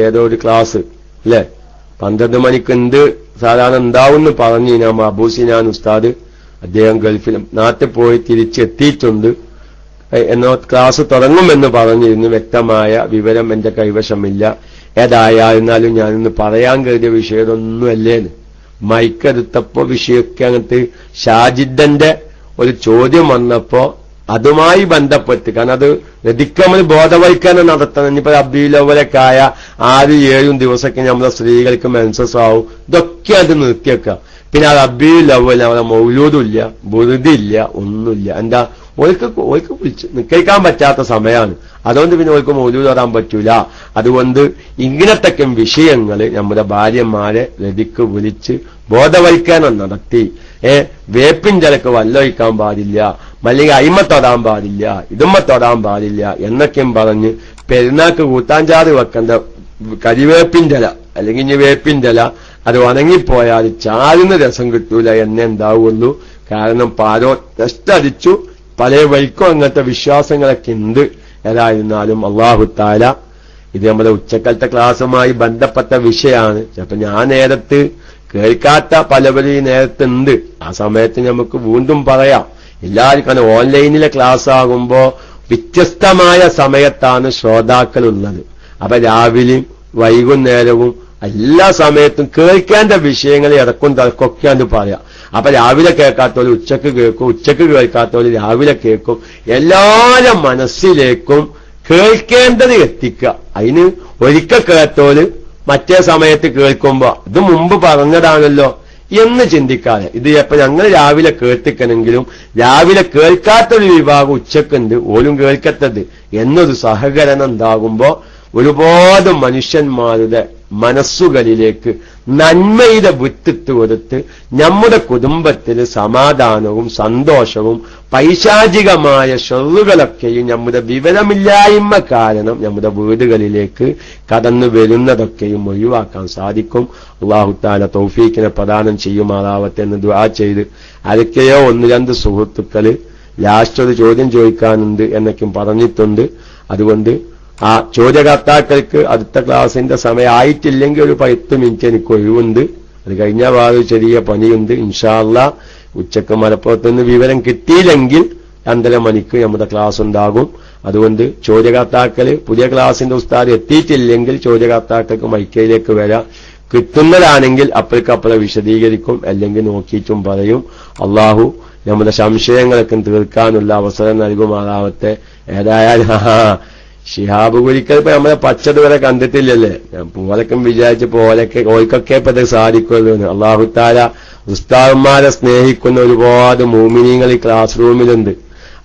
ഏതോ ഒരു ക്ലാസ് അല്ലേ 12 മണിക്ക് എന്ത് സാധാരണ ഉണ്ടാവുമെന്ന് പറഞ്ഞു ഞാൻ അബൂ സിനാൻ ഉസ്താദ്. അദ്ദേഹം ഗൾഫിൽ നാട്ടിൽ പോയി തിരിച്ചെത്തിയിട്ടുണ്ട്. എന്നോ ക്ലാസ് തുടങ്ങുമെന്ന് പറഞ്ഞിരുന്നു. വ്യക്തമായ വിവരം എന്റെ കൈവശമില്ല. ഏതായിരുന്നാലും ഞാനിന്ന് പറയാൻ കരുതിയ വിഷയമൊന്നുമല്ലേന്ന് മൈക്കെടുത്തപ്പോ വിഷയമൊക്കെ അങ്ങനത്തെ ഷാജിദന്റെ ഒരു ചോദ്യം വന്നപ്പോ അതുമായി ബന്ധപ്പെട്ട്, കാരണം അത് രതിക്കമൽ ബോധവൽക്കരണം നടത്തണം. ഇനിയിപ്പോ റബീഉൽ ആയ 6-7 ദിവസമൊക്കെ നമ്മളെ സ്ത്രീകൾക്ക് മെൻസസ് ആവും. ഇതൊക്കെ അത് നിർത്തിയേക്കാം. പിന്നെ ആ റബീഉൽ നമ്മളെ മൗലൂദില്ല, ബുറുദില്ല, ഒന്നുമില്ല. എന്താ ഓൾക്ക് വിളിച്ച് നിൽക്കാൻ പറ്റാത്ത സമയമാണ്. അതുകൊണ്ട് പിന്നെ ഓൾക്ക് മൗലൂദ് വരാൻ പറ്റൂല. അതുകൊണ്ട് ഇങ്ങനത്തൊക്കെ വിഷയങ്ങൾ നമ്മുടെ ഭാര്യമാരെ രതിക്ക് വിളിച്ച് ബോധവൽക്കരണം നടത്തി വേപ്പിഞ്ചലക്ക് വല്ലൊഴിക്കാൻ പാടില്ല, അല്ലെങ്കിൽ അയിമ തൊടാൻ പാടില്ല, ഇതുമ്മ തൊടാൻ പാടില്ല എന്നൊക്കെയും പറഞ്ഞ് പെരുന്നാക്ക് കൂട്ടാഞ്ചാറ് വെക്കേണ്ട കരിവേപ്പിഞ്ചല അല്ലെങ്കിൽ ഇനി വേപ്പിഞ്ചല അത് ഉണങ്ങിപ്പോയാൽ ചാരുന്ന രസം കിട്ടൂല എന്നേ ഉണ്ടാവുള്ളൂ. കാരണം പാരോ ടെസ്റ്റ് അടിച്ചു പല വൈക്കും അങ്ങനത്തെ വിശ്വാസങ്ങളൊക്കെ ഉണ്ട്. ഏതായിരുന്നാലും അല്ലാഹു തആല ഇത് നമ്മുടെ ഉച്ചക്കലത്തെ ക്ലാസ്സുമായി ബന്ധപ്പെട്ട വിഷയമാണ്. ചിലപ്പോ ഞാൻ നേരത്ത് കേൾക്കാത്ത പലവരും ഈ നേരത്തുണ്ട്. ആ സമയത്ത് നമുക്ക് വീണ്ടും പറയാം. എല്ലാവർക്കും കാരണം ഓൺലൈനിലെ ക്ലാസ് ആകുമ്പോ വ്യത്യസ്തമായ സമയത്താണ് ശ്രോതാക്കളുള്ളത്. അപ്പൊ രാവിലെയും വൈകുന്നേരവും എല്ലാ സമയത്തും കേൾക്കേണ്ട വിഷയങ്ങൾ ഇറക്കും തലക്കൊക്കെ അത് പറയാം. അപ്പൊ രാവിലെ കേൾക്കാത്തവര് ഉച്ചക്ക് കേൾക്കും, ഉച്ചക്ക് കേൾക്കാത്തവര് രാവിലെ കേൾക്കും. എല്ലാവരും മനസ്സിലേക്കും കേൾക്കേണ്ടത് എത്തിക്കുക. അതിന് ഒരിക്കൽ കേട്ടോല് മറ്റേ സമയത്ത് കേൾക്കുമ്പോ ഇത് മുമ്പ് പറഞ്ഞതാണല്ലോ എന്ന് ചിന്തിക്കാതെ ഇത് ഇപ്പൊ ഞങ്ങൾ രാവിലെ കേൾത്തിക്കണമെങ്കിലും രാവിലെ കേൾക്കാത്തൊരു വിഭാഗം ഉച്ചക്കുണ്ട്, ഓലും കേൾക്കത്തത് എന്നൊരു സഹകരണം ഉണ്ടാകുമ്പോ ഒരുപാട് മനുഷ്യന്മാരുടെ മനസ്സുകളിലേക്ക് നന്മയുടെ വിത്തിട്ട് കൊടുത്ത് നമ്മുടെ കുടുംബത്തിൽ സമാധാനവും സന്തോഷവും പൈശാചികമായ ഷറുകളൊക്കെയും നമ്മുടെ വിവരമില്ലായ്മ കാരണം നമ്മുടെ വീടുകളിലേക്ക് കടന്നു വരുന്നതൊക്കെയും ഒഴിവാക്കാൻ സാധിക്കും. അല്ലാഹു തആല തൗഫീഖിനെ പ്രദാനം ചെയ്യുമാറാവട്ടെ എന്ന് ദുആ ചെയ്ത് ആരൊക്കെയോ 1-2 സുഹൃത്തുക്കള് ലാസ്റ്റ് ഒരു ചോദ്യം ചോദിക്കാനുണ്ട് എന്നൊക്കെ പറഞ്ഞിട്ടുണ്ട്. അതുകൊണ്ട് ആ ചോദ്യകർത്താക്കൾക്ക് അടുത്ത ക്ലാസിന്റെ സമയം ആയിട്ടില്ലെങ്കിൽ ഒരു 10 മിനിറ്റ് എനിക്ക് ഒഴിവുണ്ട്. അത് കഴിഞ്ഞ ഭാഗം ചെറിയ പണിയുണ്ട്. ഇൻഷാ അല്ലാഹ് ഉച്ചക്ക് മലപ്പുറത്തുനിന്ന് വിവരം കിട്ടിയില്ലെങ്കിൽ 2:30 മണിക്ക് നമ്മുടെ ക്ലാസ് ഉണ്ടാകും. അതുകൊണ്ട് ചോദ്യകർത്താക്കള് പുതിയ ക്ലാസിന്റെ ഉസ്താദ് എത്തിയിട്ടില്ലെങ്കിൽ ചോദ്യകർത്താക്കൾക്ക് മൈക്കയിലേക്ക് വരാം. കിട്ടുന്നതാണെങ്കിൽ അപ്പോഴേക്കപ്പുറം വിശദീകരിക്കും, അല്ലെങ്കിൽ നോക്കിയിട്ടും പറയും. അള്ളാഹു നമ്മുടെ സംശയങ്ങളൊക്കെ തീർക്കാനുള്ള അവസരം നൽകുമാറാവട്ടെ. ഏതായാലും ശിഹാബ് കുരിക്കൽ ഇപ്പൊ നമ്മളെ പച്ചത് വരെ കണ്ടിട്ടില്ലല്ലേ, പോലൊക്കെ വിചാരിച്ചപ്പോ ഓൽക്കൊക്കെ ഇപ്പൊ ഇത് സാധിക്കുള്ളൂ. അല്ലാഹു തആല ഉസ്താദന്മാരെ സ്നേഹിക്കുന്ന ഒരുപാട് മുഅ്മിനീങ്ങൾ ഈ ക്ലാസ് റൂമിലുണ്ട്.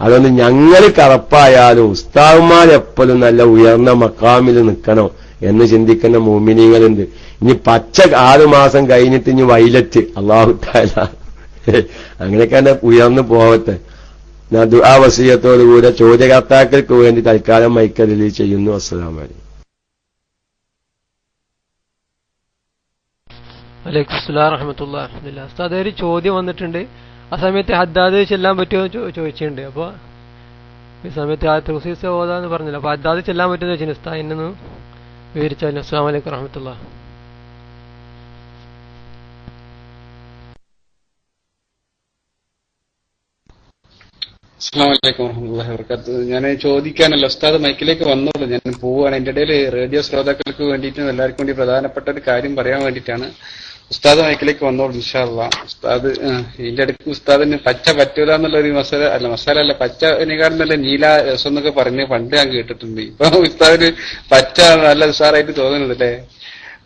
അതുകൊണ്ട് ഞങ്ങൾ കറപ്പായാലും ഉസ്താദന്മാരെപ്പോഴും നല്ല ഉയർന്ന മക്കാമിൽ നിൽക്കണം എന്ന് ചിന്തിക്കുന്ന മുഅ്മിനീങ്ങളുണ്ട്. ഇനി പച്ച 6 മാസം കഴിഞ്ഞിട്ട് ഇനി വൈലറ്റ് അല്ലാഹു തആല അങ്ങനെയൊക്കെ ഉയർന്നു പോവട്ടെ. ഞാൻ ദുആ വസിയത്തോടുകൂടെ ചോദ്യകർത്താക്കൾക്ക് വേണ്ടി തൽക്കാലം മൈക്ക് റിലീസ് ചെയ്യുന്നു. അസ്സലാമു അലൈക്കും. വലൈക്കും അസ്സലാം റഹ്മത്തുള്ളാഹി. അൽഹംദുലില്ലാഹ്. ഉസ്താദ് ഒരു ചോദ്യം വന്നിട്ടുണ്ട്. ആ സമയത്ത് ഹദ്ദാദ് ചെല്ലാൻ പറ്റുമോ ചോദിച്ചിട്ടുണ്ട്. അപ്പൊ ഈ സമയത്ത് ആ തൗസീസ് ഓതാന്ന് പറഞ്ഞില്ല. അപ്പൊ ഹദ്ദാദ് ചെല്ലാൻ പറ്റുമെന്ന് ചോദിച്ചു. ഉസ്താദ് എന്നൊന്ന് വിവരിച്ചാലും. അസ്സലാമു അലൈക്കും റഹ്മത്തുള്ളാഹി. അസ്സലാമു അലൈക്കും വറഹ്മത്തുള്ളാഹി വബറകാതുഹു. ഞാൻ ചോദിക്കാനല്ല, ഉസ്താദ് മൈക്കിലേക്ക് വന്നോളൂ. ഞാൻ പോവുകയാണ്. എന്റെ ഇടയിൽ റേഡിയോ ശ്രോതാക്കൾക്ക് വേണ്ടിയിട്ടും എല്ലാവർക്കും വേണ്ടി പ്രധാനപ്പെട്ട ഒരു കാര്യം പറയാൻ വേണ്ടിയിട്ടാണ്. ഉസ്താദ് മൈക്കിലേക്ക് വന്നോളൂ ഇൻഷാ അല്ലാഹ്. ഉസ്താദ് ഇതിന്റെ ഇടയ്ക്ക് ഉസ്താദിന് പച്ച പറ്റൂല എന്നുള്ളൊരു മസാല അല്ല പച്ചനെക്കാളും നല്ല നീല രസം എന്നൊക്കെ പറഞ്ഞ് പണ്ട് ഞാൻ കേട്ടിട്ടുണ്ട്. ഇപ്പൊ ഉസ്താദിന് പച്ച നല്ല ഉഷാറായിട്ട് തോന്നുന്നത് അല്ലേ?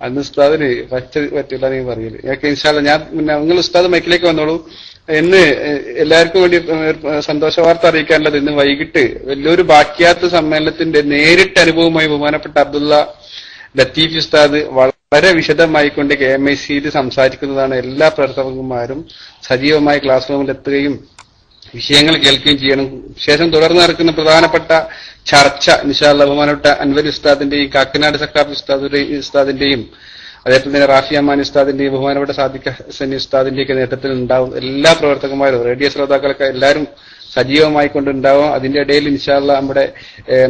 അന്ന് ഉസ്താദിന് പറ്റില്ല നീ പറയല്. ഞങ്ങൾക്ക് ഇൻഷാല്ല ഞാൻ നിങ്ങൾ ഉസ്താദ് മൈക്കിലേക്ക് വന്നോളൂ. ഇന്ന് എല്ലാവർക്കും വേണ്ടി സന്തോഷ വാർത്ത അറിയിക്കാനുള്ളത്, ഇന്ന് വൈകിട്ട് വലിയൊരു ബാക്കിയാത്ത് സമ്മേളനത്തിന്റെ നേരിട്ട് അനുഭവമായി ബഹുമാനപ്പെട്ട അബ്ദുള്ള ലത്തീഫ് ഉസ്താദ് വളരെ വിശദമായിക്കൊണ്ട് KMIC സംസാരിക്കുന്നതാണ്. എല്ലാ പ്രവർത്തകന്മാരും സജീവമായി ക്ലാസ് റൂമിൽ എത്തുകയും വിഷയങ്ങൾ കേൾക്കുകയും ചെയ്യണം. ശേഷം തുടർന്ന് നടക്കുന്ന പ്രധാനപ്പെട്ട ചർച്ച ഇൻഷാ അല്ലാഹ് ബഹുമാനപ്പെട്ട അൻവർ ഉസ്താദിന്റെയും കാക്കനാട് സക്കാഫ് ഉസ്താദിന്റെയും അതേപോലെ തന്നെ റാഫി അമാനി ഉസ്താദിന്റെയും ബഹുമാനപ്പെട്ട സാദിഖ് ഹസനി ഉസ്താദിന്റെയൊക്കെ നേതൃത്വത്തിൽ ഉണ്ടാവും. എല്ലാ പ്രവർത്തകന്മാരും റേഡിയോ ശ്രോതാക്കളൊക്കെ എല്ലാവരും സജീവമായി കൊണ്ടുണ്ടാവും. അതിന്റെ ഇടയിൽ ഇൻഷാ അല്ലാഹ് നമ്മുടെ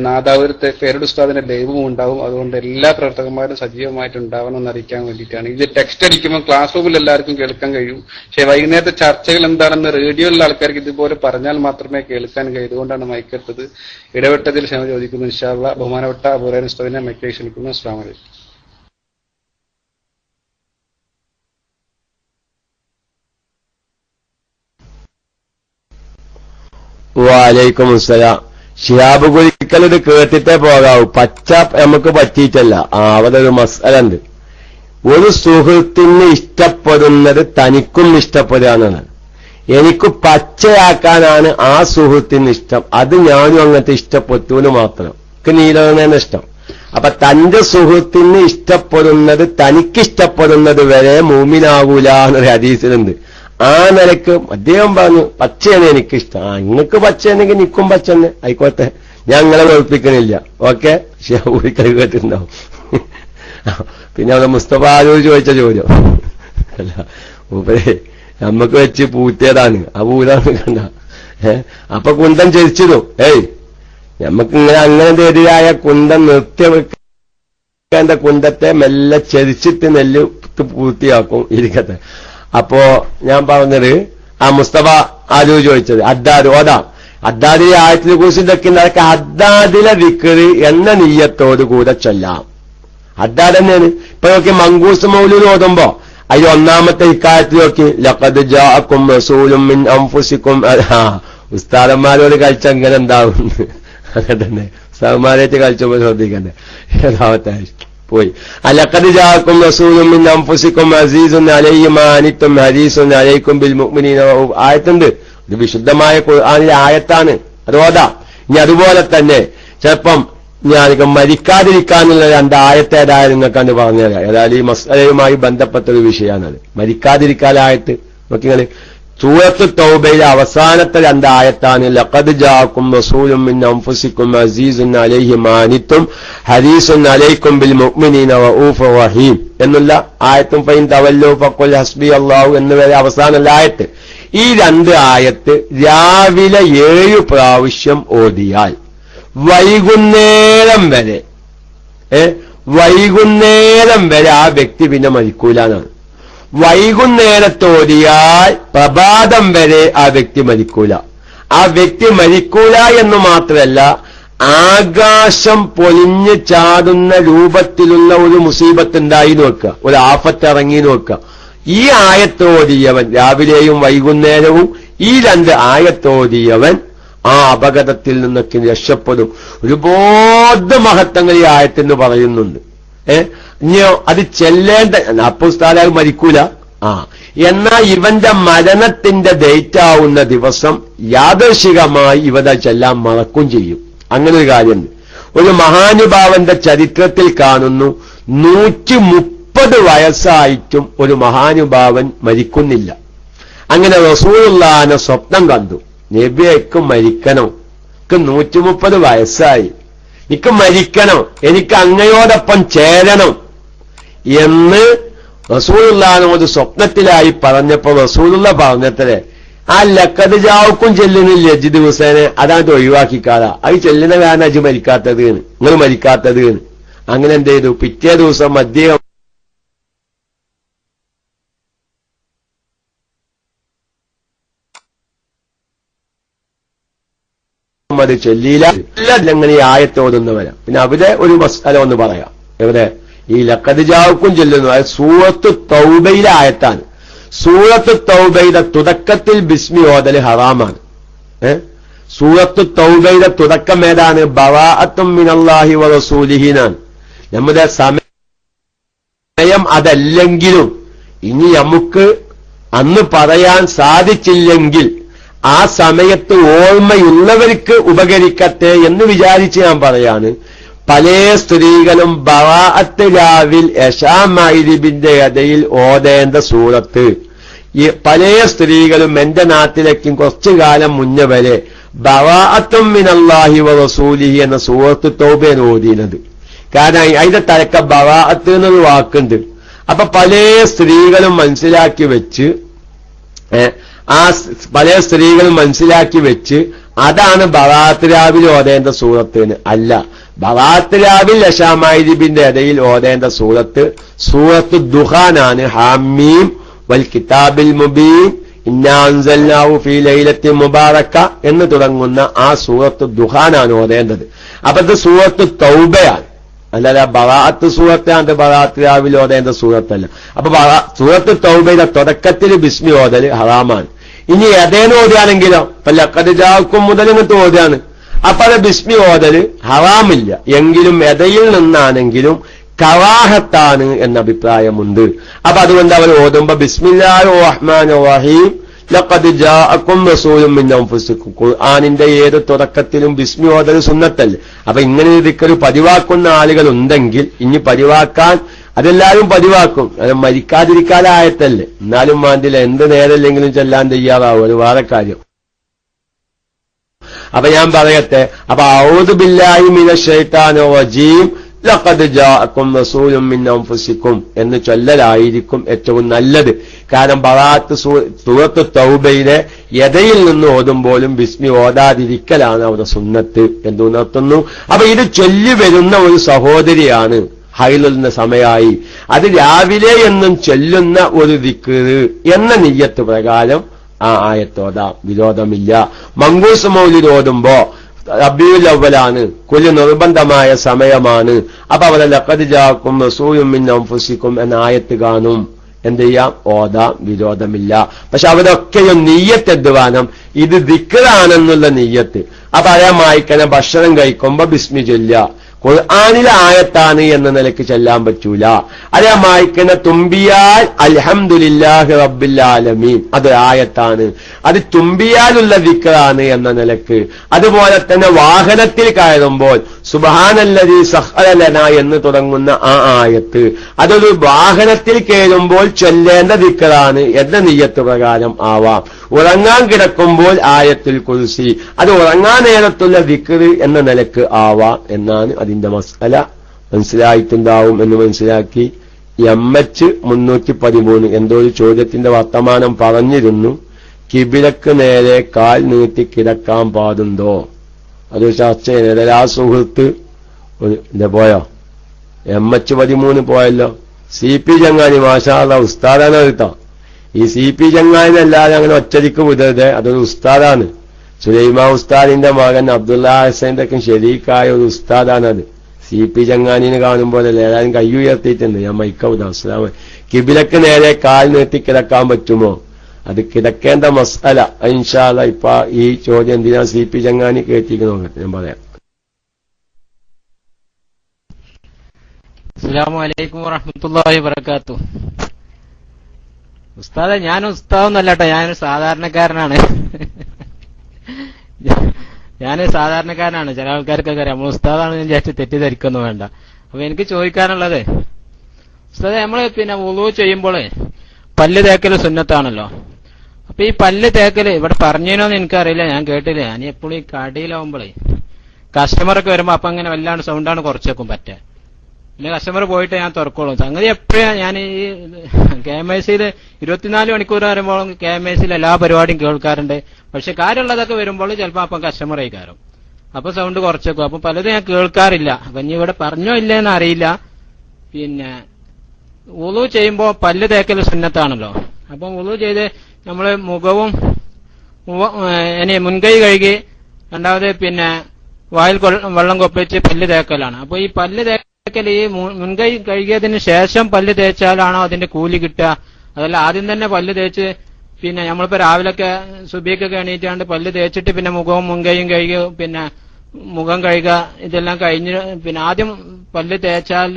നാദാപുരത്തെ പേരുടെ ഉസ്താദിന്റെ ലൈവും ഉണ്ടാവും. അതുകൊണ്ട് എല്ലാ പ്രവർത്തകന്മാരും സജീവമായിട്ടുണ്ടാവണം എന്ന് അറിയിക്കാൻ വേണ്ടിയിട്ടാണ്. ഇത് ടെക്സ്റ്റ് അടിക്കുമ്പോൾ ക്ലാസ് റൂമിൽ എല്ലാവർക്കും കേൾക്കാൻ കഴിയും. പക്ഷേ വൈകുന്നേരത്തെ ചർച്ചകൾ എന്താണെന്ന് റേഡിയോയിലുള്ള ആൾക്കാർക്ക് ഇതുപോലെ പറഞ്ഞാൽ മാത്രമേ കേൾക്കാൻ കഴിയൂ. അതുകൊണ്ടാണ് മൈക്കെടുത്തത്. ഇടപെട്ടതിൽ ക്ഷമ ചോദിക്കുന്നു. ഇൻഷാ അല്ലാഹ് ബഹുമാനപ്പെട്ട അബൂഹുറൈറ ഉസ്താദിനെ മൈക്കിലേക്ക് ക്ഷണിക്കുന്നു. അസ്സലാമു അലൈക്കും. വലൈക്കും അസ്സലാം. ഷിഹാബ് കുരിക്കൽ ഇത് കേട്ടിട്ടേ പോകാവൂ. പച്ച നമുക്ക് പറ്റിയിട്ടല്ല. അവിടെ ഒരു മസല ഉണ്ട്. ഒരു സുഹൃത്തിന് ഇഷ്ടപ്പെടുന്നത് തനിക്കും ഇഷ്ടപ്പെടുകയാണ്. എനിക്ക് പച്ചയാക്കാനാണ് ആ സുഹൃത്തിന് ഇഷ്ടം. അത് ഞാനും അങ്ങനത്തെ ഇഷ്ടപ്പെട്ടൂന്ന് മാത്രം. എനിക്ക് നീലതാണ് ഇഷ്ടം. അപ്പൊ തന്റെ സുഹൃത്തിന് ഇഷ്ടപ്പെടുന്നത് തനിക്കിഷ്ടപ്പെടുന്നത് വരെ മൂമിനാകൂല എന്നൊരു ഹദീസിലുണ്ട്. ആ നിലക്ക് അദ്ദേഹം പറഞ്ഞു പച്ചയാണ് എനിക്കിഷ്ടം. നിങ്ങൾക്ക് പച്ചയാണെങ്കിൽ നിൽക്കും പച്ച തന്നെ ആയിക്കോട്ടെ, ഞങ്ങളെ വെറുപ്പിക്കണില്ല. ഓക്കെ, ഒരിക്കൽ കേട്ടിട്ടുണ്ടാവും. പിന്നെ അവിടെ മുസ്തഫ ആരോട് ചോദിച്ച ചോദ്യം അല്ല മൂപ്പരെ നമ്മക്ക് വെച്ച് പൂത്തിയതാണ്. ആ പൂതാണ് കണ്ട. അപ്പൊ കുന്തം ചരിച്ചിരുന്നു. നമ്മക്ക് ഇങ്ങനെ അങ്ങനത്തെ എതിരായ കുന്തം നിർത്തി വെക്കേണ്ട കുന്തത്തെ മെല്ലെ ചരിച്ചിട്ട് നെല്ല് പൂർത്തിയാക്കും ഇരിക്കട്ടെ. അപ്പോ ഞാൻ പറഞ്ഞത് ആ മുസ്തഫ ആരോ ചോദിച്ചത് അദ്ദാദ് ഓതാം. അദ്ദാദിലെ ആയത്തിനെ കുറിച്ച് ഇതൊക്കെ അദ്ദാദിലെ ദിക്റ് എന്ന നിയ്യത്തോട് കൂടെ ചൊല്ലാം. അദ്ദാദ് തന്നെയാണ്. ഇപ്പൊ നോക്കി മങ്കൂസ് മൗലൂദ് ഓതുമ്പോ അതിൽ ഒന്നാമത്തെ ഇക്കാര്യത്തിൽ നോക്കി ലഖദ് ജാഅക്കും റസൂലും മിൻ അൻഫുസിക്കും. ഉസ്താദന്മാരോട് കളിച്ച എങ്ങനെ ഉണ്ടാവും? അങ്ങനെ തന്നെ ഉസ്താദന്മാരായിട്ട് കളിച്ചപ്പോ ശ്രദ്ധിക്കണ്ടേ. ഏതാവത്തെ പോയി. ലഖദ് ജാഅക്കും റസൂലും മിൻ അൻഫുസിക്കും അസീസുൻ അലൈഹി മാ അനിത്തും ഹരീസുൻ അലൈക്കും ബിൽ മുഅ്മിനീന. ആയത്തുണ്ട്. ഇത് വിശുദ്ധമായ ഖുർആനിലെ ആയത്താണ്. അത് ഓതാ. ഇനി അതുപോലെ തന്നെ ചിലപ്പം ഞാനിപ്പം മരിക്കാതിരിക്കാനുള്ള രണ്ട് ആയത്തേതായാലും നിങ്ങൾക്കാണ് പറഞ്ഞുതരാം. ഏതായാലും ഈ മസ്അലയുമായി ബന്ധപ്പെട്ട ഒരു വിഷയമാണത്. മരിക്കാതിരിക്കാനായത്ത് നോക്കിങ്ങള് സൂറത്ത് തൗബയിലെ അവസാനത്തെ രണ്ട് ആയത്താണ് ലഖദ് ജാഅക്കും റസൂലും മിൻ അൻഫുസിക്കും അസീസുൻ അലൈഹി മാ അനിത്തും ഹരീസുൻ അലൈക്കും ബിൽ മുഅ്മിനീന റഊഫുർ റഹീം എന്നുള്ള ആയത്തും ഫൈൻ തവല്ലു ഫഖുൽ ഹസ്ബി അല്ലാഹു എന്നുവരെ അവസാനമുള്ള ആയത്ത്. ഈ രണ്ട് ആയത്ത് രാവിലെ 7 പ്രാവശ്യം ഓതിയാൽ വൈകുന്നേരം വരെ ആ വ്യക്തി പിന്നെ മരിക്കൂലെന്നാണ്. വൈകുന്നേരത്തോതിയാൽ പ്രഭാതം വരെ ആ വ്യക്തി മരിക്കൂല. ആ വ്യക്തി മരിക്കൂല എന്ന് മാത്രമല്ല, ആകാശം പൊലിഞ്ഞ് ചാടുന്ന രൂപത്തിലുള്ള ഒരു മുസീബത്ത് ഉണ്ടായി നോക്കുക, ഒരു ആഫത്ത് ഇറങ്ങി നോക്കുക. ഈ ആയത്തോതിയവൻ രാവിലെയും വൈകുന്നേരവും ഈ രണ്ട് ആയത്തോതിയവൻ ആ അപകടത്തിൽ നിന്നൊക്കെ രക്ഷപ്പെടും. ഒരുപാട് മഹത്വങ്ങൾ ഈ ആയത്തെന്ന് പറയുന്നുണ്ട്. ഇനിയോ അത് ചെല്ലേണ്ട അപ്പുസ്താലാൽ മരിക്കൂല. എന്നാൽ ഇവന്റെ മരണത്തിന്റെ ഡേറ്റ് ആവുന്ന ദിവസം യാദൃശികമായി ഇവത ചെല്ലാൻ മറക്കും ചെയ്യും. അങ്ങനെ ഒരു കാര്യമുണ്ട്. ഒരു മഹാനുഭാവന്റെ ചരിത്രത്തിൽ കാണുന്നു 130 വയസ്സായിട്ടും ഒരു മഹാനുഭാവൻ മരിക്കുന്നില്ല. അങ്ങനെ റസൂലുള്ളാഹിനെ സ്വപ്നം കണ്ടു, നബിയേക്ക് മരിക്കണം, എനിക്ക് 130 വയസ്സായി, എനിക്ക് മരിക്കണം, എനിക്ക് അങ്ങയോടൊപ്പം ചേരണം എന്ന് റസൂലുള്ളാഹിനോട് സ്വപ്നത്തിലായി പറഞ്ഞപ്പോ റസൂലുള്ള പറഞ്ഞത്രേ, ആ ലഖദ് ജാഅക്കും ചെല്ലുന്നില്ല അജ് ദിവസേനെ, അതാണ്ട് ഒഴിവാക്കിക്കാളാ, അത് ചെല്ലുന്ന കാരണം അജ് മരിക്കാത്തത്, നിങ്ങൾ മരിക്കാത്തത്. അങ്ങനെ എന്ത് ചെയ്തു? പിറ്റേ ദിവസം അദ്ദേഹം അത് ചൊല്ലിയില്ല. അങ്ങനെ ഈ ആയത്തോതുന്നവരാ. പിന്നെ അവിടെ ഒരു മസ്അല ഒന്ന് പറയാം. എവിടെ ഈ ലഖദ് ജാഅക്കും ചെല്ലുന്നു, അത് സൂറത്ത് തൗബയിലെ ആയത്താണ്. സൂറത്ത് തൗബയുടെ തുടക്കത്തിൽ ബിസ്മി ഓതൽ ഹറാമാണ്. സൂറത്ത് തൗബയുടെ തുടക്കം ഏതാണ്? ബറാഅത്തും മിനല്ലാഹി വ റസൂലിഹിനാണ്. നമ്മുടെ സമയം അതല്ലെങ്കിലും ഇനി നമുക്ക് അന്ന് പറയാൻ സാധിച്ചില്ലെങ്കിൽ ആ സമയത്ത് ഓർമ്മയുള്ളവർക്ക് ഉപകരിക്കട്ടെ എന്ന് വിചാരിച്ച് ഞാൻ പറയാണ്. പല സ്ത്രീകളും ബറാഅത്ത് രാവിൽ ഇശാ മഗ്‌രിബിന്റെ ഇടയിൽ ഓതേണ്ട സൂറത്ത് ഈ പല സ്ത്രീകളും എന്റെ നാട്ടിലേക്കും കുറച്ചു കാലം മുന്നേ വരെ ബറാഅത്തും മിനല്ലാഹി വ റസൂലിഹി എന്ന സൂറത്ത് തൗബയാണ് ഓതിയത്. കാരണം അതിന്റെ തലക്ക ബറാഅത്ത് എന്നൊരു വാക്കുണ്ട്. അപ്പൊ പല സ്ത്രീകളും മനസ്സിലാക്കി വെച്ച് അതാണ് ബറാഅത്ത് രാവിൽ ഓതേണ്ട സൂറത്തിന്. അല്ല, ബറാഅത്ത് രാവിൽ ഇശാ മഗ്‌രിബിന്റെ ഇടയിൽ ഓതേണ്ട സൂറത്ത് ദുഖാനാണ്. ഹാമീം വൽ കിതാബിൽ മുബീൻ ഇന്നാ അൻസൽനാഹു ഫീ ലൈലത്തിൻ മുബാറക എന്ന് തുടങ്ങുന്ന ആ സൂറത്ത് ദുഖാനാണ് ഓതേണ്ടത്. അപ്പൊ ഇത് സൂറത്ത് തൗബയാണ്, അല്ലല്ല ബറാഅത്ത് സൂറത്താണ്. ബറാഅത്ത് രാവിലെ ഓതേണ്ട സൂറത്തല്ല. അപ്പൊ സൂറത്ത് തൗബയുടെ തുടക്കത്തിൽ ബിസ്മി ഓതൽ ഹറാമാണ്. ഇനി എതേന്ന് ഓതുകയാണെങ്കിലോ ഇപ്പൊ ലഖദ് ജാഅക്കും മുതൽ ഇങ്ങോട്ട് ഓതുകയാണ്, അപ്പൊ അത് ബിസ്മി ഓതൽ ഹറാമില്ല. എങ്കിലും എതയിൽ നിന്നാണെങ്കിലും കറാഹത്താണ് എന്ന അഭിപ്രായമുണ്ട്. അപ്പൊ അതുകൊണ്ട് അവർ ഓതുമ്പോ ബിസ്മില്ലാഹിർ റഹ്മാനിർ റഹീം ലഖദ് ജാഅക്കും റസൂലും മിൻ അൻഫുസിക്കും, ഖുർആനിന്റെ ഏത് തുടക്കത്തിലും ബിസ്മി ഓതൽ സുന്നത്തല്ലേ. അപ്പൊ ഇങ്ങനെ ദിക്ർ പതിവാക്കുന്ന ആളുകൾ ഉണ്ടെങ്കിൽ ഇനി പതിവാക്കാൻ അതെല്ലാവരും പതിവാക്കും. അത് മരിക്കാതിരിക്കാനായത്തല്ലേ. എന്നാലും വേണ്ടില്ല, എന്ത് നേരല്ലെങ്കിലും ചെല്ലാൻ തയ്യാറാവും, അത് വേറെ കാര്യം. അപ്പൊ ഞാൻ പറയട്ടെ, അപ്പൊ അഊദു ബില്ലാഹി മിനശ് ശൈത്താനിർ റജീം ലഖദ് ജാഅക്കും റസൂലും മിൻ അൻഫുസിക്കും എന്ന് ചൊല്ലലായിരിക്കും ഏറ്റവും നല്ലത്. കാരണം ബറാഅത്ത് സൂറത്ത് തൗബയിലെ യദയിൽ നിന്ന് ഓതുമ്പോഴും ബിസ്മി ഓതാതിരിക്കലാണ് അവിടെ സുന്നത്ത് എന്ന് ഉണർത്തുന്നു. അപ്പൊ ഇത് ചൊല്ലി വരുന്ന ഒരു സഹോദരിയാണ് ഹൈലുന്ന സമയമായി, അത് രാവിലെ എന്നും ചൊല്ലുന്ന ഒരു ദിക്ർ എന്ന നിയ്യത്ത് പ്രകാരം ആ ആയത്തോതാം, വിരോധമില്ല. മങ്കൂസ് മൗലിദ് ഓതുമ്പോ റബീഉൽ അവ്വലാണ്, കുല് നിർബന്ധമായ സമയമാണ്. അപ്പൊ അവിടെ ലഖദ് ജാഅക്കും റസൂലും മിൻ അൻഫുസിക്കും എന്ന ആയത്ത് കാണും, എന്ത് ചെയ്യാം, ഓതാം, വിരോധമില്ല. പക്ഷെ അവരൊക്കെയും നിയ്യത്ത് എന്ത് വേണം, ഇത് ദിക്റാണെന്നുള്ള നിയ്യത്ത്. അപ്പൊ അറിയാൻ വായിക്കണ ഭക്ഷണം കഴിക്കുമ്പോ ബിസ്മി ചൊല്ലുക, ഖുർആനിലെ ആയത്താണ് എന്ന നിലയ്ക്ക് ചെല്ലാൻ പറ്റൂല. അതെ മായ്ക്കുന്ന തുമ്പിയാൽ അൽഹംദുലില്ലാഹി റബ്ബിൽ ആലമീൻ അത് ആയത്താണ്, അത് തുമ്പിയാലുള്ള ദിക്റാണ് എന്ന നിലയ്ക്ക്. അതുപോലെ തന്നെ വാഹനത്തിൽ കയറുമ്പോൾ സുബ്ഹാനല്ലദീ സഖറ ലനാ എന്ന് തുടങ്ങുന്ന ആ ആയത്ത് അതൊരു വാഹനത്തിൽ കയറുമ്പോൾ ചൊല്ലേണ്ട ദിക്റാണ് എന്ന നിയ്യത്ത് പ്രകാരം ആവാം. ഉറങ്ങാൻ കിടക്കുമ്പോൾ ആയത്തുൽ കുർസി അത് ഉറങ്ങാൻ നേരത്തുള്ള ദിക്ർ എന്ന നിലയ്ക്ക് ആവാം എന്നാണ് അതിന്റെ മസ്അല. മനസ്സിലായിട്ടുണ്ടാവും എന്ന് മനസ്സിലാക്കി. MH 313 എന്തോ ഒരു ചോദ്യത്തിന്റെ വർത്തമാനം പറഞ്ഞിരുന്നു. കിബിലക്ക് നേരെ കാൽ നീട്ടി കിടക്കാൻ പാടുണ്ടോ, അത് ചർച്ച ചെയ്യുന്നത്. ആ സുഹൃത്ത് എന്താ പോയോ, MH 13 പോയല്ലോ. CP ചങ്ങാനി മാഷാ അല്ലാഹ് ഉസ്താദാണ് കേട്ടോ. ഈ CP ചങ്ങാനിയല്ലാതെ അങ്ങനെ ഒറ്റയ്ക്ക് വിടരുത്, അതൊരു ഉസ്താദാണ്. സുലൈമാൻ ഉസ്താദിന്റെ മകൻ അബ്ദുള്ള ഹസന്റെ ഒക്കെ ശരീക്കായ ഒരു ഉസ്താദാണത്. CP ചങ്ങാനിനെ കാണുമ്പോഴല്ലേ ഏതായാലും കൈ ഉയർത്തിയിട്ടുണ്ട്. ഞാൻ മൈക്കൗദ അസ്സലാമു കിബിലക്ക് നേരെ കാൽ നീട്ടി കിടക്കാൻ പറ്റുമോ, അത് കിടക്കേണ്ട മസ്അല. ഇൻഷാ അല്ലാഹ് ഇപ്പൊ ഈ ചോദ്യം എന്തിനാ CP ചങ്ങാനി കേട്ടിരിക്കുന്നു ഞാൻ പറയാം. അസ്സലാമു അലൈക്കും വറഹ്മത്തുള്ളാഹി വബറകാതുഹു. ഉസ്താദെ, ഞാൻ ഉസ്താദൊന്നല്ല കേട്ടോ, ഞാനൊരു സാധാരണക്കാരനാണ്. സാധാരണക്കാരനാണ്. ചില ആൾക്കാർക്കൊക്കെ അറിയാം നമ്മൾ ഉസ്താദാണെന്ന് വിചാരിച്ച് തെറ്റിദ്ധരിക്കൊന്നും വേണ്ട. അപ്പൊ എനിക്ക് ചോദിക്കാനുള്ളത്, ഉസ്താദെ നമ്മള് പിന്നെ വുളൂ ചെയ്യുമ്പോൾ പല്ല് തേക്കല് സുന്നത്താണല്ലോ. അപ്പൊ ഈ പല്ല് തേക്കല് ഇവിടെ പറഞ്ഞേനോന്ന് എനിക്കറിയില്ല, ഞാൻ കേട്ടില്ല. ഞാൻ എപ്പോഴും ഈ കടയിലാവുമ്പോഴേ കസ്റ്റമറൊക്കെ വരുമ്പോ അപ്പൊ അങ്ങനെ വല്ലാണ്ട് സൗണ്ടാണ് കുറച്ചേക്കും പറ്റുക. പിന്നെ കസ്റ്റമർ പോയിട്ട് ഞാൻ തുറക്കോളും. സംഗതി എപ്പോഴും ഞാൻ ഈ KMIC 24 മണിക്കൂർ വരുമ്പോൾ KMIC എല്ലാ പരിപാടിയും കേൾക്കാറുണ്ട്. പക്ഷെ കാര്യമുള്ളതൊക്കെ വരുമ്പോൾ ചിലപ്പോൾ അപ്പം കസ്റ്റമർ ആയിക്കാരും, അപ്പൊ സൗണ്ട് കുറച്ചേക്കും. അപ്പൊ പലതും ഞാൻ കേൾക്കാറില്ല. അപ്പൊ ഇനി ഇവിടെ പറഞ്ഞോ ഇല്ലേന്ന് അറിയില്ല. പിന്നെ വുളൂ ചെയ്യുമ്പോ പല്ല് തേക്കൽ സുന്നത്താണല്ലോ. അപ്പം വുളൂ ചെയ്ത് നമ്മള് മുഖവും ഇനി മുൻകൈ കഴുകി രണ്ടാമത് പിന്നെ വായിൽ വെള്ളം കൊപ്പിച്ച് പല്ല് തേക്കലാണ്. അപ്പൊ ഈ പല്ല് തേക്കൽ ഈ മുൻകൈ കഴുകിയതിന് ശേഷം പല്ല് തേച്ചാലാണോ അതിന്റെ കൂലി കിട്ടുക, അതല്ല ആദ്യം തന്നെ പല്ല് തേച്ച് പിന്നെ നമ്മളിപ്പോ രാവിലൊക്കെ സുബഹിക്കൊക്കെ എണീറ്റാണ്ട് പല്ല് തേച്ചിട്ട് പിന്നെ മുഖവും മുൻകൈയും കഴുകി പിന്നെ മുഖം കഴുകുക ഇതെല്ലാം കഴിഞ്ഞ് പിന്നെ ആദ്യം പല്ല് തേച്ചാൽ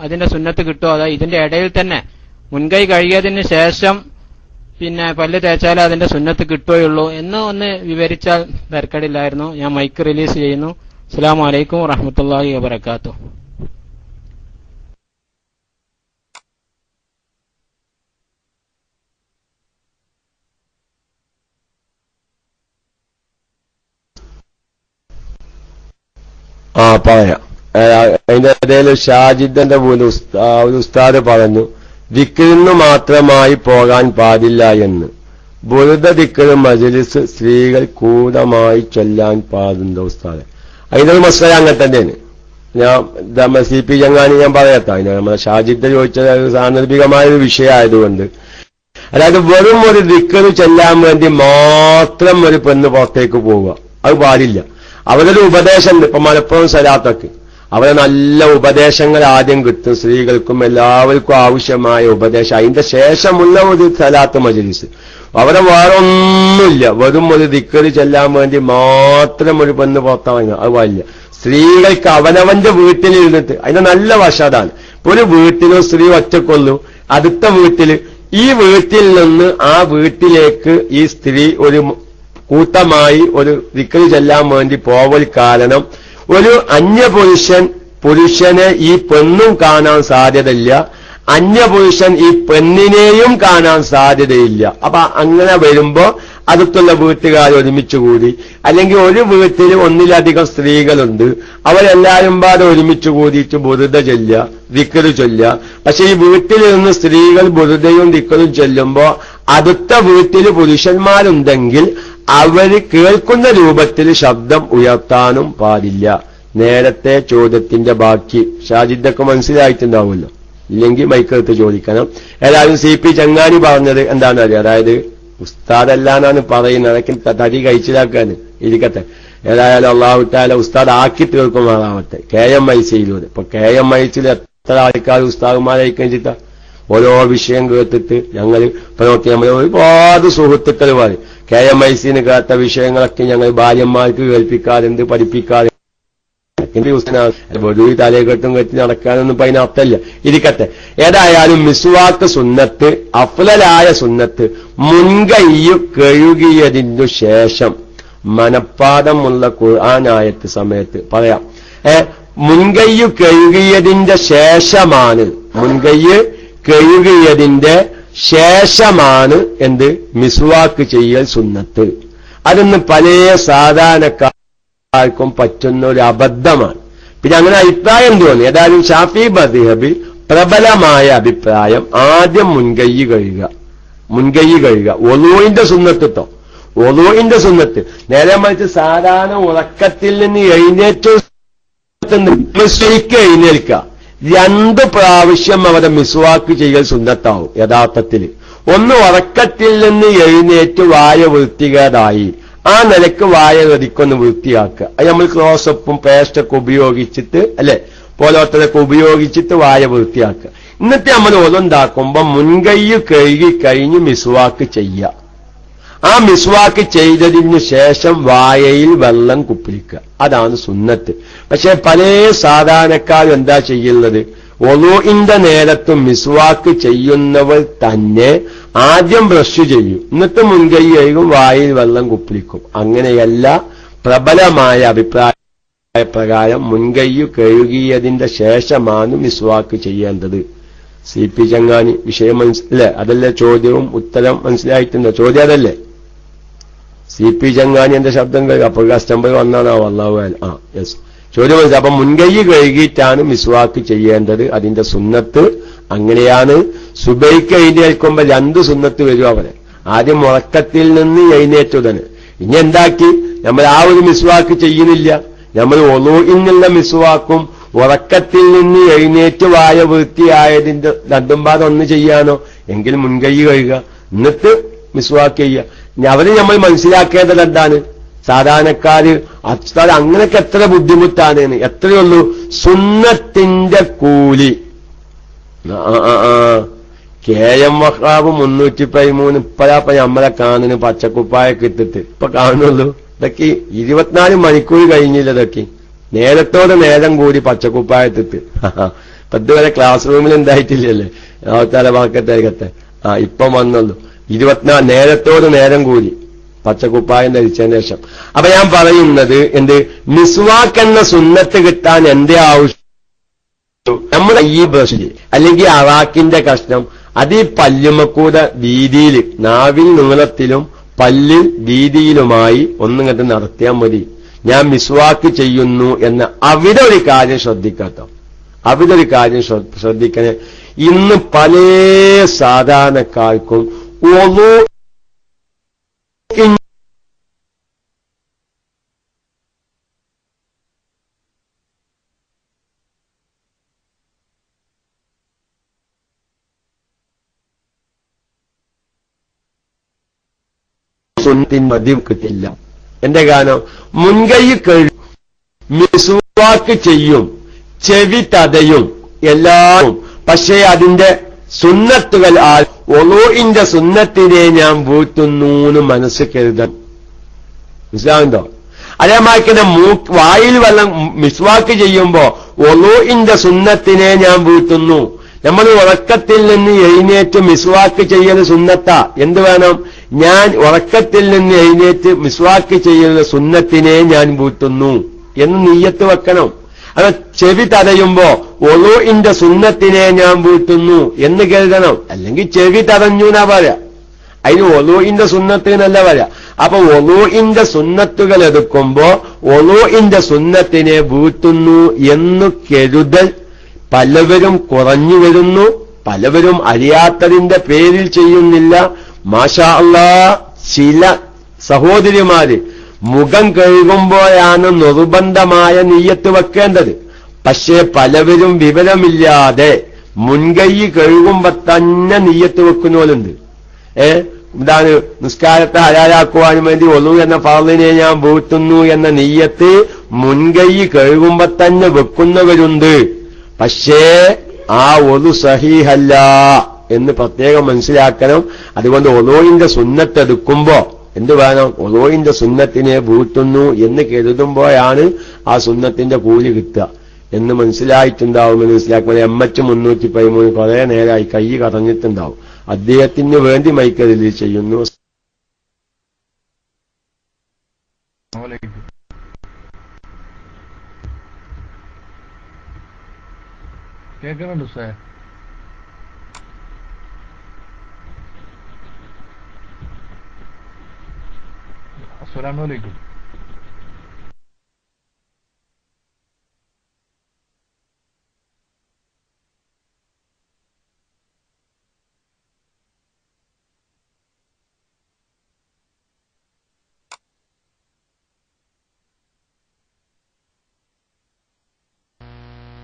അതിന്റെ സുന്നത്ത് കിട്ടുമോ, അതോ ഇതിന്റെ ഇടയിൽ തന്നെ മുൻകൈ കഴുകിയതിന് ശേഷം പിന്നെ പല്ല് തേച്ചാൽ അതിന്റെ സുന്നത്ത് കിട്ടുകയുള്ളൂ എന്ന് ഒന്ന് വിവരിച്ചാൽ തരക്കേടില്ലായിരുന്നു. ഞാൻ മൈക്ക് റിലീസ് ചെയ്യുന്നു. അസ്സലാമു അലൈക്കും വറഹ്മത്തുള്ളാഹി വബറകാതുഹു. പറയാം. അതിന്റെ ഇടയിൽ ഷാജിദന്റെ പോലും ഒരു ഉസ്താദ് പറഞ്ഞു ദിക്റിന് മാത്രമായി പോകാൻ പാടില്ല എന്ന്. ബുറുദ ദിക്ർ മജ്ലിസ് സ്ത്രീകൾ കൂടമായി ചൊല്ലാൻ പാടുണ്ടോ ഉസ്താദ്? അതിന്റെ ഒരു മസല അങ്ങനെ തന്നെയാണ്. ഞാൻ CP ചങ്ങാനി ഞാൻ പറയാത്ത അതിന് നമ്മളെ ഷാജിദ് ചോദിച്ചത് സാന്ദർഭികമായൊരു വിഷയമായതുകൊണ്ട്, അതായത് വെറും ഒരു ദിക്ർ ചൊല്ലാൻ വേണ്ടി മാത്രം ഒരു പെണ്ണ് പുറത്തേക്ക് പോവുക, അത് പാടില്ല. അവരൊരു ഉപദേശമുണ്ട്. ഇപ്പൊ മലപ്പുറം സലാത്തൊക്കെ അവരെ നല്ല ഉപദേശങ്ങൾ ആദ്യം കിട്ടും. സ്ത്രീകൾക്കും എല്ലാവർക്കും ആവശ്യമായ ഉപദേശം. അതിന്റെ ശേഷമുള്ള ഒരു സലാത്ത് മജ്ലിസ്. അവിടെ വേറെ ഒന്നുമില്ല, വെറും ഒരു ദിക്ർ ചെല്ലാൻ വേണ്ടി മാത്രം ഒരു പെണ്ണ് പുറത്താവുക, അത് പാടില്ല. സ്ത്രീകൾക്ക് അവനവന്റെ വീട്ടിലിരുന്നിട്ട് അതിന്റെ നല്ല വശം അതാണ്. ഇപ്പൊ ഒരു വീട്ടിലോ സ്ത്രീ ഒറ്റക്കൊള്ളു, അടുത്ത വീട്ടിൽ, ഈ വീട്ടിൽ നിന്ന് ആ വീട്ടിലേക്ക് ഈ സ്ത്രീ ഒരു കൂട്ടമായി ഒരു ദിക്ർ ചെല്ലാൻ വേണ്ടി പോവൽ കാരണം ഒരു പുരുഷനെ ഈ പെണ്ണും കാണാൻ സാധ്യതയില്ല, അന്യപുരുഷൻ ഈ പെണ്ണിനെയും കാണാൻ സാധ്യതയില്ല. അപ്പൊ അങ്ങനെ വരുമ്പോ അടുത്തുള്ള വീട്ടുകാർ ഒരുമിച്ചുകൂടി, അല്ലെങ്കിൽ ഒരു വീട്ടിൽ ഒന്നിലധികം സ്ത്രീകളുണ്ട്, അവരെല്ലാരും പാടെ ഒരുമിച്ച് കൂടിയിട്ട് ബുറുദ ചൊല്ലുക, ദിക്ർ ചൊല്ലുക. പക്ഷെ ഈ വീട്ടിൽ നിന്ന് സ്ത്രീകൾ ബുറുദയും ദിക്റും ചൊല്ലുമ്പോ അടുത്ത വീട്ടിൽ പുരുഷന്മാരുണ്ടെങ്കിൽ അവര് കേൾക്കുന്ന രൂപത്തിൽ ശബ്ദം ഉയർത്താനും പാടില്ല. നേരത്തെ ചോദ്യത്തിന്റെ ബാക്കി ഷാജിദൊക്കെ മനസ്സിലായിട്ടുണ്ടാവുമല്ലോ, ഇല്ലെങ്കിൽ മൈക്കെടുത്ത് ചോദിക്കണം. ഏതായാലും CP ചങ്ങാനി പറഞ്ഞത് എന്താണെന്ന് അറിയാം, അതായത് ഉസ്താദല്ലാന്നാണ് പറയുന്നത്, അതൊക്കെ തടി കഴിച്ചിലാക്കാന് ഇരിക്കട്ടെ. ഏതായാലും അള്ളാഹു തആല ഉസ്താദ് ആക്കി തീർക്കുമാറാവട്ടെ KMIC-യിലൂടെ. ഇപ്പൊ KMIC-യിൽ എത്ര ആൾക്കാർ ഉസ്താദുമാരായിക്കാൻ ചിട്ട ഓരോ വിഷയം കേട്ടിട്ട് ഞങ്ങൾ ഇപ്പൊ നോക്കി നമ്മൾ ഒരുപാട് സുഹൃത്തുക്കൾ പറയും KMIC-ന് കേട്ട വിഷയങ്ങളൊക്കെ ഞങ്ങൾ ഭാര്യന്മാർക്ക് കേൾപ്പിക്കാറുണ്ട്, പഠിപ്പിക്കാറുണ്ട്. വെറുതെ തലയെക്കെട്ടും കെട്ടി നടക്കാനൊന്നും ഇപ്പൊ അതിനർത്ഥമില്ല, ഇരിക്കട്ടെ. ഏതായാലും മിസ്വാക്ക് സുന്നത്ത്, അഫ്ളലായ സുന്നത്ത് മുൻകൈയ്യു കഴുകിയതിനു ശേഷം മനപ്പാഠമുള്ള ഖുർആനായത്ത് സമയത്ത് പറയാം. മുൻകൈയ്യു കഴുകിയതിന്റെ ശേഷമാണ്, മുൻകൈയ്യ് കഴുകിയതിന്റെ ശേഷമാണ് എന്ത് മിസ്വാക്ക് ചെയ്യൽ സുന്നത്ത്. അതൊന്ന് പല സാധാരണക്കാർക്കും പറ്റുന്ന ഒരു അബദ്ധമാണ്. പിന്നെ അങ്ങനെ അഭിപ്രായം തോന്നി. ഏതായാലും ഷാഫി മദ്ഹബിൽ പ്രബലമായ അഭിപ്രായം ആദ്യം മുൻകൈയ്യ് കഴുകുക. ഒളൂഇന്റെ സുന്നത്തോ, ഒളൂഇന്റെ സുന്നത്ത്. നേരെ മറിച്ച് സാധാരണ ഉറക്കത്തിൽ നിന്ന് എഴുന്നേറ്റ് എഴുന്നേൽക്കുക, 2 പ്രാവശ്യം അവിടെ മിസ്വാക്ക് ചെയ്യൽ സുന്നത്താവും യഥാർത്ഥത്തിൽ. ഒന്ന് ഉറക്കത്തിൽ നിന്ന് എഴുന്നേറ്റ് വായ വൃത്തികേടായി, ആ നിലക്ക് വായ ഒതുക്കൊന്ന് വൃത്തിയാക്കുക. അത് നമ്മൾ ക്ലോസപ്പും പേസ്റ്റൊക്കെ ഉപയോഗിച്ചിട്ട് അല്ലെ പോലോത്തതൊക്കെ ഉപയോഗിച്ചിട്ട് വായ വൃത്തിയാക്കുക. എന്നിട്ട് നമ്മൾ ഒതുണ്ടാക്കുമ്പോ മുൻകൈയ്യ് കഴുകി കഴിഞ്ഞ് മിസ്വാക്ക് ചെയ്യുക. ആ മിസ്വാക്ക് ചെയ്തതിന് ശേഷം വായയിൽ വെള്ളം കുപ്പിളിക്കുക, അതാണ് സുന്നത്ത്. പക്ഷെ പല സാധാരണക്കാരും എന്താ ചെയ്യുന്നത്, ഒളൂഇന്റെ നേരത്തും മിസ്വാക്ക് ചെയ്യുന്നവർ തന്നെ ആദ്യം ബ്രഷ് ചെയ്യും, എന്നിട്ട് മുൻകൈ കഴുകും, വായിൽ വെള്ളം കുപ്പിളിക്കും. അങ്ങനെയല്ല. പ്രബലമായ അഭിപ്രായ പ്രകാരം മുൻകൈയ്യു കഴുകിയതിന്റെ ശേഷമാണ് മിസ്വാക്ക് ചെയ്യേണ്ടത്. CP ചങ്ങാനി വിഷയം മനസ്സിലെ, അതല്ലേ ചോദ്യവും ഉത്തരം മനസ്സിലായിട്ടുണ്ടോ? ചോദ്യം അതല്ലേ? CP ചങ്ങാനി എന്റെ ശബ്ദം കേൾക്കുക. അപ്പോൾ കസ്റ്റമർ വന്നാണോ അല്ലാഹു ആ യെസ് ചോദ്യം മനസ്സിലായി. അപ്പൊ മുൻകൈയ്യ് കഴുകിയിട്ടാണ് മിസ്വാക്ക് ചെയ്യേണ്ടത്, അതിന്റെ സുന്നത്ത് അങ്ങനെയാണ്. സുബൈക്ക് എഴുന്നേൽക്കുമ്പോ 2 സുന്നത്ത് വരും അവരെ. ആദ്യം ഉറക്കത്തിൽ നിന്ന് എഴുന്നേറ്റുടനെ. ഇനി എന്താക്കി നമ്മൾ ആ ഒരു മിസ്വാക്ക് ചെയ്യുന്നില്ല, നമ്മൾ ഒളൂഇനുള്ള മിസ്വാക്കും ഉറക്കത്തിൽ നിന്ന് എഴുന്നേറ്റ് വായ വൃത്തിയായതിന്റെ 2 പാദം ഒന്ന് ചെയ്യാനോ എങ്കിൽ മുൻകൈയ്യ് കഴുകുക, എന്നിട്ട് മിസ്വാക്ക് ചെയ്യുക. അവര് നമ്മൾ മനസ്സിലാക്കേണ്ടത് എന്താണ്, സാധാരണക്കാര് അത് അങ്ങനെയൊക്കെ എത്ര ബുദ്ധിമുട്ടാണ്, എത്രയുള്ളൂ സുന്നത്തിന്റെ കൂലി. KM വഹാബ് 313 ഇപ്പഴാപ്പ നമ്മളെ കാണുന്നു പച്ചക്കുപ്പായൊക്കെ ഇട്ടിട്ട് ഇപ്പൊ കാണുള്ളൂ. ഇതൊക്കെ 24 മണിക്കൂർ കഴിഞ്ഞില്ല. ഇതൊക്കെ നേരത്തോടെ നേരം കൂടി പച്ചക്കുപ്പായത്തിട്ട്. ഇപ്പൊ ഇതുവരെ ക്ലാസ് റൂമിൽ എന്തായിട്ടില്ലല്ലേ തലവാക്കത്തേക്കത്തെ. ഇപ്പം വന്നുള്ളൂ. 24 നേരത്തോട് നേരം കൂടി പച്ചക്കുപ്പായം ധരിച്ചതിന് ശേഷം. അപ്പൊ ഞാൻ പറയുന്നത് എന്ത്, മിസ്വാക്ക് എന്ന സുന്നത്ത് കിട്ടാൻ എന്റെ ആവശ്യം, നമ്മുടെ ഈ ബ്രഷിൽ അല്ലെങ്കിൽ അറാക്കിന്റെ കഷ്ണം അത് ഈ പല്ലുമക്കൂടെ വീതിയിൽ, നാവിൽ നീളത്തിലും പല്ലിൽ വീതിയിലുമായി ഒന്നിങ്ങട്ട് നടത്തിയാൽ മതി. ഞാൻ മിസ്വാക്ക് ചെയ്യുന്നു എന്ന അവിടെ ഒരു കാര്യം ശ്രദ്ധിക്കാട്ടോ, അവിടെ ഒരു കാര്യം ശ്രദ്ധിക്കണേ. ഇന്ന് പല സാധാരണക്കാർക്കും ഒളു മതി കിട്ടില്ല. എന്റെ കാരണം മുൻകൈ കഴിയും, മിസ്വാക്ക് ചെയ്യും, ചെവി തടയും, എല്ലാവരും. പക്ഷേ അതിന്റെ സുന്നത്തുകൾ ഒളൂഇന്റെ സുന്നത്തിനെ ഞാൻ വീട്ടുന്നു മനസ്സ് കരുതണം. മനസ്സിലാവുണ്ടോ? അതേമാതിരി വായിൽ വെള്ളം മിസ്വാക്ക് ചെയ്യുമ്പോ ഒളൂഇന്റെ സുന്നത്തിനെ ഞാൻ വീട്ടുന്നു. നമ്മൾ ഉറക്കത്തിൽ നിന്ന് എഴുന്നേറ്റ് മിസ്വാക്ക് ചെയ്യൽ സുന്നത്താ. എന്ത് വേണം? ഞാൻ ഉറക്കത്തിൽ നിന്ന് എഴുന്നേറ്റ് മിസ്വാക്ക് ചെയ്യുന്ന സുന്നത്തിനെ ഞാൻ വീട്ടുന്നു എന്ന് നിയ്യത്ത് വെക്കണം. അത് ചെവി തടയുമ്പോ ഒളൂഇന്റെ സുന്നത്തിനെ ഞാൻ വീട്ടുന്നു എന്ന് കരുതണം. അല്ലെങ്കിൽ ചെവി തടഞ്ഞു എന്നാ പറയാ, അതിന് ഒളൂഇന്റെ സുന്നത്ത് എന്നല്ല പറയാ. അപ്പൊ ഒളൂഇന്റെ സുന്നത്തുകൾ എടുക്കുമ്പോ ഒളൂഇന്റെ സുന്നത്തിനെ വീട്ടുന്നു എന്ന് കരുതൽ പലവരും കുറഞ്ഞു വരുന്നു, പലവരും അറിയാത്തതിന്റെ പേരിൽ ചെയ്യുന്നില്ല. മാഷാ അല്ലാഹ്, ചില സഹോദരിമാര് മുഖം കഴുകുമ്പോഴാണ് നിർബന്ധമായ നിയ്യത്ത് വെക്കേണ്ടത്. പക്ഷേ പലവരും വിവരമില്ലാതെ മുൻകൈ കഴുകുമ്പോ തന്നെ നിയ്യത്ത് വെക്കുന്നവരുണ്ട്. ഇതാണ് നിസ്കാരത്തെ ഹലാലാക്കുവാനും വേണ്ടി ഒളു എന്ന ഫർളിനെ ഞാൻ വീട്ടുന്നു എന്ന നിയ്യത്ത് മുൻകൈ കഴുകുമ്പോ തന്നെ വെക്കുന്നവരുണ്ട്. പക്ഷേ ആ ഒളു സഹീഹല്ല എന്ന് പ്രത്യേകം മനസ്സിലാക്കണം. അതുകൊണ്ട് ഒളൂഇന്റെ സുന്നത്ത് എടുക്കുമ്പോ എന്ത് വേണം? ഒളൂഇന്റെ സുന്നത്തിനെ വീട്ടുന്നു എന്ന് കരുതുമ്പോഴാണ് ആ സുന്നത്തിന്റെ കൂലി കിട്ടുക എന്ന് മനസ്സിലായിട്ടുണ്ടാവുമെന്ന് മനസ്സിലാക്കണം. MH 313 കുറെ നേരമായി കൈ കറഞ്ഞിട്ടുണ്ടാവും. അദ്ദേഹത്തിന് വേണ്ടി മൈക്കതിൽ ചെയ്യുന്നു. കേൾക്കുന്നുണ്ട് സാർ? അസ്സലാമു അലൈക്കും.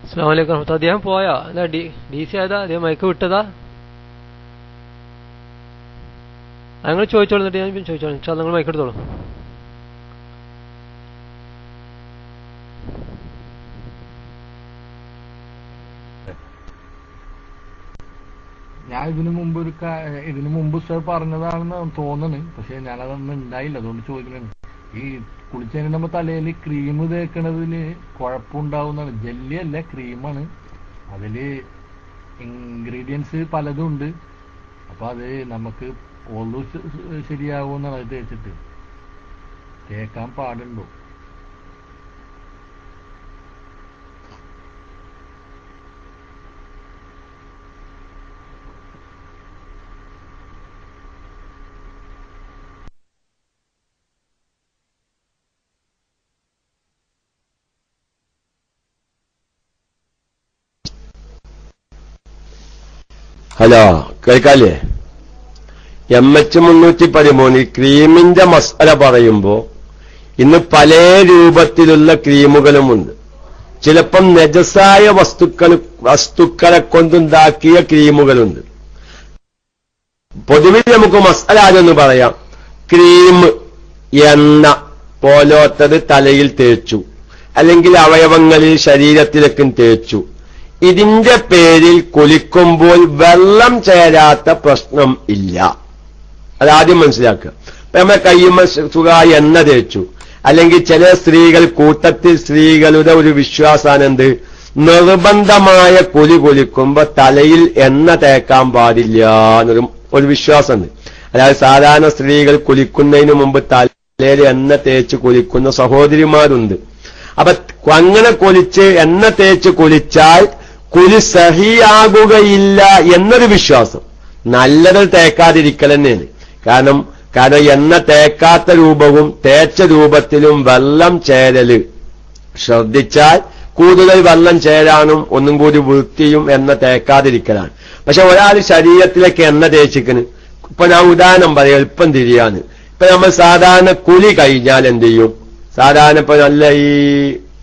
അസ്സലാമു അലൈക്കും. അദ്ദേഹം പോയോ? എന്താ DC ആയതാ? അദ്ദേഹം മയക്ക് വിട്ടതാ? നിങ്ങൾ ചോദിച്ചോളൂ, എന്നിട്ട് ഞാൻ ചോദിച്ചോളൂ. ഇൻഷാ അല്ലാഹ് നിങ്ങൾ മയക്ക് എടുത്തോളൂ. ഞാൻ ഇതിനു മുമ്പ് സാർ പറഞ്ഞതാണെന്ന് തോന്നുന്നു. പക്ഷെ ഞാനതൊന്നും ഉണ്ടായില്ല, അതുകൊണ്ട് ചോദിക്കുന്നുണ്ട്. ഈ കുളിച്ചതിന് നമ്മ തലയിൽ ക്രീം തേക്കണതില് കുഴപ്പമുണ്ടാവുന്നതാണ്. ജെല്ലി അല്ല, ക്രീമാണ്. അതില് ഇൻഗ്രീഡിയൻസ് പലതും ഉണ്ട്. അപ്പൊ അത് നമുക്ക് ഒളു ശരിയാവുമെന്നാണ് അത് തേച്ചിട്ട്. തേക്കാൻ പാടുണ്ടോ? ഹലോ, കേൾക്കാല്ലേ? MH 313 ക്രീമിന്റെ മസാല പറയുമ്പോ ഇന്ന് പല രൂപത്തിലുള്ള ക്രീമുകളുമുണ്ട്. ചിലപ്പം നജസായ വസ്തുക്കളെ കൊണ്ടുണ്ടാക്കിയ ക്രീമുകളുണ്ട്. പൊതുവിൽ നമുക്ക് മസാല എന്ന് പറയാം. ക്രീം, എണ്ണ പോലോത്തത് തലയിൽ തേച്ചു, അല്ലെങ്കിൽ അവയവങ്ങളിൽ ശരീരത്തിലേക്കും തേച്ചു. ഇതിന്റെ പേരിൽ കുളിക്കുമ്പോൾ വെള്ളം ചേരാത്ത പ്രശ്നം ഇല്ല. അതാദ്യം മനസ്സിലാക്കുക. ഇപ്പൊ നമ്മളെ കയ്യുമ്മ സുഖമായി എണ്ണ തേച്ചു, അല്ലെങ്കിൽ ചില സ്ത്രീകൾ കൂട്ടത്തിൽ സ്ത്രീകളുടെ ഒരു വിശ്വാസാനെന്ത്, നിർബന്ധമായ കുലി കുലിക്കുമ്പോ തലയിൽ എണ്ണ തേക്കാൻ പാടില്ല എന്നൊരു വിശ്വാസമുണ്ട്. അതായത് സാധാരണ സ്ത്രീകൾ കുലിക്കുന്നതിന് മുമ്പ് തലയിൽ എണ്ണ തേച്ച് കുലിക്കുന്ന സഹോദരിമാരുണ്ട്. അപ്പൊ അങ്ങനെ കുലിച്ച് എണ്ണ തേച്ച് കുലിച്ചാൽ കുലി സഹിയാകുകയില്ല എന്നൊരു വിശ്വാസം. നല്ലത് തേക്കാതിരിക്കൽ തന്നെയാണ്. കാരണം എണ്ണ തേക്കാത്ത രൂപവും തേച്ച രൂപത്തിലും വെള്ളം ചേരല് ശ്രദ്ധിച്ചാൽ കൂടുതൽ വെള്ളം ചേരാനും ഒന്നും കൂടി വൃത്തിയും എണ്ണ തേക്കാതിരിക്കലാണ്. പക്ഷെ ഒരാൾ ശരീരത്തിലേക്ക് എണ്ണ തേച്ചിക്കണ്. ഇപ്പൊ ഞാൻ ഉദാഹരണം പറയാം, എളുപ്പം തിരിയാണ്. ഇപ്പൊ നമ്മൾ സാധാരണ കുലി കഴിഞ്ഞാൽ എന്ത് ചെയ്യും? സാധാരണ ഇപ്പൊ നല്ല ഈ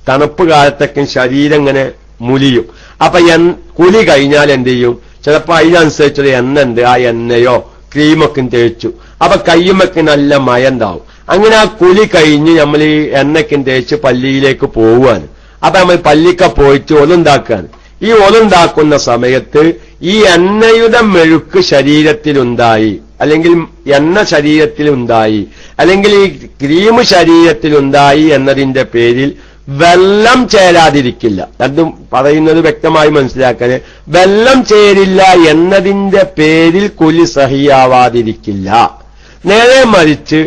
തണുപ്പ് കാലത്തൊക്കെ ശരീരം ഇങ്ങനെ മുലിയും. അപ്പൊ കുലി കഴിഞ്ഞാൽ എന്ത് ചെയ്യും? ചിലപ്പോ അതിനനുസരിച്ചൊരു എണ്ണ ഉണ്ട്, ആ എണ്ണയോ ക്രീമൊക്കെ തേച്ചു. അപ്പൊ കയ്യുമൊക്കെ നല്ല മയണ്ടാവും. അങ്ങനെ ആ കുലി കഴിഞ്ഞ് നമ്മൾ ഈ എണ്ണയ്ക്കും തേച്ച് പല്ലിയിലേക്ക് പോവുകയാണ്. അപ്പൊ നമ്മൾ പല്ലിക്ക പോയിട്ട് ഒലുണ്ടാക്കുകയാണ്. ഈ ഒലുണ്ടാക്കുന്ന സമയത്ത് ഈ എണ്ണയുടെ മെഴുക്ക് ശരീരത്തിലുണ്ടായി, അല്ലെങ്കിൽ എണ്ണ ശരീരത്തിലുണ്ടായി, അല്ലെങ്കിൽ ഈ ക്രീം ശരീരത്തിലുണ്ടായി എന്നതിന്റെ പേരിൽ വെള്ളം ചേരാതിരിക്കില്ല. രണ്ടും പറയുന്നത് വ്യക്തമായി മനസ്സിലാക്കാൻ. വെള്ളം ചേരില്ല എന്നതിന്റെ പേരിൽ കുലി സഹിയാവാതിരിക്കില്ല. നേരെ മറിച്ച്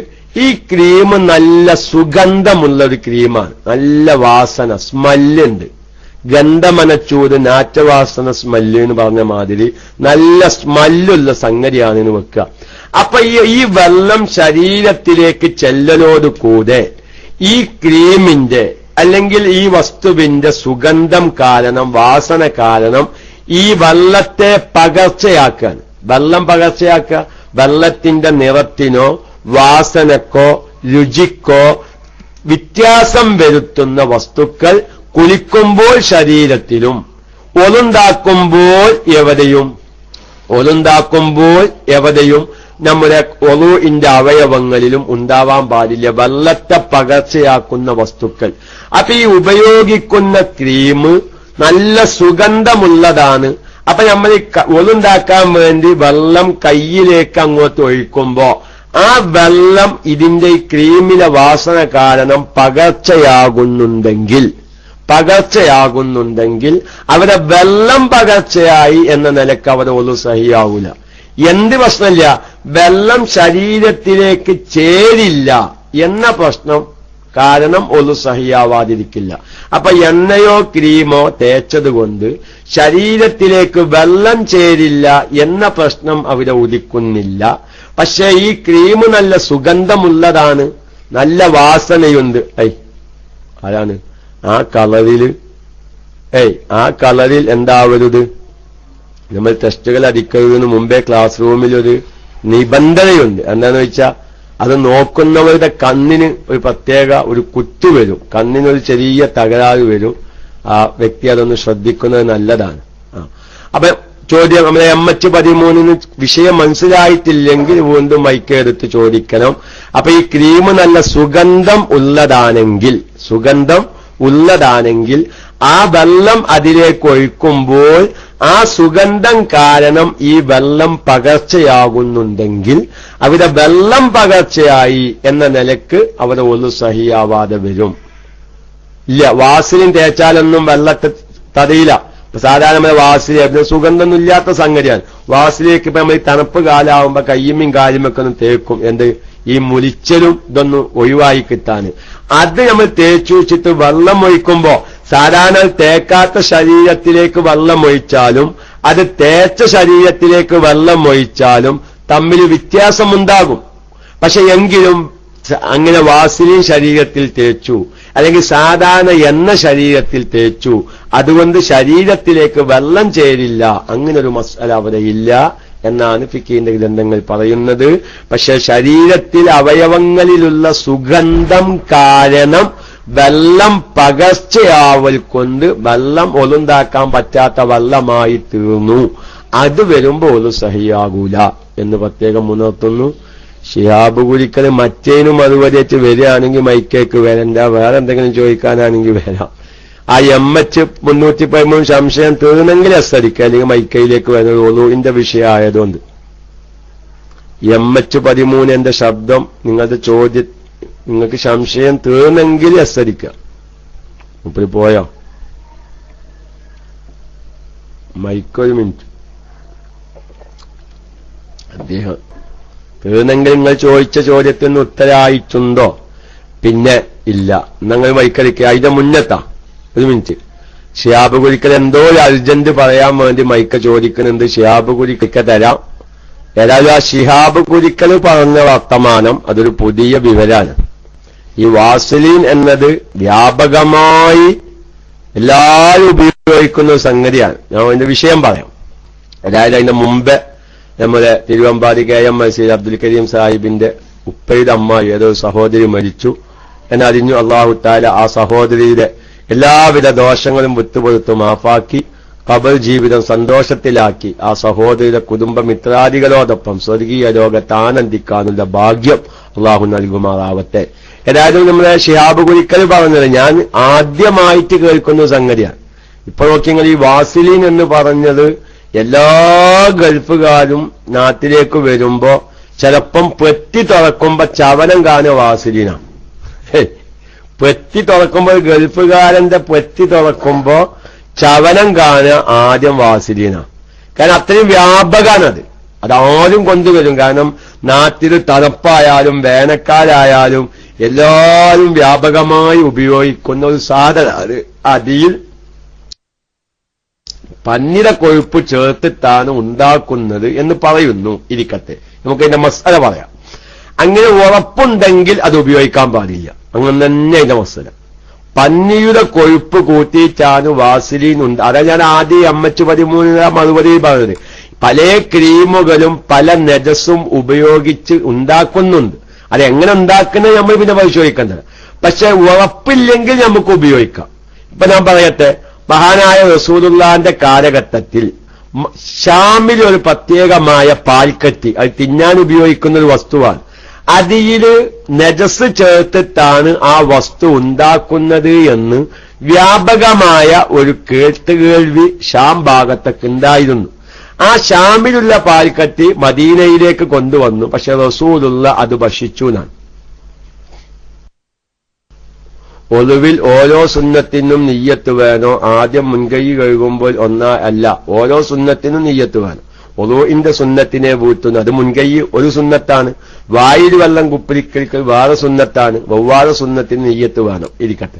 ഈ ക്രീം നല്ല സുഗന്ധമുള്ള ഒരു ക്രീമാണ്, നല്ല വാസന, സ്മെല്ലുണ്ട്. ഗന്ധമനച്ചൂട് നാറ്റവാസന സ്മെല്ല് എന്ന് പറഞ്ഞ മാതിരി നല്ല സ്മെല്ലുള്ള സംഗതിയാണെന്ന് വെക്കുക. അപ്പൊ ഈ വെള്ളം ശരീരത്തിലേക്ക് ചെല്ലലോട് കൂടെ ഈ ക്രീമിന്റെ അല്ലെങ്കിൽ ഈ വസ്തുവിന്റെ സുഗന്ധം കാരണം, വാസന കാരണം ഈ വെള്ളത്തെ പകർച്ചയാക്കാൻ, വെള്ളം പകർച്ചയാക്കുക. വെള്ളത്തിന്റെ നിറത്തിനോ വാസനക്കോ രുചിക്കോ വ്യത്യാസം വരുത്തുന്ന വസ്തുക്കൾ കുളിക്കുമ്പോൾ ശരീരത്തിലും ഒലുണ്ടാക്കുമ്പോൾ എവിടെയും നമ്മുടെ ഒളുവിന്റെ അവയവങ്ങളിലും ഉണ്ടാവാൻ പാടില്ല വെള്ളത്തെ പകർച്ചയാക്കുന്ന വസ്തുക്കൾ. അപ്പൊ ഈ ഉപയോഗിക്കുന്ന ക്രീം നല്ല സുഗന്ധമുള്ളതാണ്. അപ്പൊ നമ്മൾ ഒലുണ്ടാക്കാൻ വേണ്ടി വെള്ളം കയ്യിലേക്ക് അങ്ങോട്ട് ഒഴിക്കുമ്പോ ആ വെള്ളം ഇതിന്റെ ഈ ക്രീമിലെ വാസന കാരണം പകർച്ചയാകുന്നുണ്ടെങ്കിൽ അവിടെ വെള്ളം പകർച്ചയായി എന്ന നിലക്ക് അവിടെ ഒലു സഹിയാവൂല. എന്ത് പ്രശ്നമില്ല, വെള്ളം ശരീരത്തിലേക്ക് ചേരില്ല എന്ന പ്രശ്നം കാരണം ഒലു സഹിയാവാതിരിക്കില്ല. അപ്പൊ എണ്ണയോ ക്രീമോ തേച്ചത് കൊണ്ട് ശരീരത്തിലേക്ക് വെള്ളം ചേരില്ല എന്ന പ്രശ്നം അവിടെ ഉദിക്കുന്നില്ല. പക്ഷെ ഈ ക്രീം നല്ല സുഗന്ധമുള്ളതാണ്, നല്ല വാസനയുണ്ട്. ആരാണ് ആ കളറിൽ എന്താവരുത്? നമ്മൾ ടെസ്റ്റുകൾ അടിക്കുന്നതിന് മുമ്പേ ക്ലാസ് റൂമിലൊരു നിബന്ധനയുണ്ട്. എന്താണെന്ന് വെച്ചാൽ അത് നോക്കുന്നവരുടെ കണ്ണിന് ഒരു പ്രത്യേക ഒരു കുത്തു വരും, കണ്ണിനൊരു ചെറിയ തകരാറ് വരും. ആ വ്യക്തി അതൊന്ന് ശ്രദ്ധിക്കുന്നത് നല്ലതാണ്. അപ്പൊ ചോദ്യം നമ്മളെ MH13 വിഷയം മനസ്സിലായിട്ടില്ലെങ്കിൽ വീണ്ടും മൈക്കെടുത്ത് ചോദിക്കണം. അപ്പൊ ഈ ക്രീം നല്ല സുഗന്ധം ഉള്ളതാണെങ്കിൽ ആ വെള്ളം അതിലേക്ക് ഒഴിക്കുമ്പോൾ ആ സുഗന്ധം കാരണം ഈ വെള്ളം പകർച്ചയാകുന്നുണ്ടെങ്കിൽ അവിടെ വെള്ളം പകർച്ചയായി എന്ന നിലക്ക് അവിടെ ഒന്നു സഹിയാവാതെ വരും. ഇല്ല, വാസലിൻ തേച്ചാലൊന്നും വെള്ളത്തെ തടയില്ല. സാധാരണ വാസലി സുഗന്ധമൊന്നും ഇല്ലാത്ത സംഗതിയാണ്. വാസലിലേക്ക് ഇപ്പൊ നമ്മൾ ഈ തണുപ്പ് കാലാവുമ്പോ കയ്യുമ്മയും കാലുമൊക്കെ ഒന്ന് തേക്കും. എന്ത്, ഈ മുലിച്ചലും ഇതൊന്നും ഒഴിവായി കിട്ടാന്. അത് നമ്മൾ തേച്ചു വെച്ചിട്ട് വെള്ളം ഒഴിക്കുമ്പോ സാധാരണ തേക്കാത്ത ശരീരത്തിലേക്ക് വെള്ളം ഒഴിച്ചാലും അത് തേച്ച ശരീരത്തിലേക്ക് വെള്ളം ഒഴിച്ചാലും തമ്മിൽ വ്യത്യാസമുണ്ടാകും. പക്ഷെ എങ്കിലും അങ്ങനെ വാസലിൻ ശരീരത്തിൽ തേച്ചു, അല്ലെങ്കിൽ സാധാരണ എണ്ണ ശരീരത്തിൽ തേച്ചു, അതുകൊണ്ട് ശരീരത്തിലേക്ക് വെള്ളം ചേരില്ല, അങ്ങനൊരു മസ്അല അവിടെ ഇല്ല എന്നാണ് ഫിഖിന്റെ ഗ്രന്ഥങ്ങൾ പറയുന്നത്. പക്ഷെ ശരീരത്തിൽ അവയവങ്ങളിലുള്ള സുഗന്ധം കാരണം വെള്ളം പകർച്ചയാവൽ കൊണ്ട് വെള്ളം ഒലുണ്ടാക്കാൻ പറ്റാത്ത വെള്ളമായി തീർന്നു. അത് വരുമ്പോ ഒലു സഹിയാകൂല എന്ന് പ്രത്യേകം ഉണർത്തുന്നു. ശിഹാബ് കുലിക്കൽ മറ്റേനും അതുവരെ വരികയാണെങ്കിൽ മൈക്കേക്ക് വരണ്ട, വേറെ എന്തെങ്കിലും ചോദിക്കാനാണെങ്കിൽ വരാം. ആ MH313 സംശയം തീർന്നെങ്കിൽ എസ്സടിക്കുക, അല്ലെങ്കിൽ മൈക്കയിലേക്ക് വരുന്നത് ഒളുവിന്റെ വിഷയമായതുകൊണ്ട്. MH13 എന്റെ ശബ്ദം നിങ്ങളുടെ നിങ്ങൾക്ക് സംശയം തീർന്നെങ്കിൽ എസ്സരിക്കുക. മുപ്പത് പോയോ? മൈക്കൊരു മിനിറ്റ്. അദ്ദേഹം തീർന്നെങ്കിൽ നിങ്ങൾ ചോദിച്ച ചോദ്യത്തിന് ഉത്തരമായിട്ടുണ്ടോ? പിന്നെ ഇല്ല. നിങ്ങൾ മൈക്കടിക്കുക. അതിന്റെ മുന്നത്താ ഒരു മിനിറ്റ്. ഷിയാബ് കുരിക്കൽ എന്തോ ഒരു അർജന്റ് പറയാൻ വേണ്ടി മൈക്ക ചോദിക്കുന്നുണ്ട്. ഷിയാബ് കുരിക്ക തരാം. ഏതായാലും ആ ഷിഹാബ് കുരിക്കൽ പറഞ്ഞ വർത്തമാനം അതൊരു പുതിയ വിവരാണ്. ഈ വാസലീൻ എന്നത് വ്യാപകമായി എല്ലാവരും ഉപയോഗിക്കുന്ന സംഗതിയാണ്. ഞാൻ അതിന്റെ വിഷയം പറയാം. അതായത് അതിന്റെ മുമ്പ് നമ്മുടെ തിരുവമ്പാടി KM മസീദ് അബ്ദുൽ കരീം സാഹിബിന്റെ ഉപ്പയുടെ അമ്മായി ഏതോ സഹോദരി മരിച്ചു എന്നറിഞ്ഞു. അള്ളാഹു തആല ആ സഹോദരിയുടെ എല്ലാവിധ ദോഷങ്ങളും വിട്ടുപൊറുത്തു മാഫാക്കി ഖബർ ജീവിതം സന്തോഷത്തിലാക്കി ആ സഹോദരിയുടെ കുടുംബ മിത്രാദികളോടൊപ്പം സ്വർഗീയ ലോകത്ത് ആനന്ദിക്കാനുള്ള ഭാഗ്യം അള്ളാഹു നൽകുമാറാവട്ടെ. ഏതായാലും നമ്മുടെ ഷിഹാബ് കുരിക്കൽ പറഞ്ഞത് ഞാൻ ആദ്യമായിട്ട് കേൾക്കുന്ന സംഗതിയാണ്. ഇപ്പൊ നോക്കിയെങ്കിൽ ഈ വാസിലീൻ എന്ന് പറഞ്ഞത് എല്ലാ ഗൾഫുകാരും നാട്ടിലേക്ക് വരുമ്പോ ചിലപ്പം പെറ്റി തുറക്കുമ്പോ ചവനം കാണുക വാസിലീനാണ്. പെറ്റി തുറക്കുമ്പോ ഗൾഫുകാരന്റെ പെറ്റി തുറക്കുമ്പോ ചവനം കാണുക ആദ്യം വാസിലീനാണ്. കാരണം അത്രയും വ്യാപകമാണത്. അതാരും കൊണ്ടുവരും. കാരണം നാട്ടിൽ തണുപ്പായാലും വേനൽക്കാലായാലും എല്ലാവരും വ്യാപകമായി ഉപയോഗിക്കുന്ന ഒരു സാധനമാണ്. അതിൽ പന്നിയുടെ കൊഴുപ്പ് ചേർത്തിട്ടാണ് ഉണ്ടാക്കുന്നത് എന്ന് പറയുന്നു. ഇരിക്കട്ടെ, നമുക്ക് അതിന്റെ മസാല പറയാം. അങ്ങനെ ഉറപ്പുണ്ടെങ്കിൽ അത് ഉപയോഗിക്കാൻ പാടില്ല. അങ്ങനെ തന്നെ അതിന്റെ മസാല. പന്നിയുടെ കൊഴുപ്പ് കൂട്ടിയിട്ടാണ് വാസലീൻ ഉണ്ട്. അതാ ഞാൻ ആദ്യം 513 മറുപടി പറഞ്ഞത്. പല ക്രീമുകളും പല നജസും ഉപയോഗിച്ച് ഉണ്ടാക്കുന്നുണ്ട്. അതെങ്ങനെ ഉണ്ടാക്കുന്നത് നമ്മൾ പിന്നെ പരിശോധിക്കേണ്ടത്. പക്ഷെ ഉറപ്പില്ലെങ്കിൽ നമുക്ക് ഉപയോഗിക്കാം. ഇപ്പൊ ഞാൻ പറയട്ടെ, മഹാനായ റസൂലുള്ളാഹിന്റെ കാലഘട്ടത്തിൽ ഷാമിൽ ഒരു പ്രത്യേകമായ പാൽക്കട്ടി, അത് തിന്നാൻ ഉപയോഗിക്കുന്ന ഒരു വസ്തുവാണ്. അതില് നജസ് ചേർത്തിട്ടാണ് ആ വസ്തു ഉണ്ടാക്കുന്നത് എന്ന് വ്യാപകമായ ഒരു കേട്ടുകേൾവി ഷാം ഭാഗത്തൊക്കെ ഉണ്ടായിരുന്നു. ആ ഷാമിലുള്ള പാൽക്കട്ടി മദീനയിലേക്ക് കൊണ്ടുവന്നു. പക്ഷെ റസൂലുള്ള അത് ഭക്ഷിച്ചു എന്നാണ്. ഒടുവിൽ ഓരോ സുന്നത്തിനും നിയ്യത്ത് വേണോ? ആദ്യം മുൻകൈ കഴുകുമ്പോൾ അല്ല, ഓരോ സുന്നത്തിനും നിയ്യത്ത് വേണം. ഒളുഇന്റെ സുന്നത്തിനെ വീട്ടുന്നു, അത് മുൻകൈ ഒരു സുന്നത്താണ്. വായിൽ വെള്ളം കുപ്പിരിക്കൽ വേറെ സുന്നത്താണ്. വെവ്വാറെ സുന്നത്തിന് നിയ്യത്ത് വേണം. ഇരിക്കട്ടെ.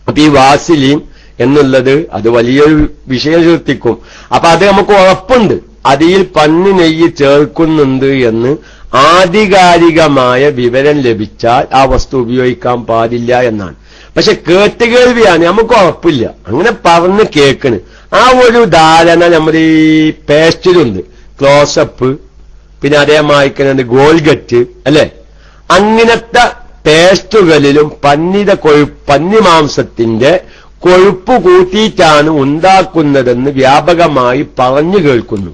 അപ്പൊ ഈ വാസിലീൻ എന്നുള്ളത് അത് വലിയൊരു വിഷയം സൃഷ്ടിക്കും. അപ്പൊ അത് നമുക്ക് ഉറപ്പുണ്ട്, അതിൽ പന്നി നെയ്യ് ചേർക്കുന്നുണ്ട് എന്ന് ആധികാരികമായ വിവരം ലഭിച്ചാൽ ആ വസ്തു ഉപയോഗിക്കാൻ പാടില്ല എന്നാണ്. പക്ഷെ കേട്ടുകേൾവിയാണ്, നമുക്ക് ഉറപ്പില്ല. അങ്ങനെ പറഞ്ഞ് കേൾക്കണ്. ആ ഒരു ധാരണ നമ്മുടെ ഈ പേസ്റ്റിലുണ്ട്. ക്ലോസപ്പ്, പിന്നെ അതേമാതിരി ഗോൾഗറ്റ് അല്ലെ, അങ്ങനത്തെ പേസ്റ്റുകളിലും പന്നി മാംസത്തിന്റെ കൊഴുപ്പ് കൂട്ടിയിട്ടാണ് ഉണ്ടാക്കുന്നതെന്ന് വ്യാപകമായി പറഞ്ഞു കേൾക്കുന്നു.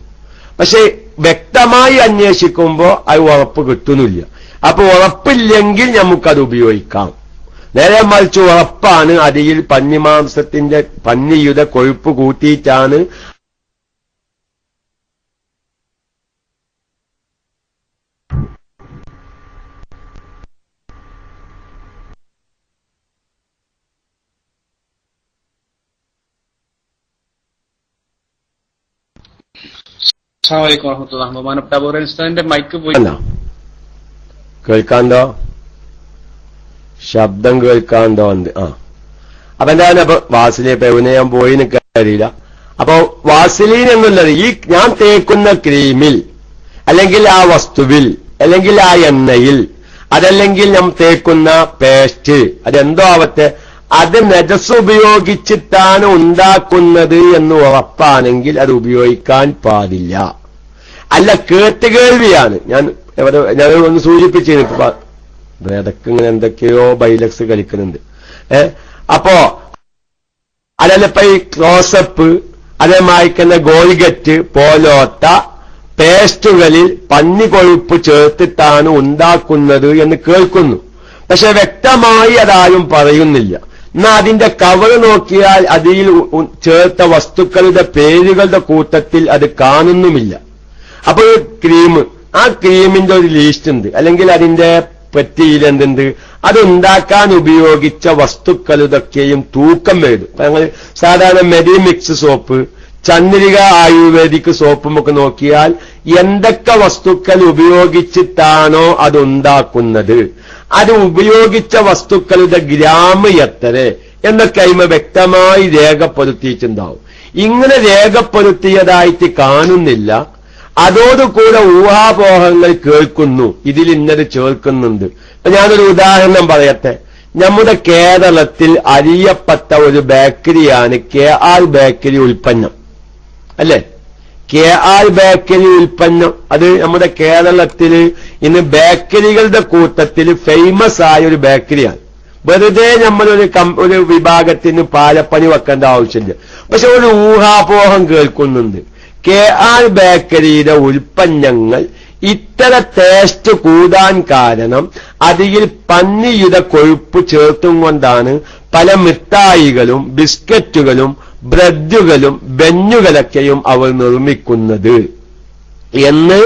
പക്ഷെ വ്യക്തമായി അന്വേഷിക്കുമ്പോൾ അത് ഉറപ്പ് കിട്ടുന്നില്ല. അപ്പൊ ഉറപ്പില്ലെങ്കിൽ നമുക്കത് ഉപയോഗിക്കാം. നേരെ മറിച്ച് ഉറപ്പാണ്, അതിൽ പന്നിയുടെ കൊഴുപ്പ് കൂട്ടിയിട്ടാണ് മൈക്ക് പോയി കേൾക്കാണ്ടോ? ശബ്ദം കേൾക്കാണ്ടോ? അപ്പൊ എന്താണ്? അപ്പൊ വാസിലീൻ പെവിനെ ഞാൻ പോയി നിൽക്കാറിയില്ല. അപ്പൊ വാസിലീൻ എന്നുള്ളത് ഈ ഞാൻ തേക്കുന്ന ക്രീമിൽ, അല്ലെങ്കിൽ ആ വസ്തുവിൽ, അല്ലെങ്കിൽ ആ എണ്ണയിൽ, അതല്ലെങ്കിൽ ഞാൻ തേക്കുന്ന പേസ്റ്റ്, അതെന്തോ ആവട്ടെ, അത് നജസ് ഉപയോഗിച്ചിട്ടാണ് ഉണ്ടാക്കുന്നത് എന്ന് ഉറപ്പാണെങ്കിൽ അത് ഉപയോഗിക്കാൻ പാടില്ല. അല്ല, കേട്ടുകേൾവിയാണ്. ഞാൻ ഒന്ന് സൂചിപ്പിച്ചിരുന്നു. ഇടയ്ക്ക് ഇങ്ങനെ എന്തൊക്കെയോ ബൈലക്സ് കളിക്കുന്നുണ്ട്. അപ്പോ അതല്ല, ഇപ്പൊ ഈ ക്ലോസപ്പ്, അതേമാതിരി ഗോൾഗറ്റ് പോലോത്ത പേസ്റ്റുകളിൽ പന്നി കൊഴുപ്പ് ചേർത്തിട്ടാണ് ഉണ്ടാക്കുന്നത് എന്ന് കേൾക്കുന്നു. പക്ഷെ വ്യക്തമായി അതാരും പറയുന്നില്ല. എന്നാ അതിന്റെ കവർ നോക്കിയാൽ അതിൽ ചേർത്ത വസ്തുക്കളുടെ പേരുകളുടെ കൂട്ടത്തിൽ അത് കാണുന്നുമില്ല. അപ്പൊ ഈ ക്രീം, ആ ക്രീമിന്റെ ഒരു ലീസ്റ്റ് ഉണ്ട്, അല്ലെങ്കിൽ അതിന്റെ പെറ്റിയിൽ എന്തുണ്ട്, അതുണ്ടാക്കാൻ ഉപയോഗിച്ച വസ്തുക്കളുടെയൊക്കെയും തൂക്കം എഴുതും. ഞങ്ങൾ സാധാരണ മെഡിമിക്സ് സോപ്പ്, ചന്ദ്രിക ആയുർവേദിക് സോപ്പുമൊക്കെ നോക്കിയാൽ എന്തൊക്കെ വസ്തുക്കൾ ഉപയോഗിച്ചിട്ടാണോ അതുണ്ടാക്കുന്നത്, അത് ഉപയോഗിച്ച വസ്തുക്കളുടെ ഗ്രാം എത്ര എന്നൊക്കെ അതിമ വ്യക്തമായി രേഖപ്പെടുത്തിയിട്ടുണ്ടാവും. ഇങ്ങനെ രേഖപ്പെടുത്തിയതായിട്ട് കാണുന്നില്ല. അതോടുകൂടെ ഊഹാപോഹങ്ങൾ കേൾക്കുന്നു, ഇതിൽ ഇന്നത് ചേർക്കുന്നുണ്ട്. ഞാനൊരു ഉദാഹരണം പറയട്ടെ. നമ്മുടെ കേരളത്തിൽ അറിയപ്പെട്ട ഒരു ബേക്കറിയാണ് KR ബേക്കറി ഉൽപ്പന്നം, അല്ലേ? KR ബേക്കറി ഉൽപ്പന്നം അത് നമ്മുടെ കേരളത്തിൽ ഇന്ന് ബേക്കറികളുടെ കൂട്ടത്തിൽ ഫേമസ് ആയ ഒരു ബേക്കറിയാണ്. വെറുതെ നമ്മളൊരു വിഭാഗത്തിന് പാലപ്പണി വെക്കേണ്ട ആവശ്യമില്ല. പക്ഷെ ഒരു ഊഹാപോഹം കേൾക്കുന്നുണ്ട്. KR ബേക്കറിയുടെ ഉൽപ്പന്നങ്ങൾ ഇത്തര ടേസ്റ്റ് കൂടാൻ കാരണം അതിൽ പന്നിയുടെ കൊഴുപ്പ് ചേർത്തും കൊണ്ടാണ് പല മിഠായികളും ബിസ്ക്കറ്റുകളും ബ്രെഡുകളും ബെന്നുകളൊക്കെയും അവർ നിർമ്മിക്കുന്നത് എന്ന്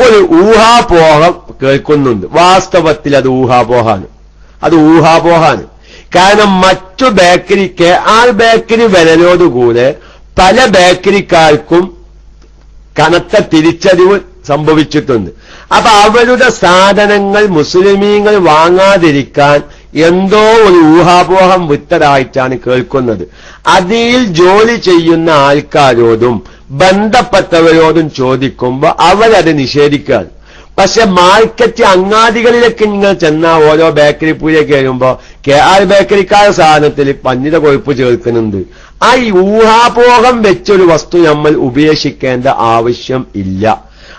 ഒരു ഊഹാപോഹം കേൾക്കുന്നുണ്ട്. വാസ്തവത്തിൽ അത് ഊഹാപോഹാണ്. കാരണം മറ്റു ബേക്കറി KR ബേക്കറി വരലോടുകൂടെ പല ബേക്കറിക്കാർക്കും കനത്ത തിരിച്ചറിവ് സംഭവിച്ചിട്ടുണ്ട്. അപ്പൊ അവരുടെ സാധനങ്ങൾ മുസ്ലിമീങ്ങൾ വാങ്ങാതിരിക്കാൻ എന്തോ ഒരു ഊഹാപോഹം വിട്ടതായിട്ടാണ് കേൾക്കുന്നത്. അതിൽ ജോലി ചെയ്യുന്ന ആൾക്കാരോടും ബന്ധപ്പെട്ടവരോടും ചോദിക്കുമ്പോൾ അവരത് നിഷേധിക്കുകയാണ്. പക്ഷെ മാർക്കറ്റ് അങ്ങാടികളിലേക്ക് നിങ്ങൾ ചെന്നാൽ ഓരോ ബേക്കറി പൂരൊക്കെ വരുമ്പോ KR ബേക്കറിക്കാരുടെ സാധനത്തിൽ പന്നിയുടെ കൊഴുപ്പ് ചേർക്കുന്നുണ്ട്. ആ ഈ ഊഹാപോഹം വെച്ചൊരു വസ്തു നമ്മൾ ഉപേക്ഷിക്കേണ്ട ആവശ്യം ഇല്ല.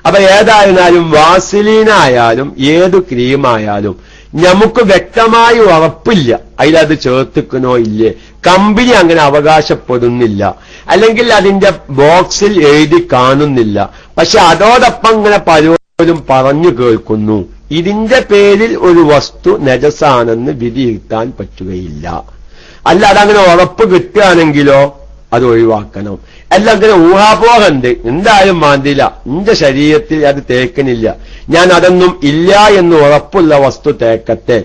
അപ്പൊ ഏതായിരുന്നാലും വാസിലീനായാലും ഏത് ക്രീമായാലും നമുക്ക് വ്യക്തമായി ഉറപ്പില്ല അതിലത് ചേർത്തിക്കണോ ഇല്ലേ. കമ്പനി അങ്ങനെ അവകാശപ്പെടുന്നില്ല, അല്ലെങ്കിൽ അതിന്റെ ബോക്സിൽ എഴുതി കാണുന്നില്ല. പക്ഷെ അതോടൊപ്പം ഇങ്ങനെ പലരും പറഞ്ഞു കേൾക്കുന്നു. ഇതിന്റെ പേരിൽ ഒരു വസ്തു നജസാണെന്ന് വിധിയിരുത്താൻ പറ്റുകയില്ല. അല്ല അതങ്ങനെ ഉറപ്പ് കിട്ടുകയാണെങ്കിലോ അത് ഒഴിവാക്കണം. എല്ലാം അങ്ങനെ ഊഹാപോഹമുണ്ട്, എന്തായാലും മാന്തില്ല, എന്റെ ശരീരത്തിൽ അത് തേക്കണില്ല, ഞാൻ അതൊന്നും ഇല്ല എന്ന് ഉറപ്പുള്ള വസ്തു തേക്കട്ടെ.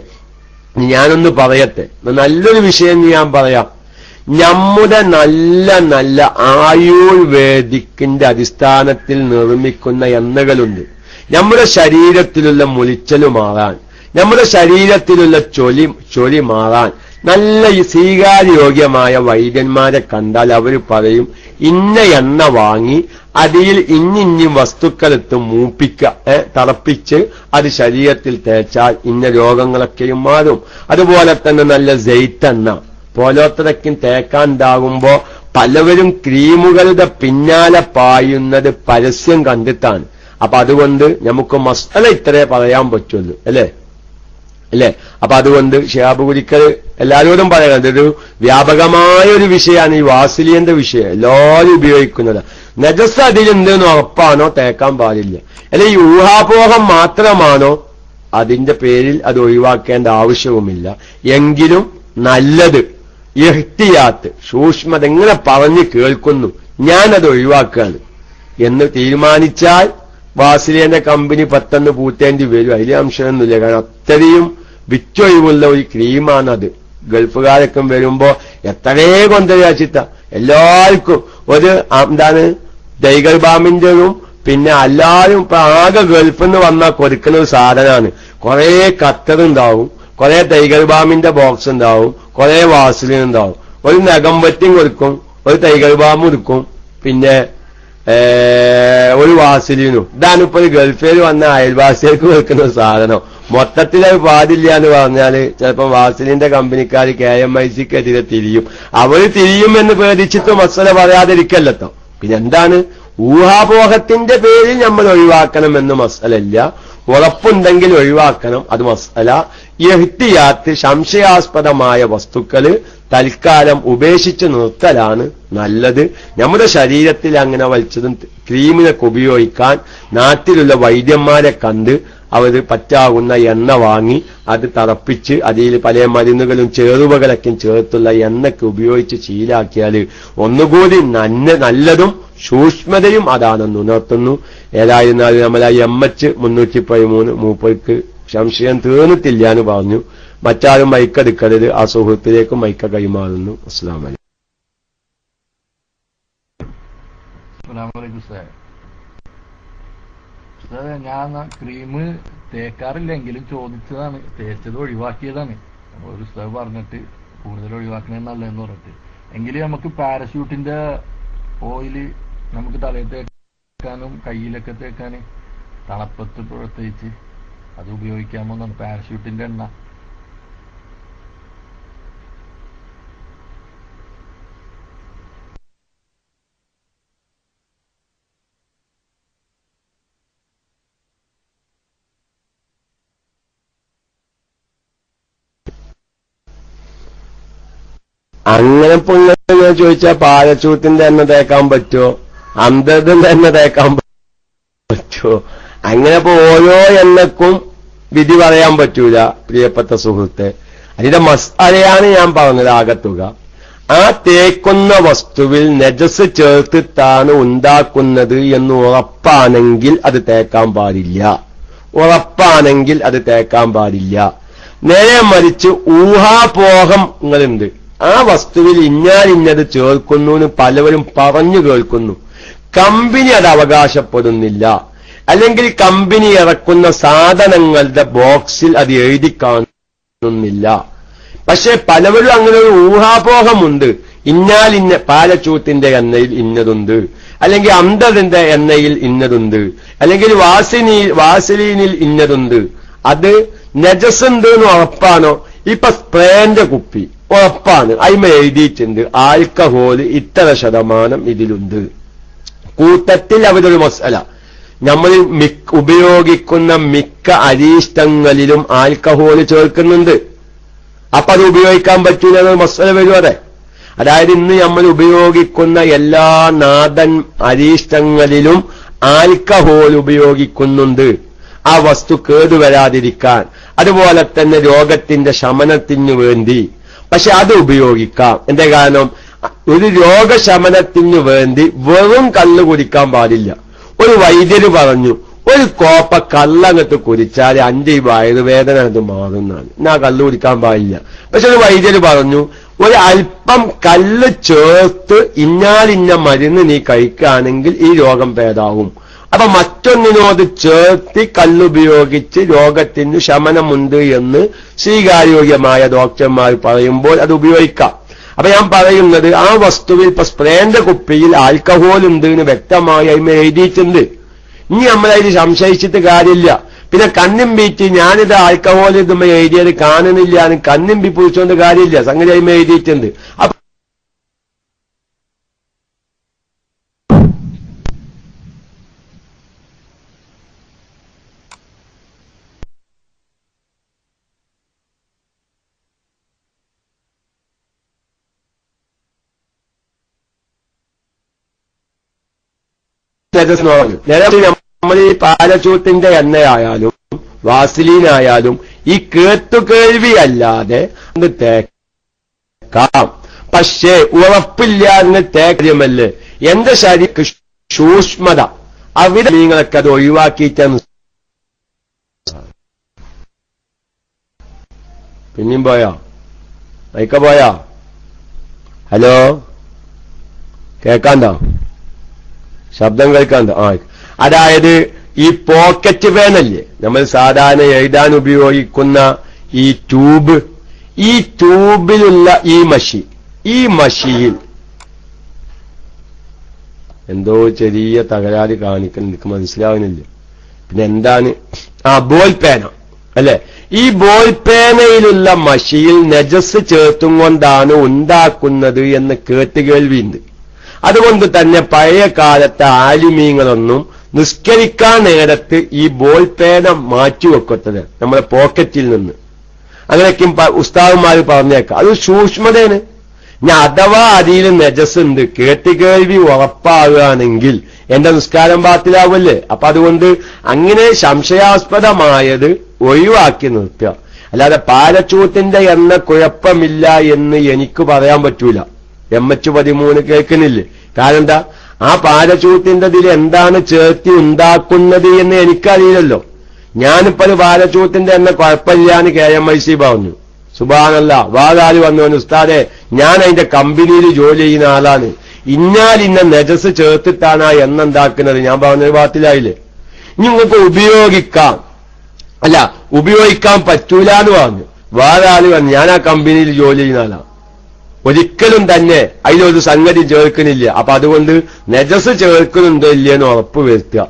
ഞാനൊന്ന് പറയട്ടെ, നല്ലൊരു വിഷയം ഞാൻ പറയാം. നമ്മുടെ നല്ല ആയുർവേദിക്കിന്റെ അടിസ്ഥാനത്തിൽ നിർമ്മിക്കുന്ന എണ്ണകളുണ്ട്. നമ്മുടെ ശരീരത്തിലുള്ള മുളിച്ചല് മാറാൻ, നമ്മുടെ ശരീരത്തിലുള്ള ചൊലി മാറാൻ നല്ല സ്വീകാര്യോഗ്യമായ വൈദ്യന്മാരെ കണ്ടാൽ അവർ പറയും ഇന്ന എണ്ണ വാങ്ങി അതിൽ ഇന്നിഞ്ഞും വസ്തുക്കളെത്തും തിളപ്പിച്ച് അത് ശരീരത്തിൽ തേച്ചാൽ ഇന്ന രോഗങ്ങളൊക്കെയും മാറും. അതുപോലെ തന്നെ നല്ല സെയ്ത്തെണ്ണ പോലോത്തരക്കും തേക്കാനുണ്ടാകുമ്പോ പലവരും ക്രീമുകളുടെ പിന്നാലെ പായുന്നത് പരസ്യം കണ്ടിട്ടാണ്. അപ്പൊ അതുകൊണ്ട് നമുക്ക് മസ്അല ഇത്രേ പറയാൻ പറ്റുള്ളൂ, അല്ലേ? അപ്പൊ അതുകൊണ്ട് ഷിഹാബ് കുരിക്കൽ എല്ലാവരോടും പറയുന്നത് ഒരു വ്യാപകമായ ഒരു വിഷയമാണ് ഈ വാസിലിയന്റെ വിഷയം. എല്ലാവരും ഉപയോഗിക്കുന്നത് നജസ് അതിലെന്തെന്ന് ഉറപ്പാണോ തേക്കാൻ പാടില്ല. അല്ലെ ഈ ഊഹാപോഹം മാത്രമാണോ അതിന്റെ പേരിൽ അത് ഒഴിവാക്കേണ്ട ആവശ്യവുമില്ല. എങ്കിലും നല്ലത് ഇഹ്തിയാത്ത്, സൂക്ഷ്മത, എങ്ങനെ പറഞ്ഞു കേൾക്കുന്നു ഞാനത് ഒഴിവാക്കുകയാണ് എന്ന് തീരുമാനിച്ചാൽ വാസിലിയന്റെ കമ്പനി പെട്ടെന്ന് പൂത്തേണ്ടി വരും. അതിലെ അംശമൊന്നുമില്ല. കാരണം അത്രയും വിറ്റൊഴിവുള്ള ഒരു ക്രീമാണത്. ഗൾഫുകാരൊക്കെ വരുമ്പോ എത്രയേ കൊണ്ടുവച്ചിട്ട എല്ലാവർക്കും ഒരു ടൈഗർ ബാമിന്റെതും പിന്നെ എല്ലാവരും ഇപ്പൊ ആകെ ഗൾഫിൽ നിന്ന് വന്നാൽ കൊടുക്കുന്ന ഒരു സാധനമാണ്. കുറെ കത്തറുണ്ടാവും, കുറെ ടൈഗർ ബാമിന്റെ ബോക്സ് ഉണ്ടാവും, കുറെ വാസിലിൻ ഉണ്ടാവും. ഒരു നഖംപറ്റിയും കൊടുക്കും, ഒരു ടൈഗർ ബാമും എടുക്കും, പിന്നെ ഒരു വാസിലിനും. ഇതാണ് ഇപ്പൊ ഒരു ഗൾഫിൽ വന്ന അയൽവാസികൾക്ക് കൊടുക്കുന്ന സാധനം. മൊത്തത്തിൽ അത് പാടില്ല എന്ന് പറഞ്ഞാല് ചിലപ്പോ വാസിലിന്റെ കമ്പനിക്കാർ KMICക്കെതിരെ തിരിയും. അവര് തിരിയുമെന്ന് പേടിച്ചിട്ട് മസല പറയാതിരിക്കല്ലോ. പിന്നെ എന്താണ് ഊഹാപോഹത്തിന്റെ പേരിൽ നമ്മൾ ഒഴിവാക്കണമെന്ന് മസലല്ല, ഉറപ്പുണ്ടെങ്കിൽ ഒഴിവാക്കണം, അത് മസല. ഇഹ്തിയാത്ത്, സംശയാസ്പദമായ വസ്തുക്കള് തൽക്കാലം ഉപേക്ഷിച്ച് നിർത്തലാണ് നല്ലത്. നമ്മുടെ ശരീരത്തിൽ അങ്ങനെ വലിച്ചതും ക്രീമിനൊക്കെ ഉപയോഗിക്കാൻ നാട്ടിലുള്ള വൈദ്യന്മാരെ കണ്ട് അവർ പറ്റാവുന്ന എണ്ണ വാങ്ങി അത് തിളപ്പിച്ച് അതിൽ പല മരുന്നുകളും ചേരുവകളൊക്കെ ചേർത്തുള്ള എണ്ണയ്ക്ക് ഉപയോഗിച്ച് ശീലാക്കിയാൽ ഒന്നുകൂടി നല്ലതും സൂക്ഷ്മതയും അതാണെന്ന് ഉണർത്തുന്നു. ഏതായിരുന്നാലും നമ്മൾ MH 313 മൂപ്പർക്ക് സംശയം തീർന്നിട്ടില്ല എന്ന് പറഞ്ഞു. മറ്റാരും മൈക്കെടുക്കരുത്. ആ സുഹൃത്തിലേക്ക് മൈക്ക കൈമാറുന്നു. അസ്സലാമു അലൈക്കും. ഞാൻ ക്രീം തേക്കാറില്ലെങ്കിലും ചോദിച്ചതാണ്, തേച്ചത് ഒഴിവാക്കിയതാണ്. ഒരു ഉസ്താദ് പറഞ്ഞിട്ട് കൂടുതൽ ഒഴിവാക്കണേ നല്ലതെന്ന് പറഞ്ഞിട്ട്. എങ്കിലും നമുക്ക് പാരഷൂട്ടിന്റെ ഓയില് നമുക്ക് തലയിൽ തേക്കാനും കയ്യിലൊക്കെ തേക്കാന് തണുപ്പത്ത് പ്രത്യേകിച്ച് അത് ഉപയോഗിക്കാമെന്നാണ്. പാരഷൂട്ടിന്റെ എണ്ണ അങ്ങനെ പൊങ്ങനെ ചോദിച്ചാൽ പാരച്ചൂട്ടിന്റെ എണ്ണ തേക്കാൻ പറ്റുമോ, അന്തത്തിന്റെ എണ്ണ തേക്കാൻ പറ്റുമോ? അങ്ങനെ ഇപ്പൊ ഓരോ എണ്ണക്കും വിധി പറയാൻ പറ്റൂല പ്രിയപ്പെട്ട സുഹൃത്തെ. അതിന്റെ മസാലയാണ് ഞാൻ പറഞ്ഞത്. ആകത്തുക ആ തേക്കുന്ന വസ്തുവിൽ നജസ് ചേർത്തിട്ടാണ് ഉണ്ടാക്കുന്നത് എന്ന് ഉറപ്പാണെങ്കിൽ അത് തേക്കാൻ പാടില്ല. ഉറപ്പാണെങ്കിൽ അത് തേക്കാൻ പാടില്ല. നേരെ മറിച്ച് ഊഹാപോഹങ്ങളുണ്ട്. ആ വസ്തുവിൽ ഇന്നത് ചേർക്കുന്നു എന്ന് പലവരും പറഞ്ഞു കേൾക്കുന്നു. കമ്പനി അത് അവകാശപ്പെടുന്നില്ല. അല്ലെങ്കിൽ കമ്പനി ഇറക്കുന്ന സാധനങ്ങളുടെ ബോക്സിൽ അത് എഴുതി കാണുന്നില്ല. പക്ഷെ പലവരും അങ്ങനെ ഒരു ഊഹാപോഹമുണ്ട്. പാലച്ചൂത്തിന്റെ എണ്ണയിൽ ഇന്നതുണ്ട്, അല്ലെങ്കിൽ അന്തതിന്റെ എണ്ണയിൽ ഇന്നതുണ്ട്, അല്ലെങ്കിൽ വാസലീനിൽ ഇന്നതുണ്ട്. അത് നജസുണ്ട് എന്ന് ഉറപ്പാണോ? ഇപ്പൊ സ്പ്രേന്റെ കുപ്പി ഉറപ്പാണ്, അതിമ എഴുതിയിട്ടുണ്ട് ആൽക്കഹോള് ഇത്ര ശതമാനം ഇതിലുണ്ട്. കൂട്ടത്തിൽ അവരൊരു മസാല, നമ്മൾ ഉപയോഗിക്കുന്ന മിക്ക അരീഷ്ടങ്ങളിലും ആൽക്കഹോള് ചേർക്കുന്നുണ്ട്. അപ്പൊ അത് ഉപയോഗിക്കാൻ പറ്റൂല എന്ന മസാല വരും. അതെ, അതായത് ഇന്ന് നമ്മൾ ഉപയോഗിക്കുന്ന എല്ലാ നാടൻ അരീഷ്ടങ്ങളിലും ആൽക്കഹോൾ ഉപയോഗിക്കുന്നുണ്ട്, ആ വസ്തു കേടുവരാതിരിക്കാൻ. അതുപോലെ തന്നെ രോഗത്തിന്റെ ശമനത്തിനു വേണ്ടി. പക്ഷെ അത് ഉപയോഗിക്കാം. എന്റെ കാരണം, ഒരു രോഗശമനത്തിനു വേണ്ടി വെറും കള്ള് കുടിക്കാൻ പാടില്ല. ഒരു വൈദ്യര് പറഞ്ഞു, ഒരു കോപ്പ കള്ളങ്ങത്ത് കുടിച്ചാൽ ഈ വയറുവേദന അത് മാറുന്നതാണ്, എന്നാ കള്ള് കുടിക്കാൻ പാടില്ല. പക്ഷെ ഒരു വൈദ്യര് പറഞ്ഞു, ഒരു അല്പം കല്ല് ചേർത്ത് ഇന്ന മരുന്ന് നീ കഴിക്കുകയാണെങ്കിൽ ഈ രോഗം ഭേദാവും. അപ്പൊ മറ്റൊന്നിനോട് ചേർത്തി കല്ലുപയോഗിച്ച് രോഗത്തിന് ശമനമുണ്ട് എന്ന് സ്വീകാര്യോഗ്യമായ ഡോക്ടർമാർ പറയുമ്പോൾ അത് ഉപയോഗിക്കാം. അപ്പൊ ഞാൻ പറയുന്നത്, ആ വസ്തുവിൽ ഇപ്പൊ സ്പ്രേന്റെ കുപ്പിയിൽ ആൽക്കഹോൾ ഉണ്ട് എന്ന് വ്യക്തമായി അതിന് എഴുതിയിട്ടുണ്ട്. ഇനി നമ്മളതിൽ സംശയിച്ചിട്ട് കാര്യമില്ല. പിന്നെ കണ്ണും ബീച്ച് ഞാനിത് ആൽക്കഹോൾ ഇതുമ്മ എഴുതിയത് കാണുന്നില്ല എന്ന് കണ്ണും ബി പൂച്ചോണ്ട് കാര്യമില്ല, സംഗതി അതിന് എഴുതിയിട്ടുണ്ട്. അപ്പൊ നമ്മൾ ഈ പാലച്ചൂത്തിന്റെ എണ്ണയായാലും വാസലീനായാലും ഈ കേട്ടുകേൾവിയല്ലാതെ അത് തേക്കാം. പക്ഷേ ഉറപ്പില്ലാതെ തേക്കാര്യമല്ലേ. എന്റെ ശരീര സൂക്ഷ്മത അവിടെ നിങ്ങളൊക്കെ അത് ഒഴിവാക്കിയിട്ടാണ്. പിന്നെയും പോയാ മൈക്ക പോയാ? ഹലോ, കേക്കാണ്ടോ? ശബ്ദം കേൾക്കാണ്ടോ? അതായത് ഈ പോക്കറ്റ് പേനല്ലേ നമ്മൾ സാധാരണ എഴുതാൻ ഉപയോഗിക്കുന്ന ഈ ട്യൂബ്, ഈ ട്യൂബിലുള്ള ഈ മഷിയിൽ എന്തോ ചെറിയ തകരാറ് കാണിക്കണം, എനിക്ക് മനസ്സിലാവുന്നില്ല. പിന്നെ എന്താണ്? ബോൾ പേന അല്ലെ? ഈ ബോൾ പേനയിലുള്ള മഷിയിൽ നജസ് ചേർത്തും കൊണ്ടാണ് ഉണ്ടാക്കുന്നത് എന്ന് കേട്ടുകേൾവിയുണ്ട്. അതുകൊണ്ട് തന്നെ പഴയ കാലത്തെ ആലിമീങ്ങളൊന്നും നിസ്കരിക്കാൻ നേരത്ത് ഈ ബോൾ പേന മാറ്റിവെക്കത്തത് നമ്മുടെ പോക്കറ്റിൽ നിന്ന്. അങ്ങനെയൊക്കെ ഉസ്താദുമാർ പറഞ്ഞേക്കാം. അത് സൂക്ഷ്മതയാണ്. ഞാൻ അഥവാ അതിൽ നജസുണ്ട് കേട്ടുകേൾവി ഉറപ്പാകുകയാണെങ്കിൽ എന്റെ നിസ്കാരം ബാത്തിലാവല്ലേ. അപ്പൊ അതുകൊണ്ട് അങ്ങനെ സംശയാസ്പദമായത് ഒഴിവാക്കി നിർത്തുക. അല്ലാതെ പാലച്ചൂത്തിന്റെ എണ്ണ കുഴപ്പമില്ല എന്ന് എനിക്ക് പറയാൻ പറ്റൂല. MH13 കേൾക്കുന്നില്ലേ? കാരണം എന്താ? ആ പാലച്ചൂട്ടിന്റെ ഇതിൽ എന്താണ് ചേർത്തി ഉണ്ടാക്കുന്നത് എന്ന് എനിക്കറിയില്ലല്ലോ. ഞാനിപ്പോ പാരച്ചൂത്തിന്റെ എന്നെ കുഴപ്പമില്ലാന്ന് KMIC പറഞ്ഞു. സുബ്ഹാനല്ലാ, വേറാല് വന്നു ഉസ്താദെ ഞാൻ അതിന്റെ കമ്പനിയിൽ ജോലി ചെയ്യുന്ന ആളാണ്, ഇന്ന നെജസ് ചേർത്തിട്ടാണ് എന്നുണ്ടാക്കുന്നത്. ഞാൻ പറഞ്ഞൊരു ബാത്തിലായില്ലേ. ഇനി നിങ്ങൾക്ക് ഉപയോഗിക്കാൻ പറ്റൂല എന്ന് പറഞ്ഞു. വേറാല് വന്നു, ഞാൻ ആ കമ്പനിയിൽ ജോലി ചെയ്യുന്ന ആളാണ്, ഒരിക്കലും തന്നെ അതിലൊരു സംഗതി ചേർക്കുന്നില്ല. അപ്പൊ അതുകൊണ്ട് നെജസ് ചേർക്കുന്നുണ്ടോ ഇല്ലയെന്ന് ഉറപ്പ് വരുത്തുക.